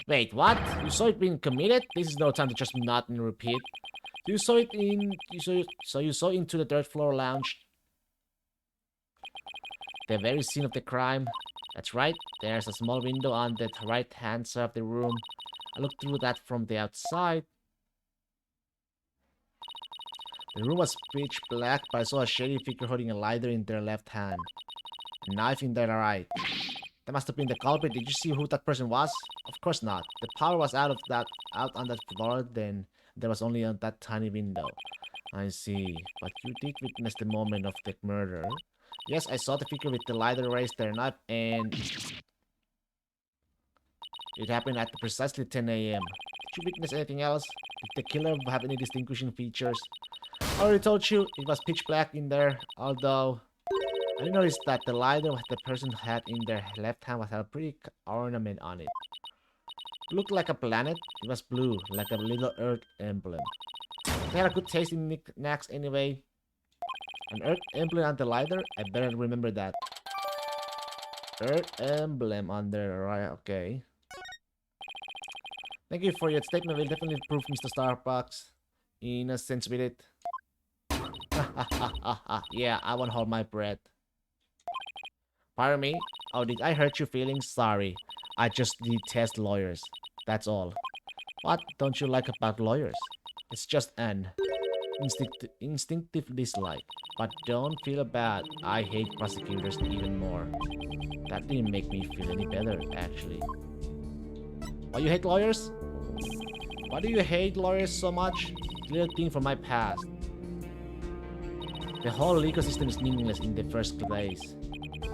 Wait, what? You saw it being committed? This is no time to just nod and repeat. You saw it in... You saw into the 3rd floor lounge. The very scene of the crime. That's right. There's a small window on the right-hand side of the room. I looked through that from the outside. The room was pitch black, but I saw a shady figure holding a lighter in their left hand. A knife in their right. That must have been the culprit. Did you see who that person was? Of course not. The power was out on that floor, then there was only on that tiny window. I see. But you did witness the moment of the murder. Yes, I saw the figure with the lighter raise their knife, and it happened at precisely 10 a.m. Did you witness anything else? Did the killer have any distinguishing features? I already told you, it was pitch black in there, although I noticed that the lighter the person had in their left hand had a pretty ornament on it. It looked like a planet. It was blue, like a little Earth emblem. They had a good taste in knickknacks anyway. An Earth emblem on the lighter? I better remember that. Earth emblem on the right, okay. Thank you for your statement. Will definitely prove Mr. Starbucks. In a sense with it. Yeah, I won't hold my breath. Pardon me? Oh, did I hurt your feelings? Sorry. I just detest lawyers. That's all. What don't you like about lawyers? It's just an instinctive dislike. But don't feel bad. I hate prosecutors even more. That didn't make me feel any better, actually. Why you hate lawyers? Why do you hate lawyers so much? Little thing from my past. The whole legal system is meaningless in the first place.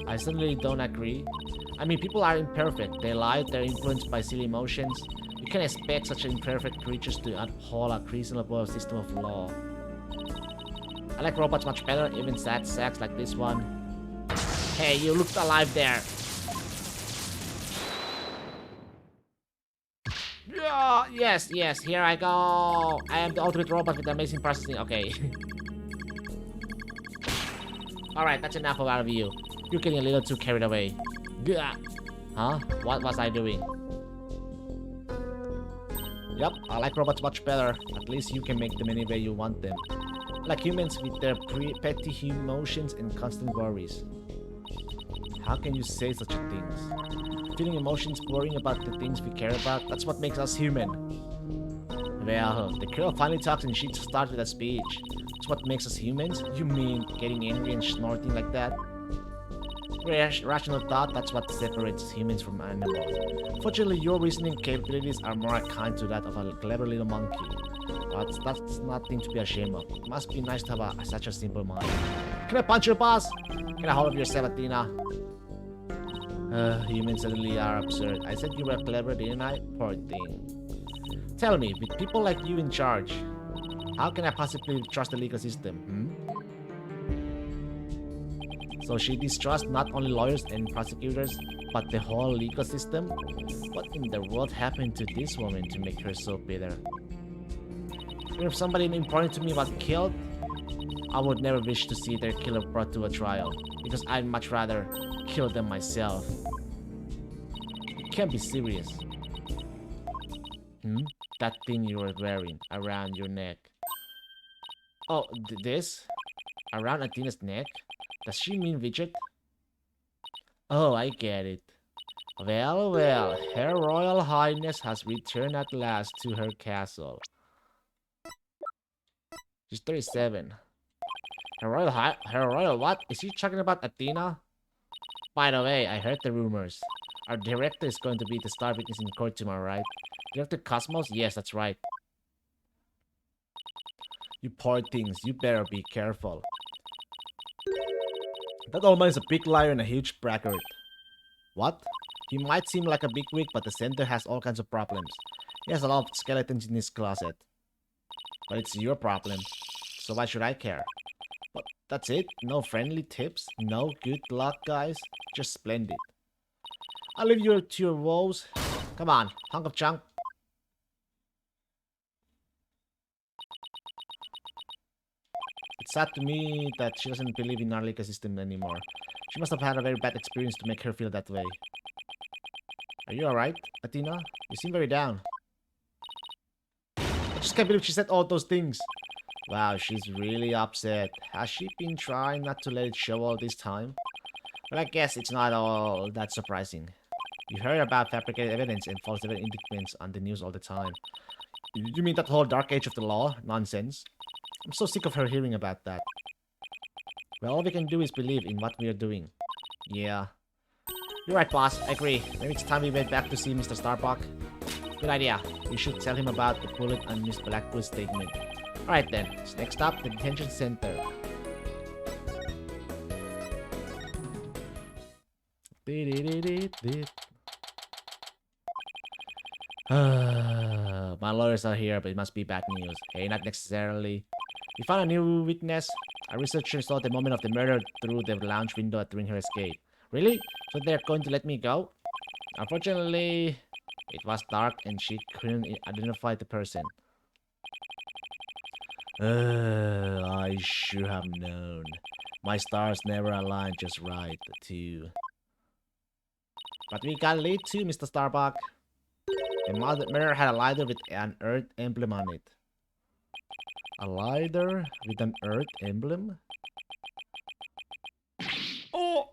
I certainly don't agree. I mean, people are imperfect. They lie, they're influenced by silly emotions. You can't expect such imperfect creatures to uphold a reasonable system of law. I like robots much better, even sad sacks like this one. Hey, you looked alive there. Yes, here I go. I am the ultimate robot with amazing processing. Okay. Alright, that's enough out of you. You're getting a little too carried away. Gah. Huh? What was I doing? Yep, I like robots much better. At least you can make them any way you want them. Like humans with their petty emotions and constant worries. How can you say such a thing? Feeling emotions, worrying about the things we care about, that's what makes us human. Well, the girl finally talks and she starts with a speech. That's what makes us humans? You mean getting angry and snorting like that? Rational thought, that's what separates humans from animals. Fortunately, your reasoning capabilities are more akin to that of a clever little monkey. But that's nothing to be ashamed of. It must be nice to have such a simple mind. Can I punch your boss? Get a hold of yourself, Athena. Humans suddenly are absurd. I said you were clever, didn't I? Poor thing. Tell me, with people like you in charge, how can I possibly trust the legal system, So she distrusts not only lawyers and prosecutors, but the whole legal system? What in the world happened to this woman to make her so bitter? If somebody important to me was killed, I would never wish to see their killer brought to a trial, because I'd much rather kill them myself. You can't be serious. That thing you were wearing around your neck. Oh, this? Around Athena's neck? Does she mean widget? Oh, I get it. Well, well, Her Royal Highness has returned at last to her castle. She's 37. Her Royal what? Is she talking about Athena? By the way, I heard the rumors. Our director is going to be the star witness in court tomorrow, right? Director Cosmos? Yes, that's right. You poor things, you better be careful. That old man is a big liar and a huge braggart. What? He might seem like a bigwig, but the center has all kinds of problems. He has a lot of skeletons in his closet. But it's your problem, so why should I care? But that's it? No friendly tips? No good luck, guys? Just splendid. I'll leave you to your woes. Come on, hunk of junk. It's sad to me that she doesn't believe in our legal system anymore. She must have had a very bad experience to make her feel that way. Are you alright, Athena? You seem very down. I just can't believe she said all those things. Wow, she's really upset. Has she been trying not to let it show all this time? Well, I guess it's not all that surprising. You heard about fabricated evidence and false indictments on the news all the time. You mean that whole dark age of the law nonsense? I'm so sick of her hearing about that. Well, all we can do is believe in what we are doing. Yeah. You're right, boss. I agree. Maybe it's time we went back to see Mr. Starbuck. Good idea. We should tell him about the bullet and Miss Blackwood's statement. Alright then. So next up, the detention center. My lawyers are here, but it must be bad news. Hey, not necessarily. We found a new witness. A researcher saw the moment of the murder through the lounge window during her escape. Really? So they're going to let me go? Unfortunately, it was dark and she couldn't identify the person. I should have known. My stars never align just right, too. But we got a lead too, Mr. Starbuck. The murderer had a lighter with an Earth emblem on it. A lighter with an Earth emblem? Oh!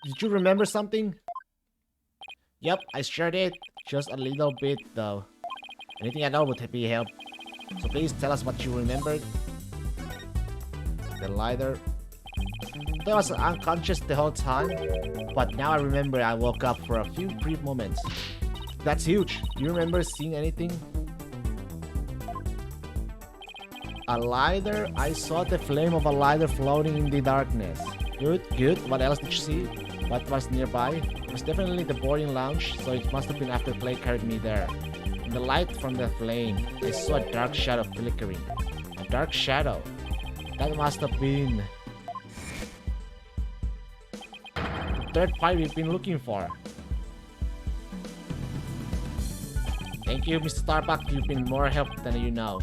Did you remember something? Yep, I sure did. Just a little bit, though. Anything I know would be help. So please tell us what you remembered. The lighter. I was unconscious the whole time, but now I remember I woke up for a few brief moments. That's huge. Do you remember seeing anything? A lighter? I saw the flame of a lighter floating in the darkness. Good, good. What else did you see? What was nearby? It was definitely the boarding lounge, so it must have been after Clay carried me there. In the light from the flame, I saw a dark shadow flickering. A dark shadow? That must have been the third party we've been looking for. Thank you, Mr. Starbuck. You've been more help than you know.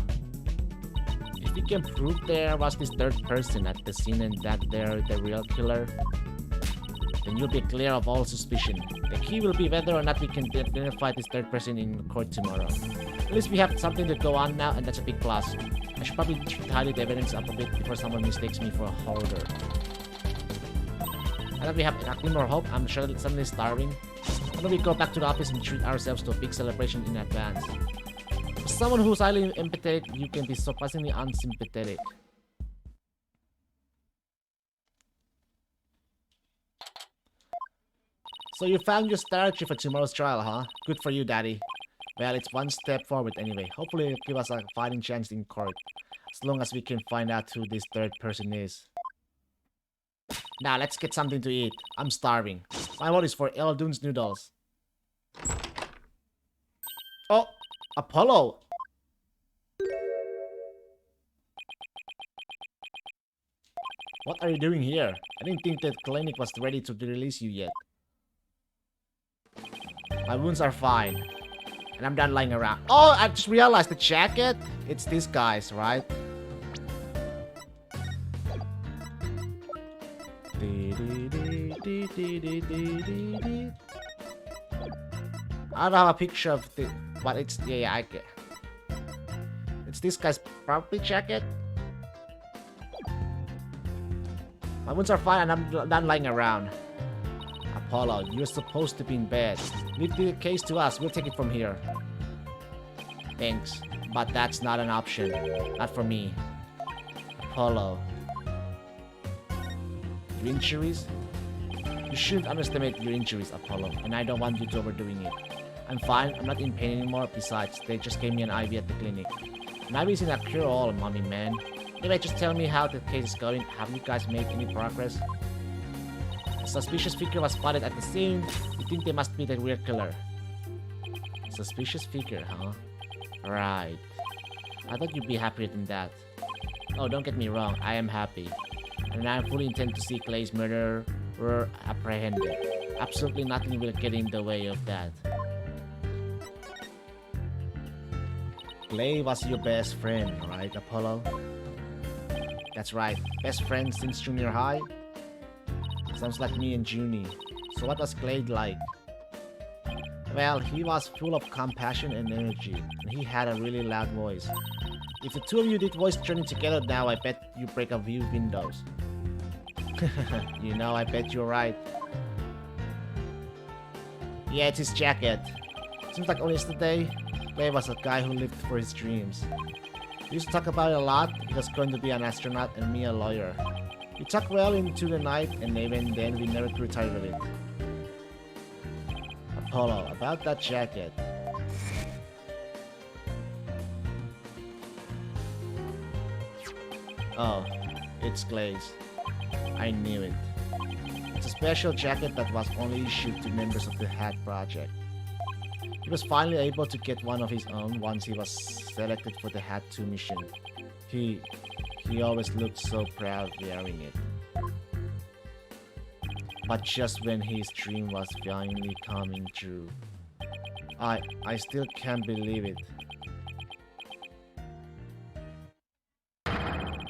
If you can prove there was this third person at the scene and that they're the real killer, then you'll be clear of all suspicion. The key will be whether or not we can identify this third person in court tomorrow. At least we have something to go on now, and that's a big plus. I should probably tidy the evidence up a bit before someone mistakes me for a hoarder. Now that we have nothing more hope, I'm sure that suddenly starving. Why don't we go back to the office and treat ourselves to a big celebration in advance? For someone who's highly empathetic, you can be surprisingly unsympathetic. So you found your strategy for tomorrow's trial, huh? Good for you, Daddy. Well, it's one step forward anyway. Hopefully it'll give us a fighting chance in court. As long as we can find out who this third person is. Now, let's get something to eat. I'm starving. My vote is for Eldune's noodles. Oh! Apollo! What are you doing here? I didn't think the clinic was ready to release you yet. My wounds are fine. And I'm done lying around. Oh, I just realized the jacket. It's these guys, right? I don't have a picture of the... But it's... Yeah, I get... It's this guy's probably jacket. My wounds are fine and I'm not lying around. Apollo, you're supposed to be in bed. Leave the case to us. We'll take it from here. Thanks, but that's not an option. Not for me. Apollo. Your injuries? You shouldn't underestimate your injuries, Apollo, and I don't want you to overdoing it. I'm fine. I'm not in pain anymore. Besides, they just gave me an IV at the clinic. An IV isn't a cure-all, mommy man. Anyway, just tell me how the case is going. Have you guys made any progress? A suspicious figure was spotted at the scene. You think they must be the real killer? Suspicious figure, huh? Right. I thought you'd be happier than that. Oh, don't get me wrong. I am happy. And I fully intend to see Clay's murderer apprehended. Absolutely nothing will get in the way of that. Clay was your best friend, right, Apollo? That's right. Best friend since junior high? Sounds like me and Junie. So what was Clay like? Well, he was full of compassion and energy, and he had a really loud voice. If the two of you did voice training together now, I bet you break a few windows. You know, I bet you're right. Yeah, it's his jacket. Seems like only yesterday, Clay was a guy who lived for his dreams. We used to talk about it a lot. He was going to be an astronaut and me a lawyer. We talked well into the night, and even then we never grew tired of it. Apollo, about that jacket. Oh, it's Clay's. I knew it. It's a special jacket that was only issued to members of the Hat Project. He was finally able to get one of his own once he was selected for the Hat 2 mission. He always looked so proud wearing it. But just when his dream was finally coming true. I still can't believe it.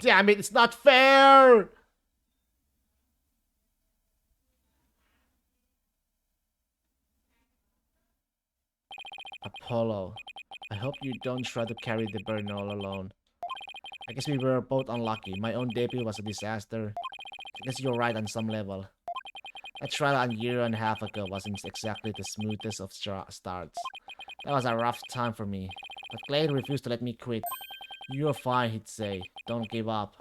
Damn it, it's not fair! Apollo, I hope you don't try to carry the burden all alone. I guess we were both unlucky. My own debut was a disaster. I guess you're right on some level. That trial a year and a half ago wasn't exactly the smoothest of starts. That was a rough time for me. But Clay refused to let me quit. You're fine, he'd say. Don't give up.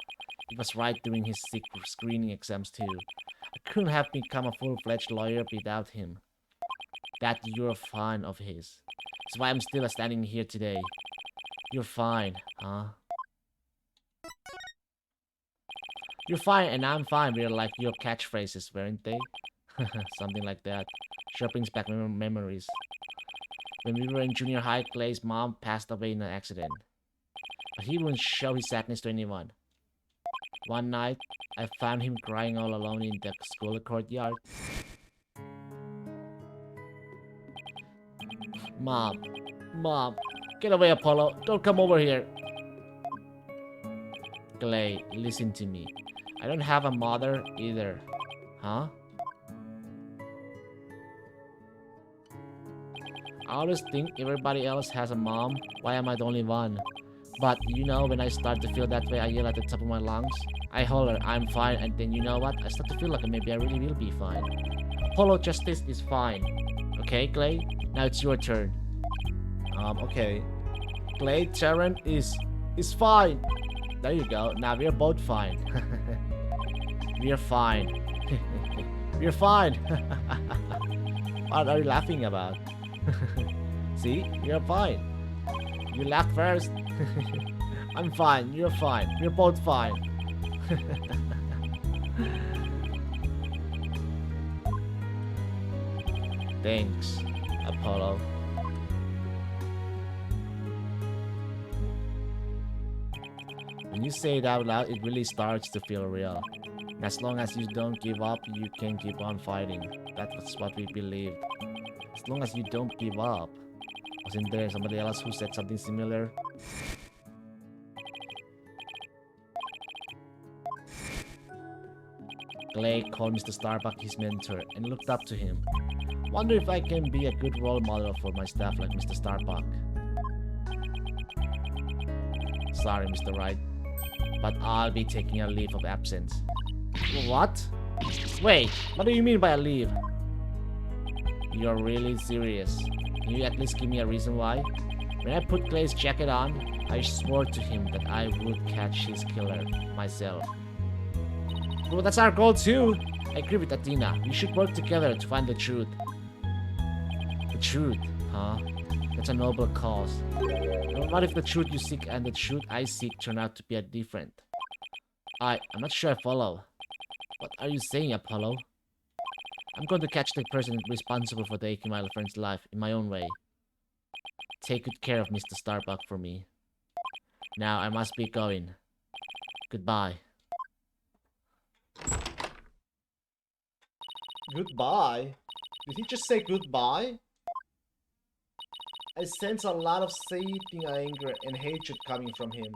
He was right during his sick screening exams too. I couldn't have become a full-fledged lawyer without him. That you're fine of his. That's why I'm still standing here today. You're fine, huh? You're fine and I'm fine were like your catchphrases, weren't they? Something like that. Sure brings back memories. When we were in junior high, Clay's mom passed away in an accident. But he wouldn't show his sadness to anyone. One night, I found him crying all alone in the school courtyard. Mom, get away, Apollo. Don't come over here. Clay, listen to me. I don't have a mother either. Huh? I always think everybody else has a mom. Why am I the only one? But you know, when I start to feel that way, I yell at the top of my lungs. I holler, I'm fine, and then you know what? I start to feel like maybe I really will be fine. Apollo Justice is fine. Okay, Clay? Now it's your turn. Okay. Clay Terran is fine. There you go. Now we're both fine. We're fine. We're fine. What are you laughing about? See? You're fine. You laughed first. I'm fine. You're fine. We're both fine. Thanks, Apollo. When you say it out loud, it really starts to feel real. And as long as you don't give up, you can keep on fighting. That's what we believed. As long as you don't give up. Wasn't there somebody else who said something similar? Clay called Mr. Starbuck his mentor and looked up to him. Wonder if I can be a good role model for my staff like Mr. Starbuck. Sorry, Mr. Wright, but I'll be taking a leave of absence. What? Wait, what do you mean by leave? You're really serious. Can you at least give me a reason why? When I put Clay's jacket on, I swore to him that I would catch his killer myself. Well, that's our goal too. I agree with Athena. We should work together to find the truth. The truth, huh? That's a noble cause. But what if the truth you seek and the truth I seek turn out to be different? I'm not sure I follow. What are you saying, Apollo? I'm going to catch the person responsible for taking my friend's life in my own way. Take good care of Mr. Starbuck for me. Now I must be going. Goodbye. Goodbye? Did he just say goodbye? I sense a lot of seething anger and hatred coming from him.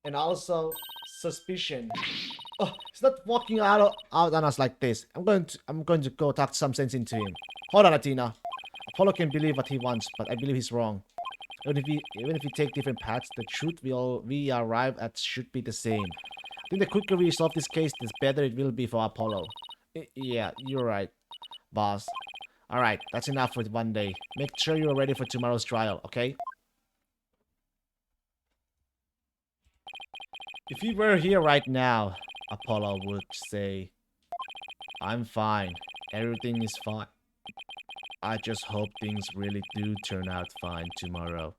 And also, suspicion. Oh, he's not walking out on us like this. I'm going to go talk some sense into him. Hold on, Athena. Apollo can believe what he wants, but I believe he's wrong. Even if we take different paths, the truth we arrive at should be the same. I think the quicker we solve this case, the better it will be for Apollo. Yeah, you're right, boss. Alright, that's enough for one day. Make sure you're ready for tomorrow's trial, okay? If he were here right now, Apollo would say, I'm fine. Everything is fine. I just hope things really do turn out fine tomorrow.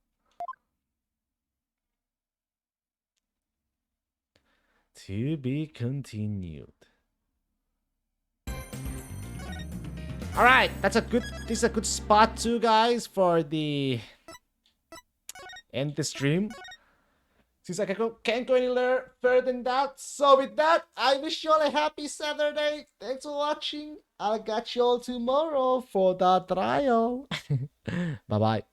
To be continued. Alright, this is a good spot too, guys, for the end the stream. Since I can't go any further than that. So with that, I wish you all a happy Saturday. Thanks for watching. I'll catch you all tomorrow for the trial. Bye-bye.